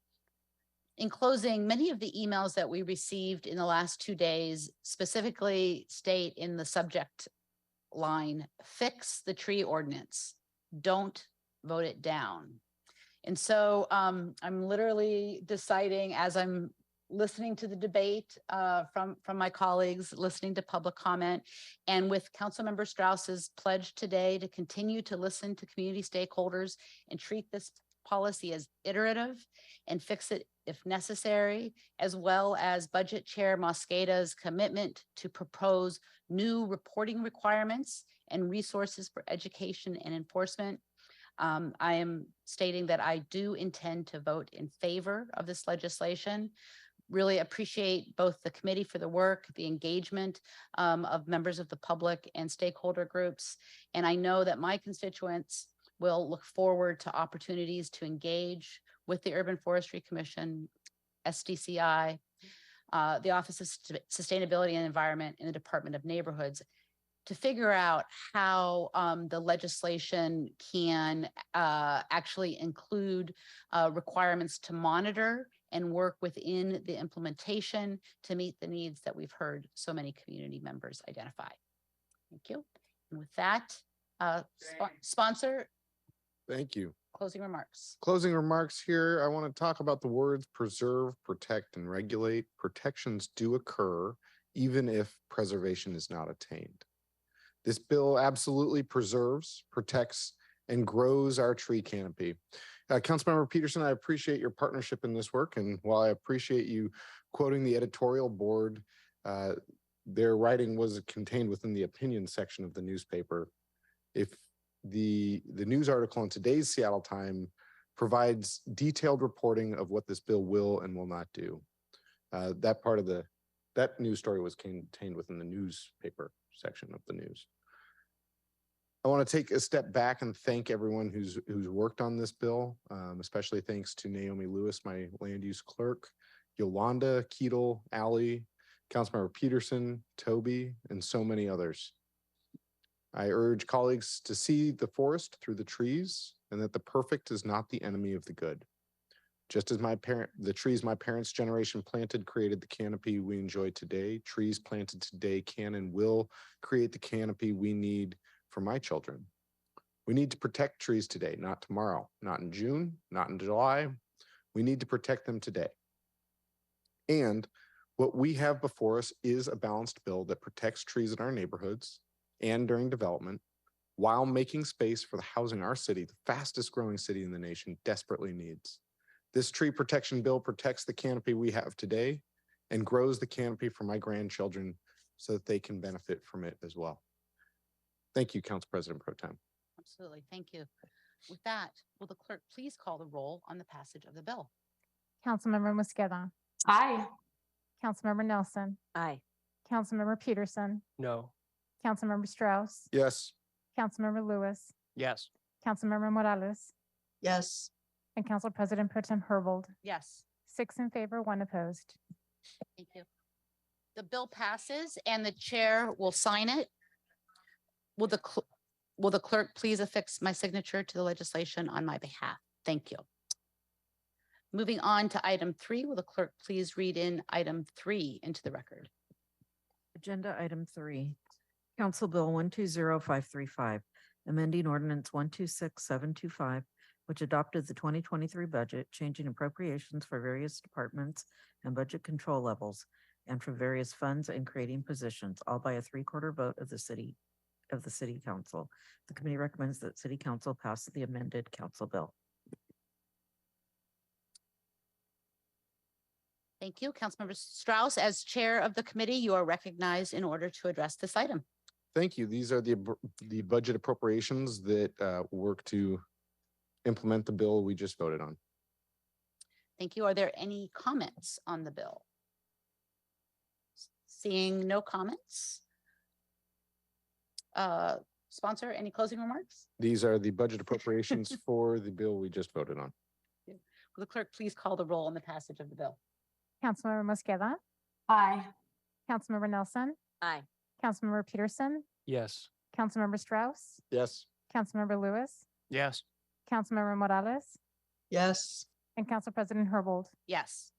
S16: In closing, many of the emails that we received in the last 2 days specifically state in the subject line, fix the tree ordinance, don't vote it down. And so I'm literally deciding as I'm listening to the debate from my colleagues, listening to public comment, and with Councilmember Strauss's pledge today to continue to listen to community stakeholders and treat this policy as iterative and fix it if necessary, as well as Budget Chair Mosqueda's commitment to propose new reporting requirements and resources for education and enforcement. I am stating that I do intend to vote in favor of this legislation. Really appreciate both the committee for the work, the engagement of members of the public and stakeholder groups. And I know that my constituents will look forward to opportunities to engage with the Urban Forestry Commission, SDCI, the Office of Sustainability and Environment, and the Department of Neighborhoods to figure out how the legislation can actually include requirements to monitor and work within the implementation to meet the needs that we've heard so many community members identify. Thank you. And with that, sponsor.
S15: Thank you.
S16: Closing remarks.
S15: Closing remarks here. I want to talk about the words preserve, protect, and regulate. Protections do occur even if preservation is not attained. This bill absolutely preserves, protects, and grows our tree canopy. Councilmember Peterson, I appreciate your partnership in this work. And while I appreciate you quoting the editorial board, their writing was contained within the opinion section of the newspaper. If the news article in today's Seattle Times provides detailed reporting of what this bill will and will not do. That news story was contained within the newspaper section of the news. I want to take a step back and thank everyone who's worked on this bill, especially thanks to Naomi Lewis, my land use clerk, Yolanda, Keatle, Allie, Councilmember Peterson, Toby, and so many others. I urge colleagues to see the forest through the trees and that the perfect is not the enemy of the good. Just as the trees my parents' generation planted created the canopy we enjoy today, trees planted today can and will create the canopy we need for my children. We need to protect trees today, not tomorrow, not in June, not in July. We need to protect them today. And what we have before us is a balanced bill that protects trees in our neighborhoods and during development, while making space for the housing our city, the fastest growing city in the nation, desperately needs. This tree protection bill protects the canopy we have today and grows the canopy for my grandchildren so that they can benefit from it as well. Thank you, Council President Pro Tem.
S16: Absolutely, thank you. With that, will the clerk please call the roll on the passage of the bill?
S12: Councilmember Mosqueda.
S21: Aye.
S12: Councilmember Nelson.
S17: Aye.
S12: Councilmember Peterson.
S14: No.
S12: Councilmember Strauss.
S15: Yes.
S12: Councilmember Lewis.
S14: Yes.
S12: Councilmember Morales.
S20: Yes.
S12: And Council President Pro Tem Herbold.
S16: Yes.
S12: 6 in favor, 1 opposed.
S16: Thank you. The bill passes and the chair will sign it. Will the clerk please affix my signature to the legislation on my behalf? Thank you. Moving on to item 3, will the clerk please read in item 3 into the record?
S5: Agenda item 3, Council Bill 120535, amending ordinance 126725, which adopted the 2023 budget, changing appropriations for various departments and budget control levels, and for various funds and creating positions, all by a 3/4 vote of the city council. The committee recommends that city council pass the amended council bill.
S16: Thank you. Councilmember Strauss, as chair of the committee, you are recognized in order to address this item.
S15: Thank you. These are the budget appropriations that work to implement the bill we just voted on.
S16: Thank you. Are there any comments on the bill? Seeing no comments. Sponsor, any closing remarks?
S15: These are the budget appropriations for the bill we just voted on.
S16: Will the clerk please call the roll on the passage of the bill?
S12: Councilmember Mosqueda.
S21: Aye.
S12: Councilmember Nelson.
S17: Aye.
S12: Councilmember Peterson.
S14: Yes.
S12: Councilmember Strauss.
S15: Yes.
S12: Councilmember Lewis.
S14: Yes.
S12: Councilmember Morales.
S20: Yes.
S12: And Council President Herbold.
S16: Yes.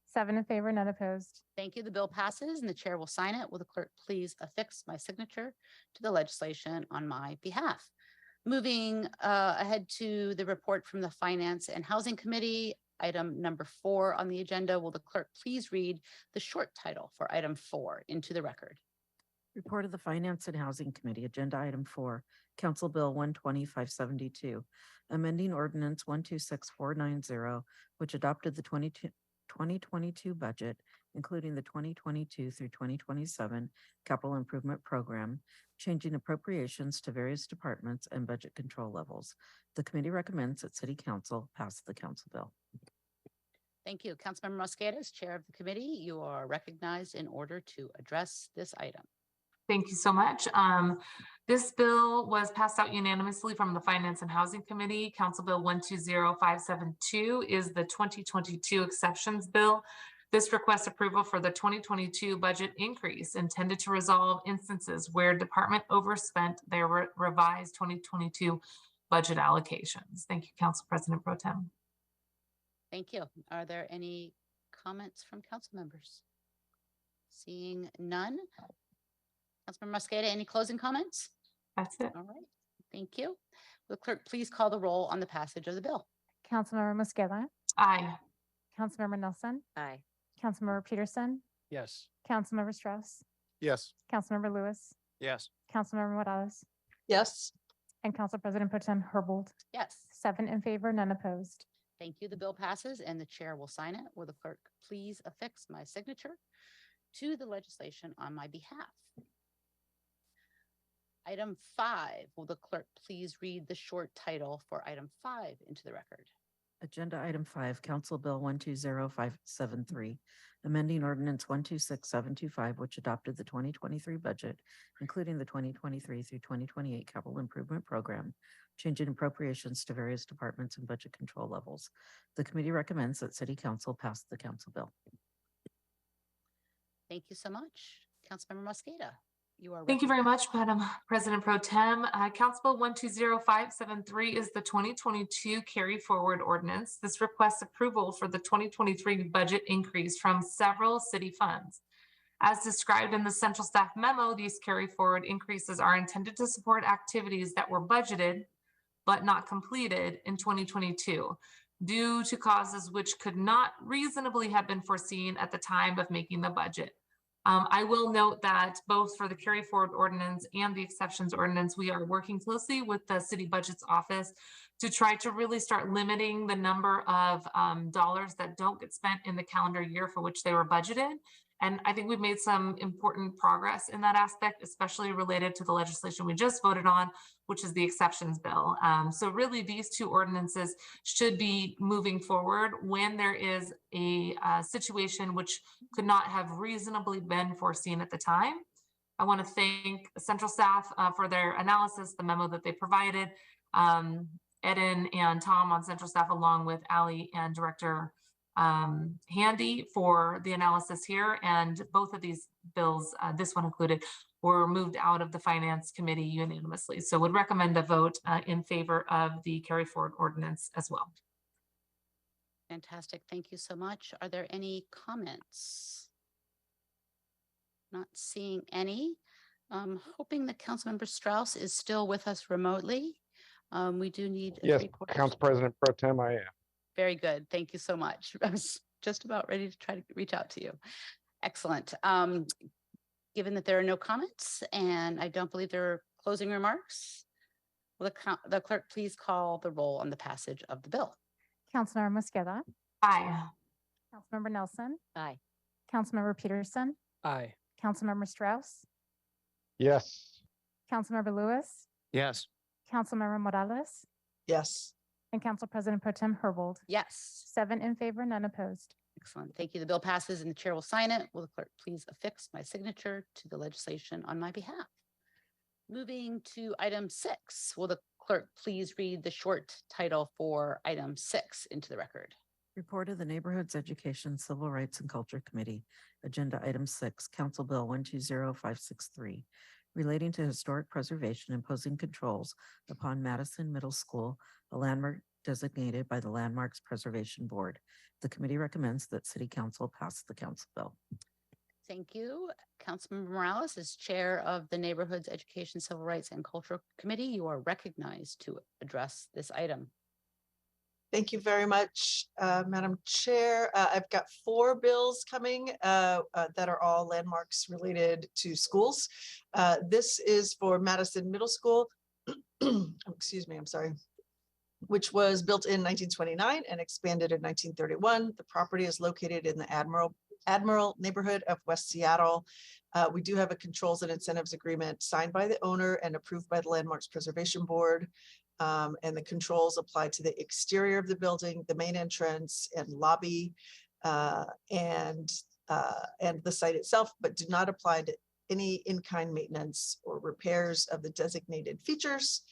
S12: 7 in favor, none opposed.
S16: Thank you. The bill passes and the chair will sign it. Will the clerk please affix my signature to the legislation on my behalf? Moving ahead to the report from the Finance and Housing Committee, item number 4 on the agenda. Will the clerk please read the short title for item 4 into the record?
S5: Report of the Finance and Housing Committee, agenda item 4, Council Bill 120572, amending ordinance 126490, which adopted the 2022 budget, including the 2022 through 2027 capital improvement program, changing appropriations to various departments and budget control levels. The committee recommends that City Council pass the council bill.
S16: Thank you. Councilmember Mosqueda, as chair of the committee, you are recognized in order to address this item.
S21: Thank you so much. This bill was passed out unanimously from the Finance and Housing Committee. Council Bill 120572 is the 2022 exceptions bill. This requests approval for the 2022 budget increase intended to resolve instances where department overspent their revised 2022 budget allocations. Thank you, Council President Pro Tem.
S16: Thank you. Are there any comments from council members? Seeing none. Councilmember Mosqueda, any closing comments?
S21: That's it.
S16: All right. Thank you. Will the clerk please call the roll on the passage of the bill?
S12: Councilmember Mosqueda.
S21: Aye.
S12: Councilmember Nelson.
S17: Aye.
S12: Councilmember Peterson.
S14: Yes.
S12: Councilmember Strauss.
S15: Yes.
S12: Councilmember Lewis.
S14: Yes.
S12: Councilmember Morales.
S20: Yes.
S12: And Council President Pro Tem Herbold.
S16: Yes.
S12: 7 in favor, none opposed.
S16: Thank you. The bill passes and the chair will sign it. Will the clerk please affix my signature to the legislation on my behalf? Item 5, will the clerk please read the short title for item 5 into the record?
S5: Agenda item 5, Council Bill 120573, amending ordinance 126725, which adopted the 2023 budget, including the 2023 through 2028 capital improvement program, changing appropriations to various departments and budget control levels. The committee recommends that City Council pass the council bill.
S16: Thank you so much. Councilmember Mosqueda, you are.
S21: Thank you very much, Madam President Pro Tem. Council Bill 120573 is the 2022 carry forward ordinance. This requests approval for the 2023 budget increase from several city funds. As described in the central staff memo, these carry forward increases are intended to support activities that were budgeted but not completed in 2022 due to causes which could not reasonably have been foreseen at the time of making the budget. I will note that both for the carry forward ordinance and the exceptions ordinance, we are working closely with the city budget's office to try to really start limiting the number of dollars that don't get spent in the calendar year for which they were budgeted, And I think we've made some important progress in that aspect, especially related to the legislation we just voted on, which is the exceptions bill. So really these two ordinances should be moving forward when there is a situation which could not have reasonably been foreseen at the time. I want to thank central staff for their analysis, the memo that they provided, Eden and Tom on central staff, along with Ali and Director Handy for the analysis here. And both of these bills, this one included, were moved out of the Finance Committee unanimously. So would recommend a vote in favor of the carry forward ordinance as well.
S16: Fantastic. Thank you so much. Are there any comments? Not seeing any. Hoping that Councilmember Strauss is still with us remotely. We do need
S15: Yes,
S16: three-quarters.
S15: Council President Pro Tem, I am.
S16: Very good. Thank you so much. I was just about ready to try to reach out to you. Excellent. Given that there are no comments and I don't believe there are closing remarks, will the clerk please call the roll on the passage of the bill?
S12: Councilmember Mosqueda.
S21: Aye.
S12: Councilmember Nelson.
S17: Aye.
S12: Councilmember Peterson.
S14: Aye.
S12: Councilmember Strauss.
S15: Yes.
S12: Councilmember Lewis.
S1: Yes.
S12: Councilmember Morales.
S20: Yes.
S12: And Council President Pro Tem Herbold.
S16: Yes.
S12: 7 in favor, none opposed.
S16: Excellent. Thank you. The bill passes and the chair will sign it. Will the clerk please affix my signature to the legislation on my behalf? Moving to item 6, will the clerk please read the short title for item 6 into the record?
S5: Report of the Neighborhoods Education, Civil Rights and Culture Committee, Agenda Item 6, Council Bill 120563, relating to historic preservation, imposing controls upon Madison Middle School, a landmark designated by the Landmarks Preservation Board. The committee recommends that City Council pass the council bill.
S16: Thank you. Councilmember Morales, as chair of the Neighborhoods Education, Civil Rights and Cultural Committee, you are recognized to address this item.
S20: Thank you very much, Madam Chair. I've got 4 bills coming that are all landmarks related to schools. This is for Madison Middle School. Excuse me, I'm sorry. Which was built in 1929 and expanded in 1931. The property is located in the Admiral neighborhood of West Seattle. We do have a controls and incentives agreement signed by the owner and approved by the Landmarks Preservation Board. And the controls apply to the exterior of the building, the main entrance and lobby, and the site itself, but do not apply to any in-kind maintenance or repairs of the designated features.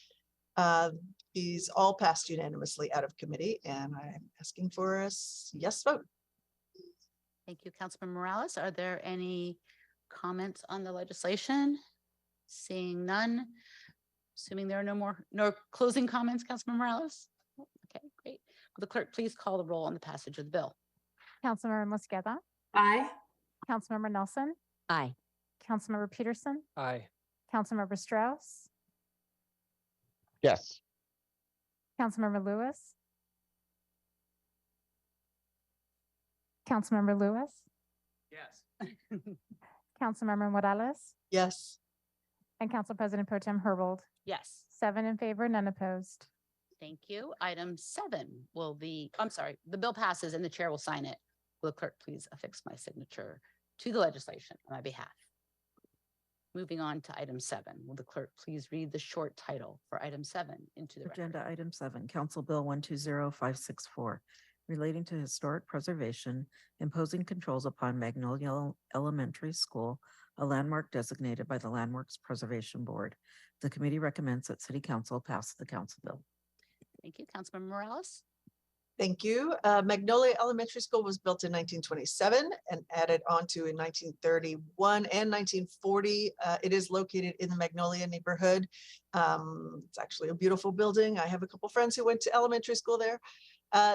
S20: These all passed unanimously out of committee, and I'm asking for a yes vote.
S16: Thank you, Councilmember Morales. Are there any comments on the legislation? Seeing none. Assuming there are no closing comments, Councilmember Morales? Okay, great. Will the clerk please call the roll on the passage of the bill?
S12: Councilmember Mosqueda.
S21: Aye.
S12: Councilmember Nelson.
S17: Aye.
S12: Councilmember Peterson.
S14: Aye.
S12: Councilmember Strauss.
S15: Yes.
S12: Councilmember Lewis. Councilmember Lewis.
S1: Yes.
S12: Councilmember Morales.
S20: Yes.
S12: And Council President Pro Tem Herbold.
S16: Yes.
S12: 7 in favor, none opposed.
S16: Thank you. Item 7 the bill passes and the chair will sign it. Will the clerk please affix my signature to the legislation on my behalf? Moving on to item 7, will the clerk please read the short title for item 7 into the record?
S5: Agenda Item 7, Council Bill 120564, relating to historic preservation, imposing controls upon Magnolia Elementary School, a landmark designated by the Landmarks Preservation Board. The committee recommends that City Council pass the council bill.
S16: Thank you. Councilmember Morales?
S20: Thank you. Magnolia Elementary School was built in 1927 and added onto in 1931 and 1940. It is located in the Magnolia neighborhood. It's actually a beautiful building. I have a couple friends who went to elementary school there.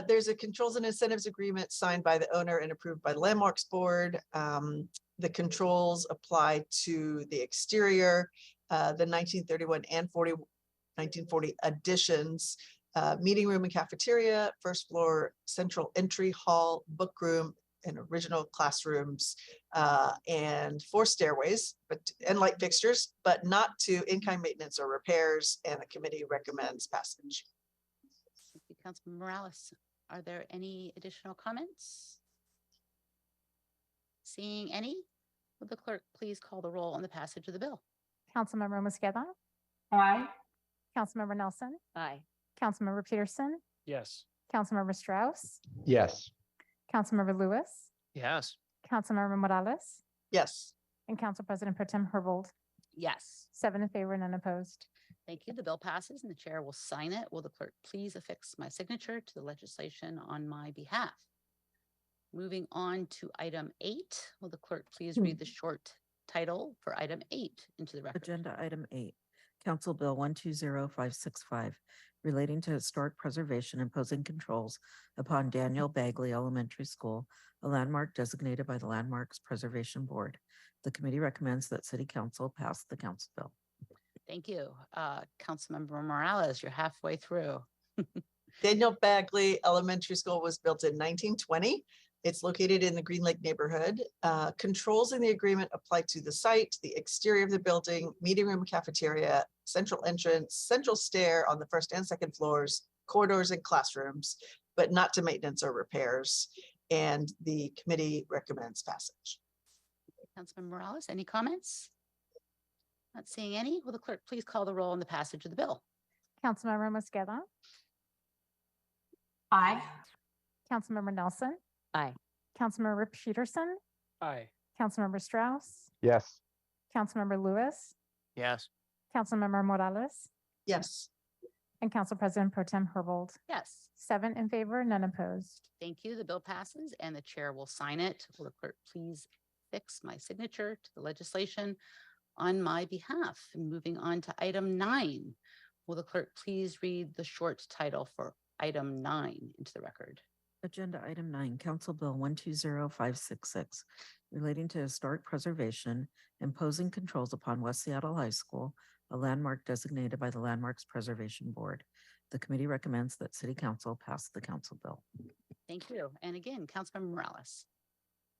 S20: There's a controls and incentives agreement signed by the owner and approved by the Landmarks Board. The controls apply to the exterior, the 1931 and 1940 additions, meeting room and cafeteria, first floor central entry hall, book room, and original classrooms, and 4 stairways, and light fixtures, but not to in-kind maintenance or repairs, and the committee recommends passage.
S16: Thank you, Councilmember Morales. Are there any additional comments? seeing any, will the clerk please call the roll on the passage of the bill?
S12: Councilmember Mosqueda,
S21: Aye.
S12: Councilmember Nelson,
S17: Aye.
S12: Councilmember Peterson,
S14: Yes.
S12: Councilmember Strauss,
S10: Yes.
S12: Councilmember Lewis,
S1: Yes.
S12: Councilmember Morales,
S20: Yes.
S12: and Council President Pro Tem Herbold.
S16: Yes.
S12: 7 in favor, none opposed.
S16: Thank you. The bill passes and the chair will sign it. Will the clerk please affix my signature to the legislation on my behalf? Moving on to item 8, will the clerk please read the short title for item 8 into the record?
S5: Agenda item 8, Council Bill 120565, relating to historic preservation imposing controls upon Daniel Bagley Elementary School, a landmark designated by the Landmarks Preservation Board. The committee recommends that City Council pass the council bill.
S16: Thank you. Councilmember Morales, you're halfway through.
S20: Daniel Bagley Elementary School was built in 1920. It's located in the Green Lake neighborhood. Controls in the agreement apply to the site, the exterior of the building, meeting room, cafeteria, central entrance, central stair on the first and second floors, corridors and classrooms, but not to maintenance or repairs. And the committee recommends passage.
S16: Councilmember Morales, any comments? Not seeing any. Will the clerk please call the roll on the passage of the bill?
S12: Councilmember Mosqueda,
S21: Aye.
S12: Councilmember Nelson,
S17: Aye.
S12: Councilmember Peterson,
S14: Aye.
S12: Councilmember Strauss,
S10: Yes.
S12: Councilmember Lewis,
S1: Yes.
S12: Councilmember Morales,
S20: Yes.
S12: and Council President Pro Tem Herbold.
S16: Yes.
S12: 7 in favor, none opposed.
S16: Thank you. The bill passes and the chair will sign it. Will the clerk please fix my signature to the legislation on my behalf? And moving on to item 9, will the clerk please read the short title for item 9 into the record?
S5: Agenda item 9, Council Bill 120566, relating to historic preservation, imposing controls upon West Seattle High School, a landmark designated by the Landmarks Preservation Board. The committee recommends that City Council pass the council bill.
S16: Thank you. And again, Councilmember Morales.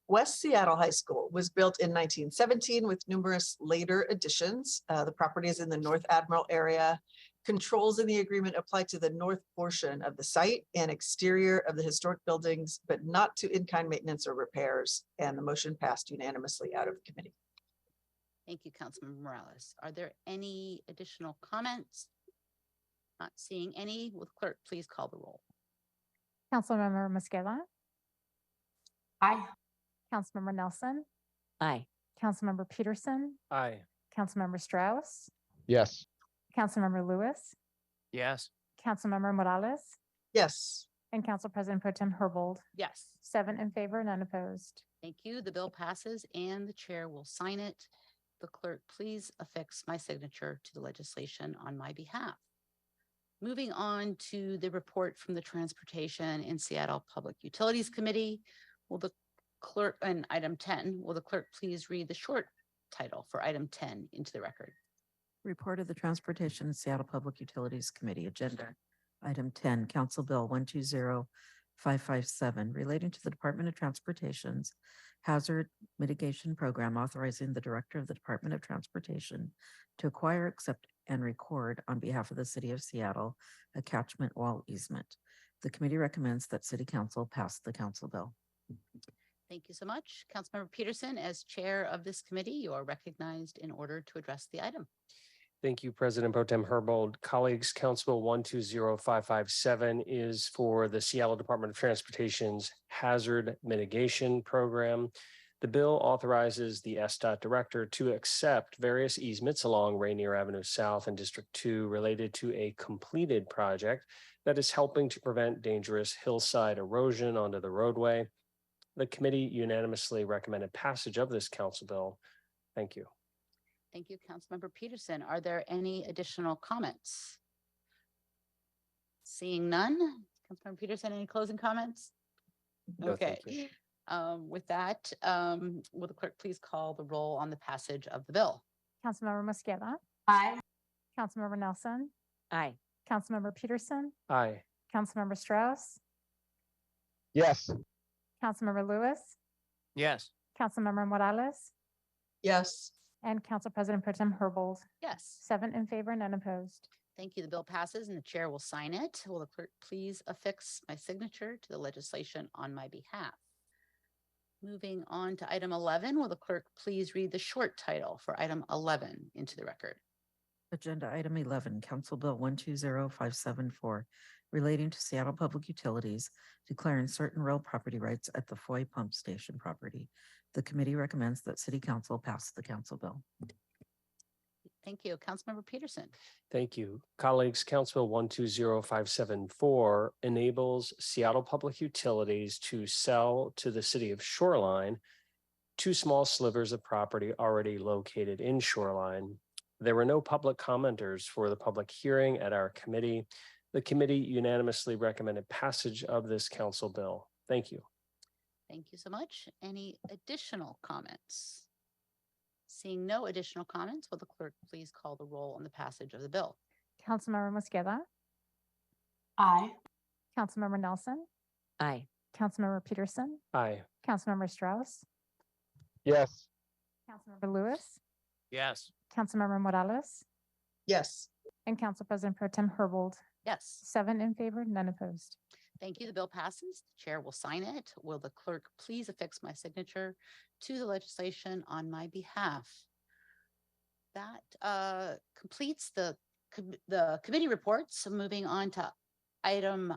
S20: West Seattle High School was built in 1917 with numerous later additions. The property is in the North Admiral area. Controls in the agreement apply to the north portion of the site and exterior of the historic buildings, but not to in-kind maintenance or repairs. And the motion passed unanimously out of committee.
S16: Thank you, Councilmember Morales. Are there any additional comments? Not seeing any. Will the clerk please call the roll?
S12: Councilmember Mosqueda,
S21: Aye.
S12: Councilmember Nelson,
S17: Aye.
S12: Councilmember Peterson,
S14: Aye.
S12: Councilmember Strauss,
S10: Yes.
S12: Councilmember Lewis,
S1: Yes.
S12: Councilmember Morales,
S20: Yes.
S12: and Council President Pro Tem Herbold.
S16: Yes.
S12: 7 in favor, none opposed.
S16: Thank you. The bill passes and the chair will sign it. The clerk please affix my signature to the legislation on my behalf. Moving on to the report from the Transportation and Seattle Public Utilities Committee. Will the clerk, and item 10, will the clerk please read the short title for item 10 into the record?
S5: Report of the Transportation and Seattle Public Utilities Committee, agenda item 10, Council Bill 120557, relating to the Department of Transportation's Hazard Mitigation Program, authorizing the Director of the Department of Transportation to acquire, accept, and record on behalf of the City of Seattle a catchment wall easement. The committee recommends that City Council pass the council bill.
S16: Thank you so much. Councilmember Peterson, as chair of this committee, you are recognized in order to address the item.
S14: Thank you, President Pro Tem Herbold. Colleagues, Council Bill 120557 is for the Seattle Department of Transportation's Hazard Mitigation Program. The bill authorizes the SDOT Director to accept various easements along Rainier Avenue South and District 2 related to a completed project that is helping to prevent dangerous hillside erosion onto the roadway. The committee unanimously recommended passage of this council bill. Thank you.
S16: Thank you, Councilmember Peterson. Are there any additional comments? Seeing none. Councilmember Peterson, any closing comments?
S14: No,
S16: Okay.
S14: thank you.
S16: With that, will the clerk please call the roll on the passage of the bill?
S12: Councilmember Mosqueda,
S21: Aye.
S12: Councilmember Nelson,
S17: Aye.
S12: Councilmember Peterson,
S14: Aye.
S12: Councilmember Strauss,
S10: Yes.
S12: Councilmember Lewis,
S1: Yes.
S12: Councilmember Morales,
S20: Yes.
S12: and Council President Pro Tem Herbold.
S16: Yes.
S12: 7 in favor, none opposed.
S16: Thank you. The bill passes and the chair will sign it. Will the clerk please affix my signature to the legislation on my behalf? Moving on to item 11, will the clerk please read the short title for item 11 into the record?
S5: Agenda item 11, Council Bill 120574, relating to Seattle Public Utilities, declaring certain real property rights at the Foy Pump Station property. The committee recommends that City Council pass the council bill.
S16: Thank you. Councilmember Peterson.
S14: Thank you. Colleagues, Council Bill 120574 enables Seattle Public Utilities to sell to the city of Shoreline two small slivers of property already located in Shoreline. There were no public commenters for the public hearing at our committee. The committee unanimously recommended passage of this council bill. Thank you.
S16: Thank you so much. Any additional comments? Seeing no additional comments, will the clerk please call the roll on the passage of the bill?
S12: Councilmember Mosqueda,
S21: Aye.
S12: Councilmember Nelson,
S17: Aye.
S12: Councilmember Peterson,
S14: Aye.
S12: Councilmember Strauss,
S10: Yes.
S12: Councilmember Lewis,
S1: Yes.
S12: Councilmember Morales,
S20: Yes.
S12: and Council President Pro Tem Herbold.
S16: Yes.
S12: 7 in favor, none opposed.
S16: Thank you. The bill passes. The chair will sign it. Will the clerk please affix my signature to the legislation on my behalf? That completes the committee reports. So moving on to item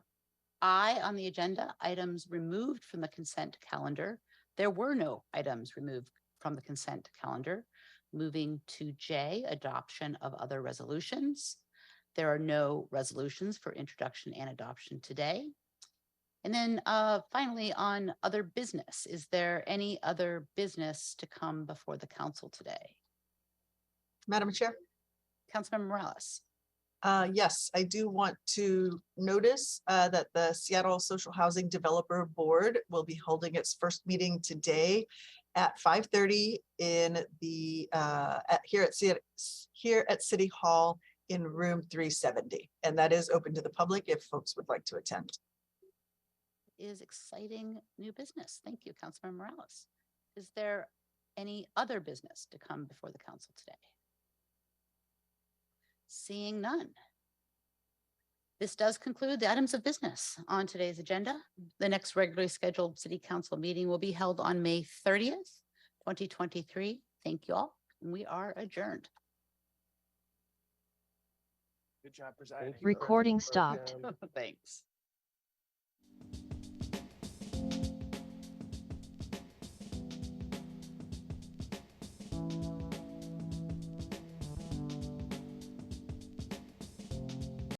S16: I on the agenda, items removed from the consent calendar. There were no items removed from the consent calendar. Moving to J, adoption of other resolutions. There are no resolutions for introduction and adoption today. And then finally on other business, is there any other business to come before the council today?
S20: Madam Chair?
S16: Councilmember Morales.
S20: Yes, I do want to notice that the Seattle Social Housing Developer Board will be holding its first meeting today at 5:30 in the here at City Hall in room 370, and that is open to the public if folks would like to attend.
S16: Is exciting new business. Thank you, Councilmember Morales. Is there any other business to come before the council today? Seeing none. This does conclude the items of business on today's agenda. The next regularly scheduled city council meeting will be held on May 30th, 2023. Thank you all. And we are adjourned.
S1: Good job presiding.
S2: Recording stopped.
S16: Thanks.